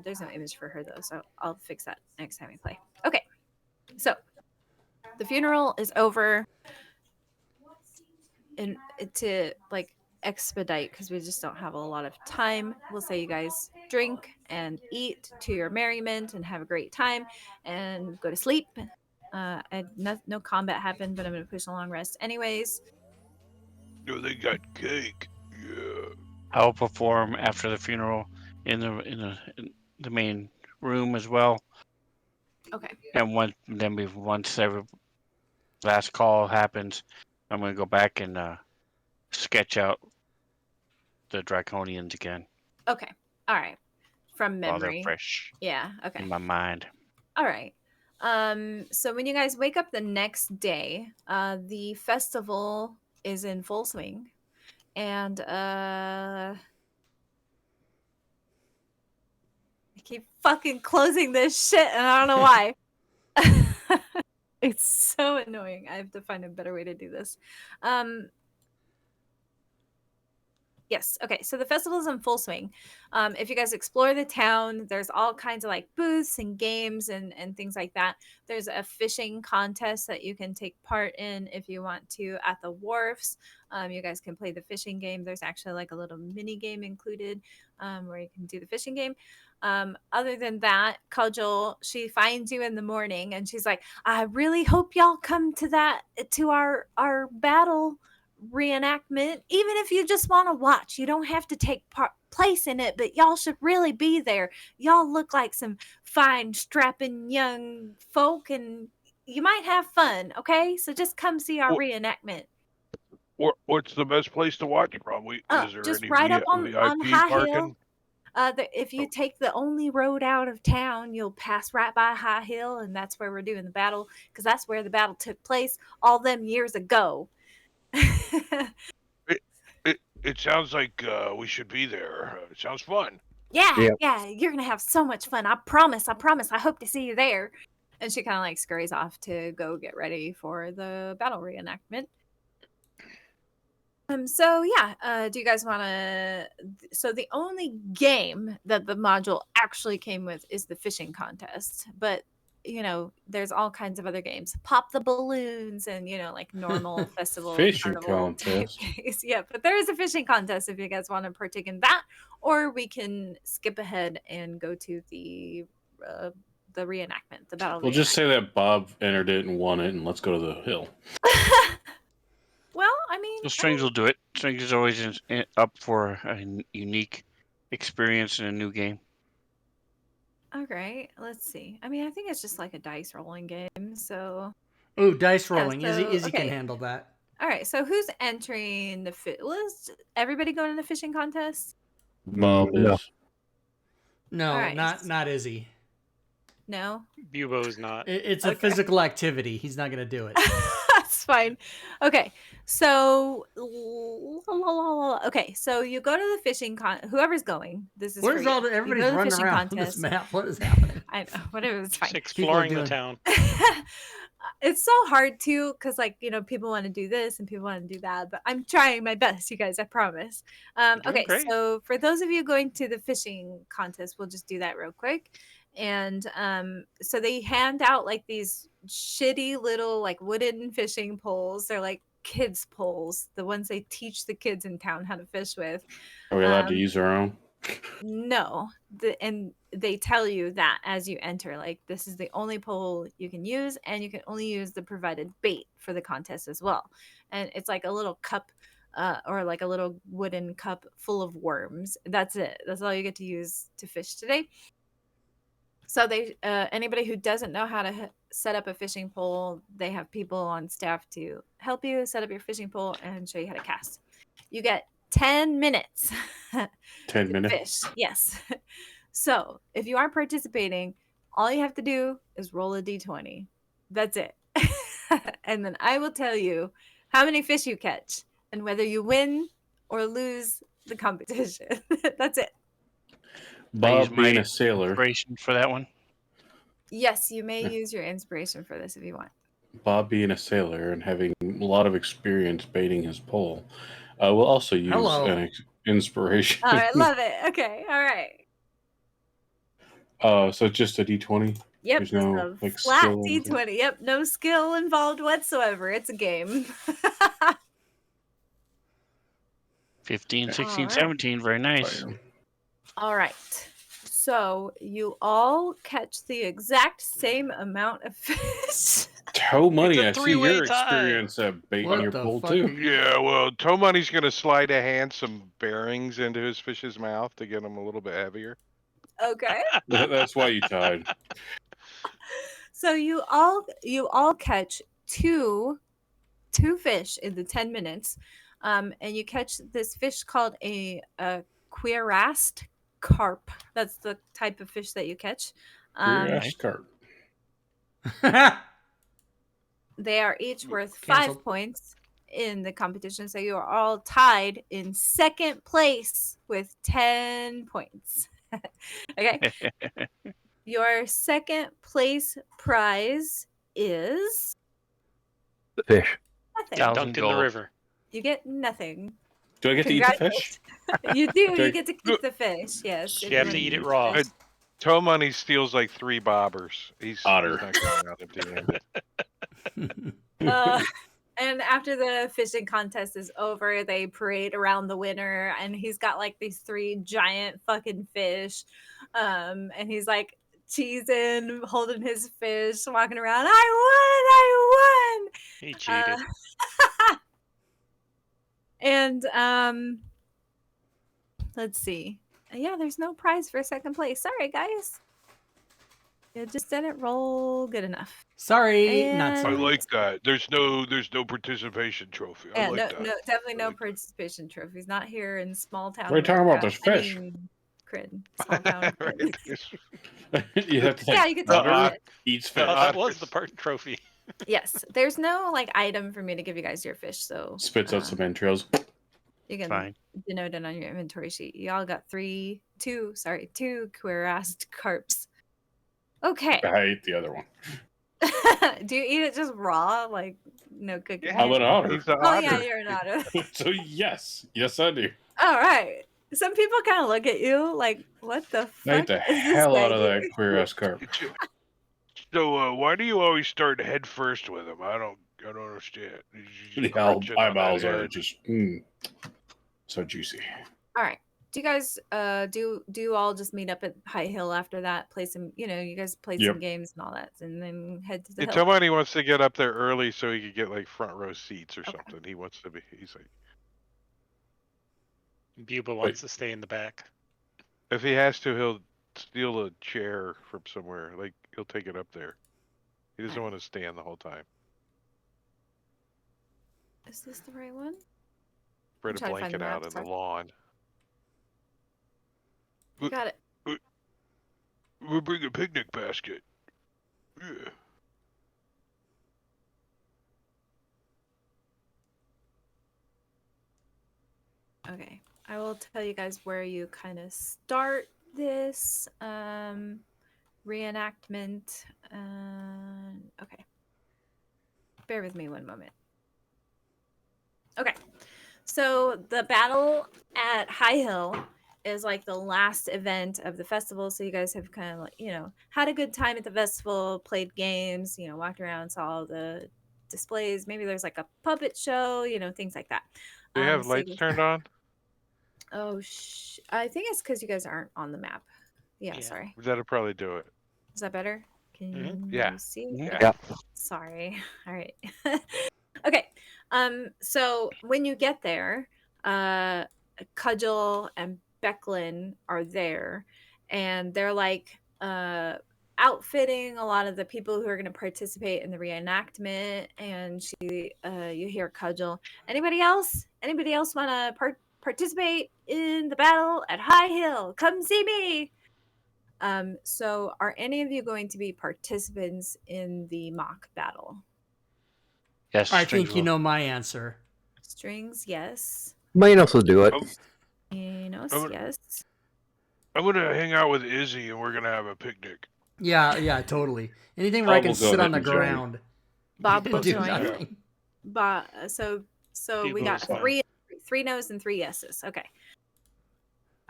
There's no image for her though, so I'll fix that next time we play. Okay, so the funeral is over, and to like expedite, because we just don't have a lot of time, we'll say you guys drink and eat to your merriment and have a great time and go to sleep. No combat happened, but I'm gonna push a long rest anyways. No, they got cake. Yeah. I'll perform after the funeral in the main room as well. Okay. And once every last call happens, I'm gonna go back and sketch out the Draconians again Okay. All right. From while memory. they're fresh Yeah. Okay. in my mind. All right. So when you guys wake up the next day, the festival is in full swing, and I keep fucking closing this shit, and I don't know why. It's so annoying. I have to find a better way to do this. Yes. Okay. So the festival's in full swing. If you guys explore the town, there's all kinds of like booths and games and things like that. There's a fishing contest that you can take part in if you want to at the wharfs. You guys can play the fishing game. There's actually like a little mini game included where you can do the fishing game. Other than that, Cudgel, she finds you in the morning and she's like, I really hope y'all come to our battle reenactment, even if you just want to watch. You don't have to take place in it, but y'all should really be there. Y'all look like some fine strapping young folk, and you might have fun. Okay, so just come see our reenactment. What's the best place to watch from? Is there Just any right up on VIP High parking? Hill. If you take the only road out of town, you'll pass right by a high hill, and that's where we're doing the battle, because that's where the battle took place all them years ago. It sounds like we should be there. It sounds fun. Yeah, Yep. yeah, you're gonna have so much fun. I promise. I promise. I hope to see you there. And she kind of like scurries off to go get ready for the battle reenactment. So yeah, do you guys want to? So the only game that the module actually came with is the fishing contest, but you know, there's all kinds of other games. Pop the balloons and you know, like normal festival Fishing carnival type contest. games. Yeah, but there is a fishing contest if you guys want to partake in that, or we can skip ahead and go to the reenactment, the battle. We'll just say that Bob entered it and won it, and let's go to the hill. Well, I mean, So Strange will do it. Strange is always up for a unique experience in a new game. all right, let's see. I mean, I think it's just like a dice rolling game. So, Ooh, dice Yeah, rolling. so, Izzy can okay. handle that. all right. So, who's entering the was everybody going in the fishing contest? Bob No. is. No, All right. not Izzy. No, Bubo's not. It's a Okay. physical activity. He's not going to do it. that's fine. Okay, so okay, so you go to the fishing whoever's going. This is What for is you. all the, You go everybody's to the running fishing around on this contest. map? What is happening? I know, whatever. It's fine. Just exploring the doing- town. It's so hard too, because like you know, people want to do this and people want to do that, but I'm trying my best, you guys. I promise. doing Okay, great. so for those of you going to the fishing contest, we'll just do that real quick. And so they hand out like these shitty little like wooden fishing poles. They're like kids poles, the ones they teach the kids in town how to fish with. Are we allowed to use our own? No, and they tell you that as you enter, like this is the only pole you can use, and you can only use the provided bait for the contest as well. And it's like a little cup, or like a little wooden cup full of worms. That's it. That's all you get to use to fish today. So they, anybody who doesn't know how to set up a fishing pole, they have people on staff to help you set up your fishing pole and show you how to cast. You get 10 minutes. 10 to minutes? fish. Yes. So if you aren't participating, all you have to do is roll a d20. That's it. And then I will tell you how many fish you catch and whether you win or lose the competition. That's it. Bob my being a sailor. Inspiration for that one. Yes, you may use your inspiration for this if you want. Bob being a sailor and having a lot of experience baiting his pole, will also use Hello. an inspiration. All right, love it. Okay, all right. So it's just a d20? Yep, There's just no, a like, flat skill d20. Yep, no skill involved whatsoever. It's a game. 15, 16, Alright. 17. Very nice. Fire. All right. So you all catch the exact same amount of fish. Toe Money, I It's a see three-way your tie. experience at baiting What your the pole fuck too. are you- Yeah, well, Toe Money's gonna slide a hand some bearings into his fish's mouth to get him a little bit heavier. Okay. That's why you tied. So you all catch two fish in the 10 minutes. And you catch this fish called a cuirassed carp. That's the type of fish that you catch. Yes, carp. They are each worth Canceled. 5 points in the competition. So you are all tied in second place with 10 points. Okay. Your second place prize is Fish. nothing. Thousand Dunked in the gold. river. You get nothing. Do I get to eat the fish? You do. Okay. You get to keep the fish. Yes. if You have want to eat it keep raw. the fish. Toe Money steals like 3 bobbers. He's Otter. not going out empty-handed. And after the fishing contest is over, they parade around the winner, and he's got like these 3 giant fucking fish. And he's like cheesing, holding his fish, walking around. I won! He cheated. And let's see. Yeah, there's no prize for second place. Sorry, guys. It just didn't roll good enough. Sorry, not And- I sorry. like that. There's no participation trophy. I Yeah, like no, that. no, definitely I no like that. participation trophies. Not here in small town. What are you talking about? America. There's fish. I mean, Crin. Small town Crin. You have to take Yeah, you could take water, it. eats No, fish, that was the part trophy. Yes, there's no like item for me to give you guys your fish, so spits out some entrails. you can Fine. denote it on your inventory sheet. Y'all got two cuirassed carps. Okay. I ate the other one. Do you eat it just raw, like no cooking? How about an otter? He's an Oh yeah, otter. you're an otter. So yes, I do. All right. Some people kind of look at you like, "What the I fuck ate the is this hell guy out of doing?" that queer ass carp. So why do you always start head first with him? I don't understand. You The just crunch it on that eyeballs are head. just so juicy. All right. Do you guys do you all just meet up at High Hill after that? Play some, you guys play some Yep. games and all that, and then head to the Hey, hill. somebody wants to get up there early so he could get like front row seats or something. He wants to be. He's like, Buba wants to stay in the back. if he has to, he'll steal a chair from somewhere. Like he'll take it up there. He doesn't want to stand the whole time. Is this the right one? Spread a trying to find the blanket out map, on sorry. the lawn. You got it. We'll bring a picnic basket. Yeah. Okay. I will tell you guys where you kind of start this reenactment. Okay. Bear with me one moment. Okay. So the battle at High Hill is like the last event of the festival. So you guys have kind of like, had a good time at the festival, played games, walked around, saw all the displays. Maybe there's like a puppet show, things like that. Do you have so you lights guys- turned on? Oh, I think it's because you guys aren't on the map. Yeah, Yeah. sorry. That'll probably do it. Is that better? Can you Yeah. see? Yeah. Yep. Sorry. All right. Okay. So when you get there, Cudgel and Becklin are there, and they're like outfitting a lot of the people who are going to participate in the reenactment. And you hear Cudgel. Anybody else want to participate in the battle at High Hill? Come see me. So are any of you going to be participants in the mock battle? Yes, I Strings think you will. know my answer. Strings, yes. Might also do it. Enos, Oh. yes. I'm gonna hang out with Izzy and we're gonna have a picnic. Yeah, totally. Anything where I I can will go sit on ahead the and join. ground. Bob and will do join. nothing. So we Bubo got is fine. three no's and 3 yeses. Okay.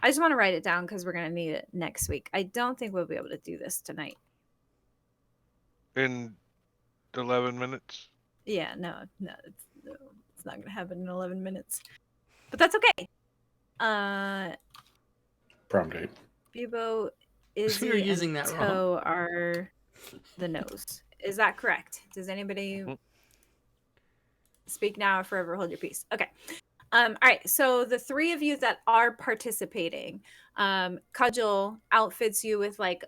I just want to write it down because we're gonna need it next week. I don't think we'll be able to do this tonight. In 11 minutes. Yeah, no, it's not gonna happen in 11 minutes. But that's okay. Prom date. Bubo, You're Izzy, using and that Toe are the nose. Is that correct? Does anybody speak now or forever hold your peace? Okay. All right. So the 3 of you that are participating, Cudgel outfits you with like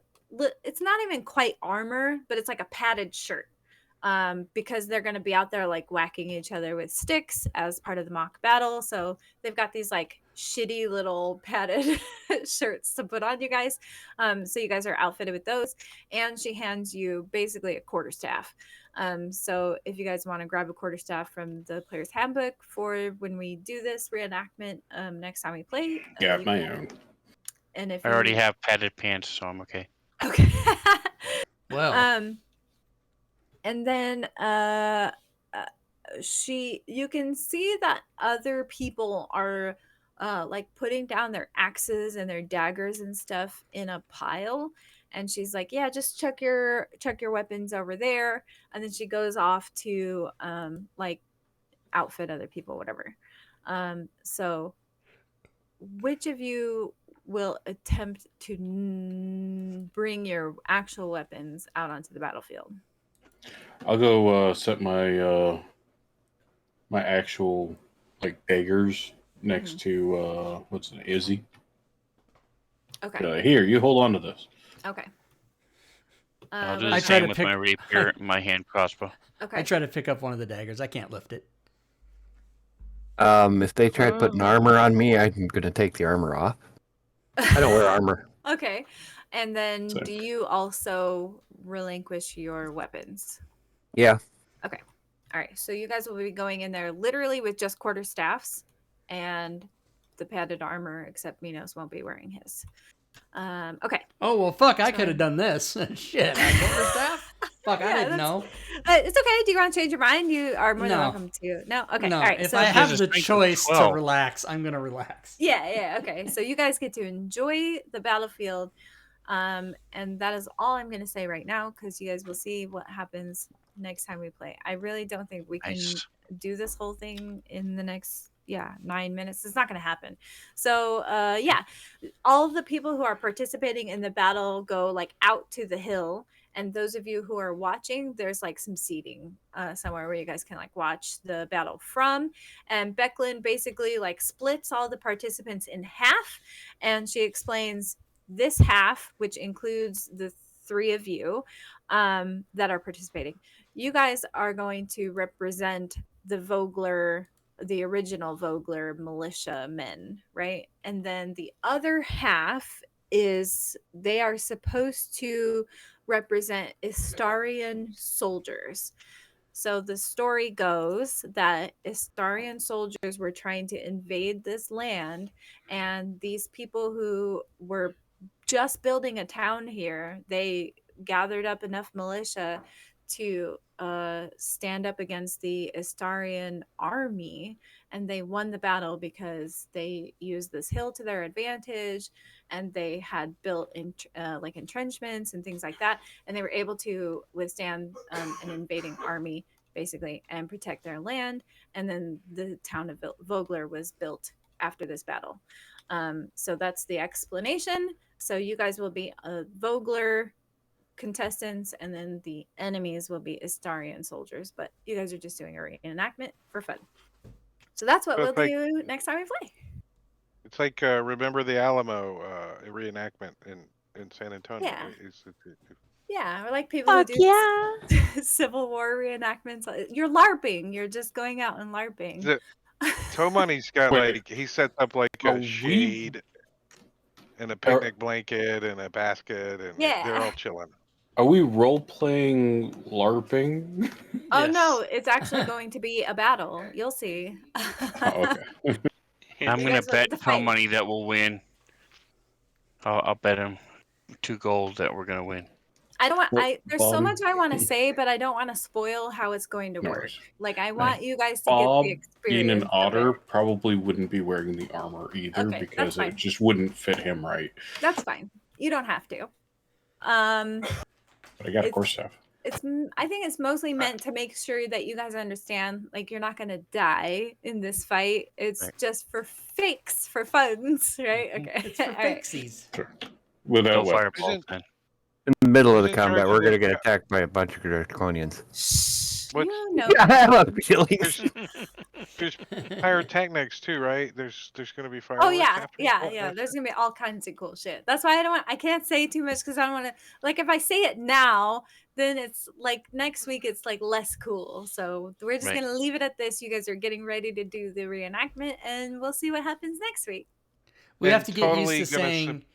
it's not even quite armor, but it's like a padded shirt. Because they're going to be out there like whacking each other with sticks as part of the mock battle. So they've got these like shitty little padded shirts to put on you guys. So you guys are outfitted with those. And she hands you basically a quarterstaff. So if you guys want to grab a quarterstaff from the player's handbook for when we do this reenactment next time we play. Got you my can. own. And if I already you... have padded pants, so I'm okay. Okay. Well, and then you can see that other people are like putting down their axes and their daggers and stuff in a pile, and she's like, yeah, just chuck your weapons over there. And then she goes off to like outfit other people, whatever. So which of you will attempt to bring your actual weapons out onto the battlefield? I'll go set my my actual like daggers next to what's it, Izzy. Okay. Here, you hold on to this. Okay. I'll do what the I about- try same to with pick- my rapier, my hand crossbow. Okay. I try to pick up one of the daggers. I can't lift it. If they try to put an armor on me, I'm gonna take the armor off. I don't wear armor. Okay. And then Sick. do you also relinquish your weapons? Yeah. Okay. All right. So you guys will be going in there literally with just quarterstaffs and the padded armor, except Minos won't be wearing his. Okay. Oh, well, fuck, I So- could have done this. Shit, I quarterstaff? Fuck, I Yeah, didn't that's- know. It's okay. Do you want to change your mind? You are more than No. welcome to. No? Okay. No, All right. if So I has have a the strength of choice to 12. relax, I'm going to relax. yeah. Okay. So you guys get to enjoy the battlefield. And that is all I'm going to say right now because you guys will see what happens next time we play. I really don't think we can Nice. do this whole thing in the next 9 minutes. It's not going to happen. So all of the people who are participating in the battle go like out to the hill, and those of you who are watching, there's like some seating somewhere where you guys can like watch the battle from. And Becklin basically like splits all the participants in half, and she explains this half, which includes the three of you that are participating. You guys are going to represent the Vogler, the original Vogler militia men, right? And then the other half is they are supposed to represent Istarian soldiers. So the story goes that Istarian soldiers were trying to invade this land, and these people who were just building a town here, they gathered up enough militia to stand up against the Istarian army, and they won the battle because they used this hill to their advantage, and they had built like entrenchments and things like that, and they were able to withstand an invading army basically and protect their land. And then the town of Vogler was built after this battle. So that's the explanation. So you guys will be Vogler contestants, and then the enemies will be Istarian soldiers. But you guys are just doing a reenactment for fun. So that's what So we'll it's like- do next time we play. It's like Remember the Alamo reenactment in San Antonio. Yeah. Right? Yeah, or like people who do Civil War reenactments. You're LARPing. You're just going out and LARPing. The- Tomani's got Wait. like he sets up like Are a we- shade and a picnic blanket and a basket, and Yeah. they're all chilling. Are we role playing LARPing? Oh Yes. no, it's actually going to be a battle. You'll see. Oh, okay. I'm You gonna guys will bet get to Tell fight. Money that we'll win. I'll bet him 2 gold that we're gonna win. I don't want. Well, There's so Bob- much I want to say, but I don't want to spoil how it's going to No work. worries. Like I want you guys to Bob, get the experience. being an of otter, it. probably wouldn't be wearing the armor either Okay, that's because fine. it just wouldn't fit him right. That's fine. You don't have to. But I got a It's- course staff. I think it's mostly meant to make sure that you guys understand, like you're not gonna die in this fight. It's Right. just for fakes, for funs, right? Okay. It's for All right. fixies. Without No weapons. fireballs then. In the middle of the Who's in combat, charge we're of gonna the- get attacked by a bunch of draconians. Shh. What's- You know. I have a feeling. There's pyrotechnics too, right? There's gonna be fireworks. Oh yeah, after? yeah, Oh, yeah. that's- There's gonna be all kinds of cool shit. That's why I can't say too much because I don't want to. Like, if I say it now, then it's like next week it's like less cool. So we're just Right. gonna leave it at this. You guys are getting ready to do the reenactment, and we'll see what happens next week. We And have to get totally used to gonna saying.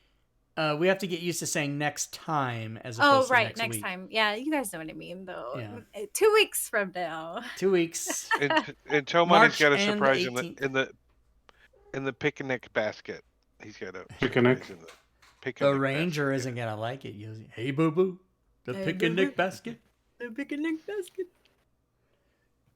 We have to get used to saying next time as Oh opposed to right, next week. time. Yeah, you guys know what I mean though. Yeah. 2 weeks from now. 2 weeks. And Tomani's March got a and surprise 18th. in the picnic basket. He's got a Picnic? surprise in the The picnic ranger basket, isn't gonna like it. You'll- Hey, boo boo, the Hey, picnic boo-boo. basket. The picnic basket.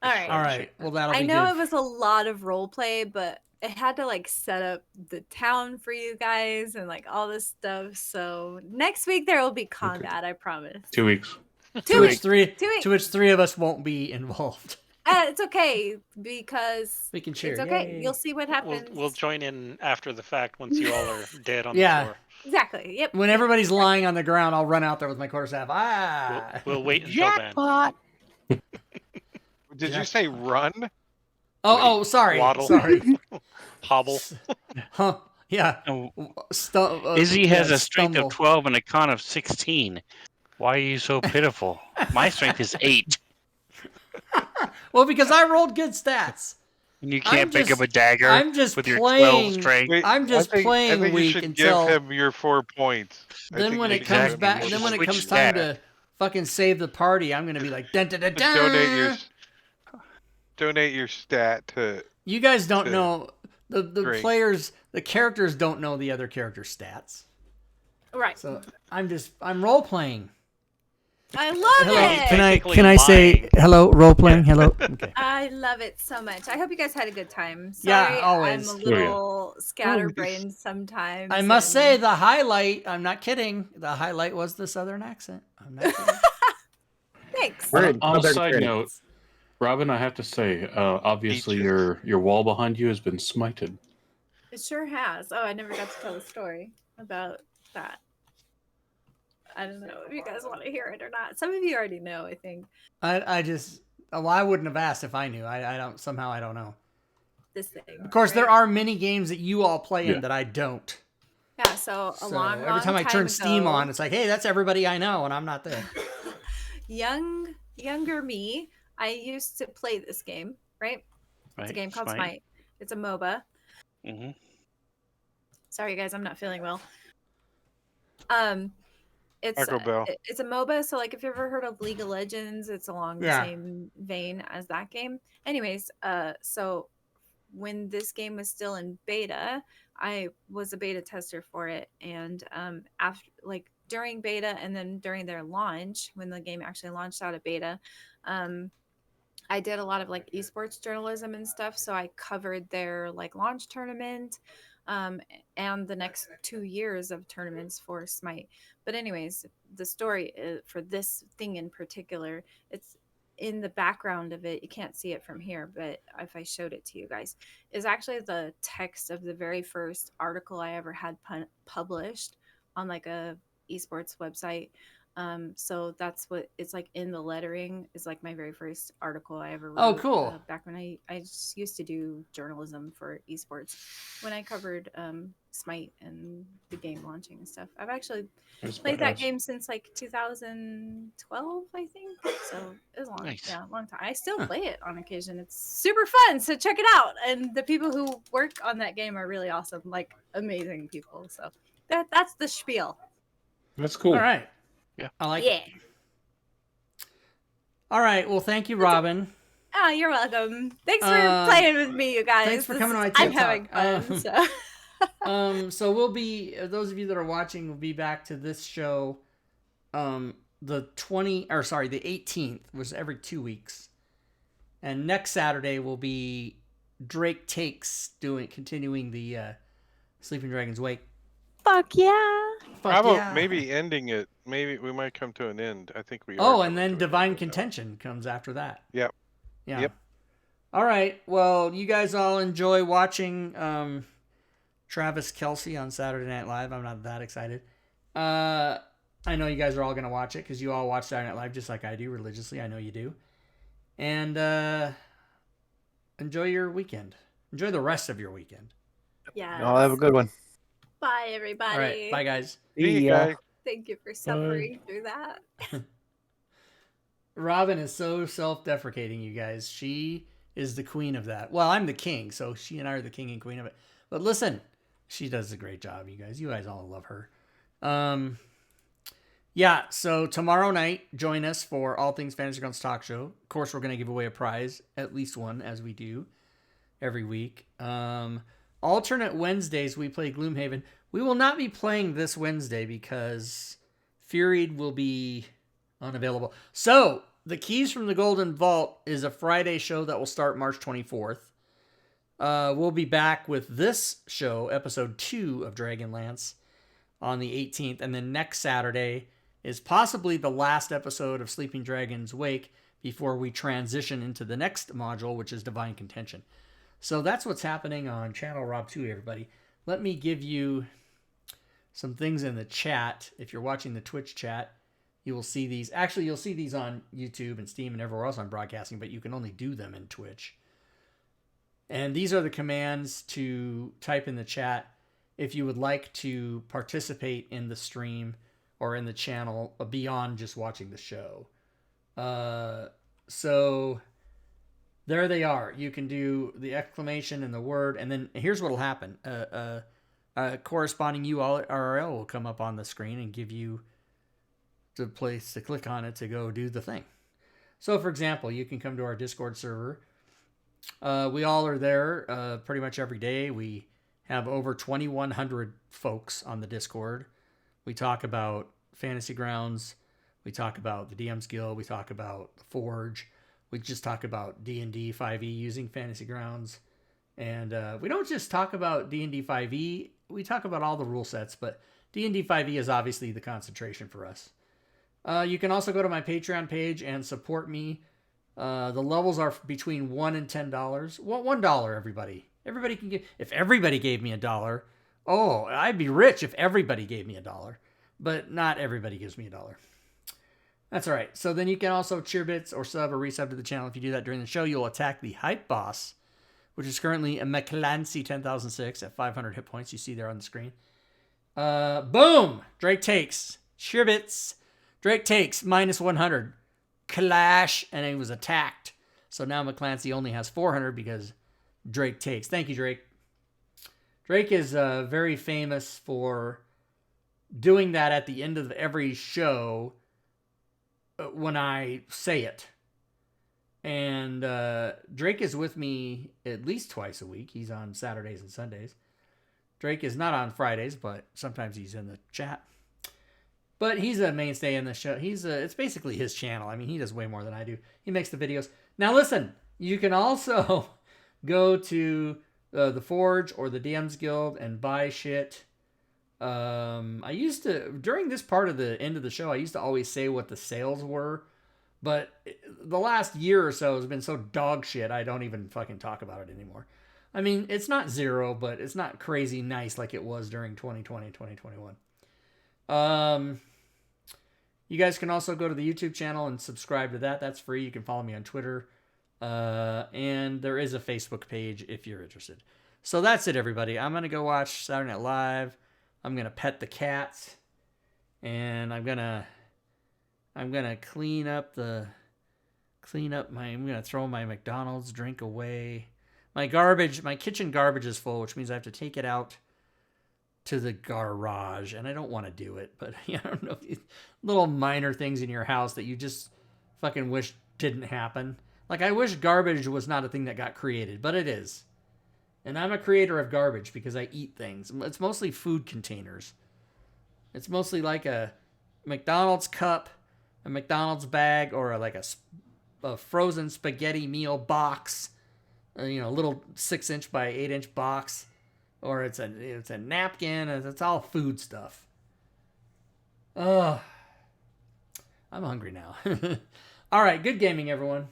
All right. All right. Well, that'll I be know good. it was a lot of role play, but it had to like set up the town for you guys and like all this stuff. So next week there will be combat, I promise. 2 weeks. 2 To which weeks. three, 2 weeks. to which 3 of us won't be involved. It's okay because We can cheer. it's okay. Yay. You'll see what happens. We'll join in after the fact once you all are dead on Yeah. the floor. Exactly. Yep. When everybody's lying on the ground, I'll run out there with my quarterstaff. We'll, Ah. we'll wait until then. Jackpot! Did you say run? Oh, sorry. Waddle. Sorry. Hobble. Huh. Yeah. Oh, yeah, Izzy has a strength stumble. of 12 and a con of 16. Why are you so pitiful? My strength is 8. Well, because I rolled good stats. And you can't pick just- up a dagger I'm just with your playing. 12 strength. Wait, I'm just I playing think weak you should until. give him your 4 points. I Then think when you it should comes give him back, your then when it 4 comes switch time stat. to fucking save the party, I'm gonna be like, dun, dun, dun, dun. donate your stat to. You guys don't to know the drink. players, the characters don't know the other characters' stats. Right. So I'm role playing. I love Hello, it. Technically can I say lying. hello? Role playing. Hello. Okay. I love it so much. I hope you guys had a good time. Yeah, Sorry, always. I'm a Oh, yeah. little scatterbrained sometimes. I must say and- the highlight. I'm not kidding. The highlight was the Southern accent. I'm not kidding. Thanks. We're On, in on a Southern side Credit. note, Robin, I have to say, obviously Beaches. your wall behind you has been smited. It sure has. Oh, I never got to tell the story about that. I don't know if you guys want to hear it or not. Some of you already know, I think. I just. Well, I wouldn't have asked if I knew. I don't. Somehow I don't know. This thing. Of course, there right? are many games that you all play Yeah. in that I don't. Yeah, so a So long, every time I turn Steam ago, on, it's like, hey, that's everybody I know, and I'm not there. younger me, I used to play this game, right? It's a game called Smite. It's a MOBA. Mm-hmm. Sorry, guys, I'm not feeling well. It's Taco Bell. it's a MOBA, so like if you ever heard of League of Legends, it's along the Yeah. same vein as that game. Anyways, so when this game was still in beta, I was a beta tester for it, and after like during beta and then during their launch, when the game actually launched out of beta, I did a lot of like esports journalism and stuff. So I covered their like launch tournament, and the next 2 years of tournaments for Smite. But anyways, the story for this thing in particular, it's in the background of it. You can't see it from here, but if I showed it to you guys, is actually the text of the very first article I ever had published on like a esports website. So that's what it's like in the lettering is like my very first article I ever wrote. Oh, cool. Back when I just used to do journalism for esports when I covered Smite and the game launching and stuff. I've actually That's played that badass. game since like 2012, I think. So it was long, Nice. yeah, long time. I still Huh. play it on occasion. It's super fun. So check it out. And the people who work on that game are really awesome, like amazing people. So that's the spiel. That's cool. All right. Yeah. I like Yeah. it. All right. Well, thank you, Robin. Oh, you're welcome. Thanks for Uh, playing with me, you guys. thanks for This coming to is- my I'm TED having Talk. fun. So. So we'll be those of you that are watching will be back to this show the 18th was every 2 weeks. And next Saturday will be Drake Takes continuing the Sleeping Dragon's Wake. Fuck yeah. Fuck How about yeah. maybe ending it? Maybe we might come to an end. I think we. Oh, are and coming then to an Divine end right now. Contention comes after that. Yep. Yeah. Yep. All right. Well, you guys all enjoy watching Travis Kelce on Saturday Night Live. I'm not that excited. I know you guys are all going to watch it because you all watch Saturday Night Live just like I do religiously. I know you do. And enjoy your weekend. Enjoy the rest of your weekend. Yeah. I'll have a good one. Bye, everybody. All right. Bye, guys. See you guys. Thank you for suffering through that. Robin is so self-deprecating, you guys. She is the queen of that. Well, I'm the king, so she and I are the king and queen of it. But listen, she does a great job, you guys. You guys all love her. Yeah, so tomorrow night, join us for All Things Fantasy Grounds Talk Show. Of course, we're going to give away a prize, at least one, as we do every week. Alternate Wednesdays, we play Gloomhaven. We will not be playing this Wednesday because Furied will be unavailable. So, the Keys from the Golden Vault is a Friday show that will start March 24th. We'll be back with this show, episode 2 of Dragonlance, on the 18th. And then next Saturday is possibly the last episode of Sleeping Dragon's Wake before we transition into the next module, which is Divine Contention. So that's what's happening on Channel Rob 2, everybody. Let me give you some things in the chat. If you're watching the Twitch chat, you will see these. Actually, you'll see these on YouTube and Steam and everywhere else I'm broadcasting, but you can only do them in Twitch. And these are the commands to type in the chat if you would like to participate in the stream or in the channel beyond just watching the show. So there they are. You can do the exclamation and the word, and then here's what will happen. A corresponding URL will come up on the screen and give you the place to click on it to go do the thing. So, for example, you can come to our Discord server. We all are there pretty much every day. We have over 2,100 folks on the Discord. We talk about Fantasy Grounds. We talk about the DM's Guild. We talk about the Forge. We just talk about D&D 5e using Fantasy Grounds. And we don't just talk about D&D 5e. We talk about all the rule sets, but D&D 5e is obviously the concentration for us. You can also go to my Patreon page and support me. The levels are between $1 and $10. Well, $1, everybody. Everybody can give. If everybody gave me $1, oh, I'd be rich if everybody gave me $1. But not everybody gives me $1. That's all right. So then you can also cheer bits or sub or resub to the channel. If you do that during the show, you'll attack the hype boss, which is currently a McClancy 10,006 at 500 hit points. You see there on the screen. Boom! Drake takes. Cheer bits. Drake takes minus 100. Clash, and he was attacked. So now McClancy only has 400 because Drake takes. Thank you, Drake. Drake is very famous for doing that at the end of every show when I say it. And Drake is with me at least twice a week. He's on Saturdays and Sundays. Drake is not on Fridays, but sometimes he's in the chat. But he's a mainstay in the show. It's basically his channel. I mean, he does way more than I do. He makes the videos. Now, listen, you can also go to the Forge or the DM's Guild and buy shit. I used to, during this part of the end of the show, I used to always say what the sales were. But the last year or so has been so dog shit, I don't even fucking talk about it anymore. I mean, it's not zero, but it's not crazy nice like it was during 2020 and 2021. You guys can also go to the YouTube channel and subscribe to that. That's free. You can follow me on Twitter. And there is a Facebook page if you're interested. So that's it, everybody. I'm going to go watch Saturday Night Live. I'm going to pet the cats. And I'm going to I'm going to throw my McDonald's drink away. My kitchen garbage is full, which means I have to take it out to the garage, and I don't want to do it, but I don't know, little minor things in your house that you just fucking wish didn't happen. Like, I wish garbage was not a thing that got created, but it is. And I'm a creator of garbage because I eat things. It's mostly food containers. It's mostly like a McDonald's cup, a McDonald's bag, or a frozen spaghetti meal box, a little 6-inch by 8-inch box. Or it's a napkin. It's all food stuff. I'm hungry now. All right, good gaming, everyone.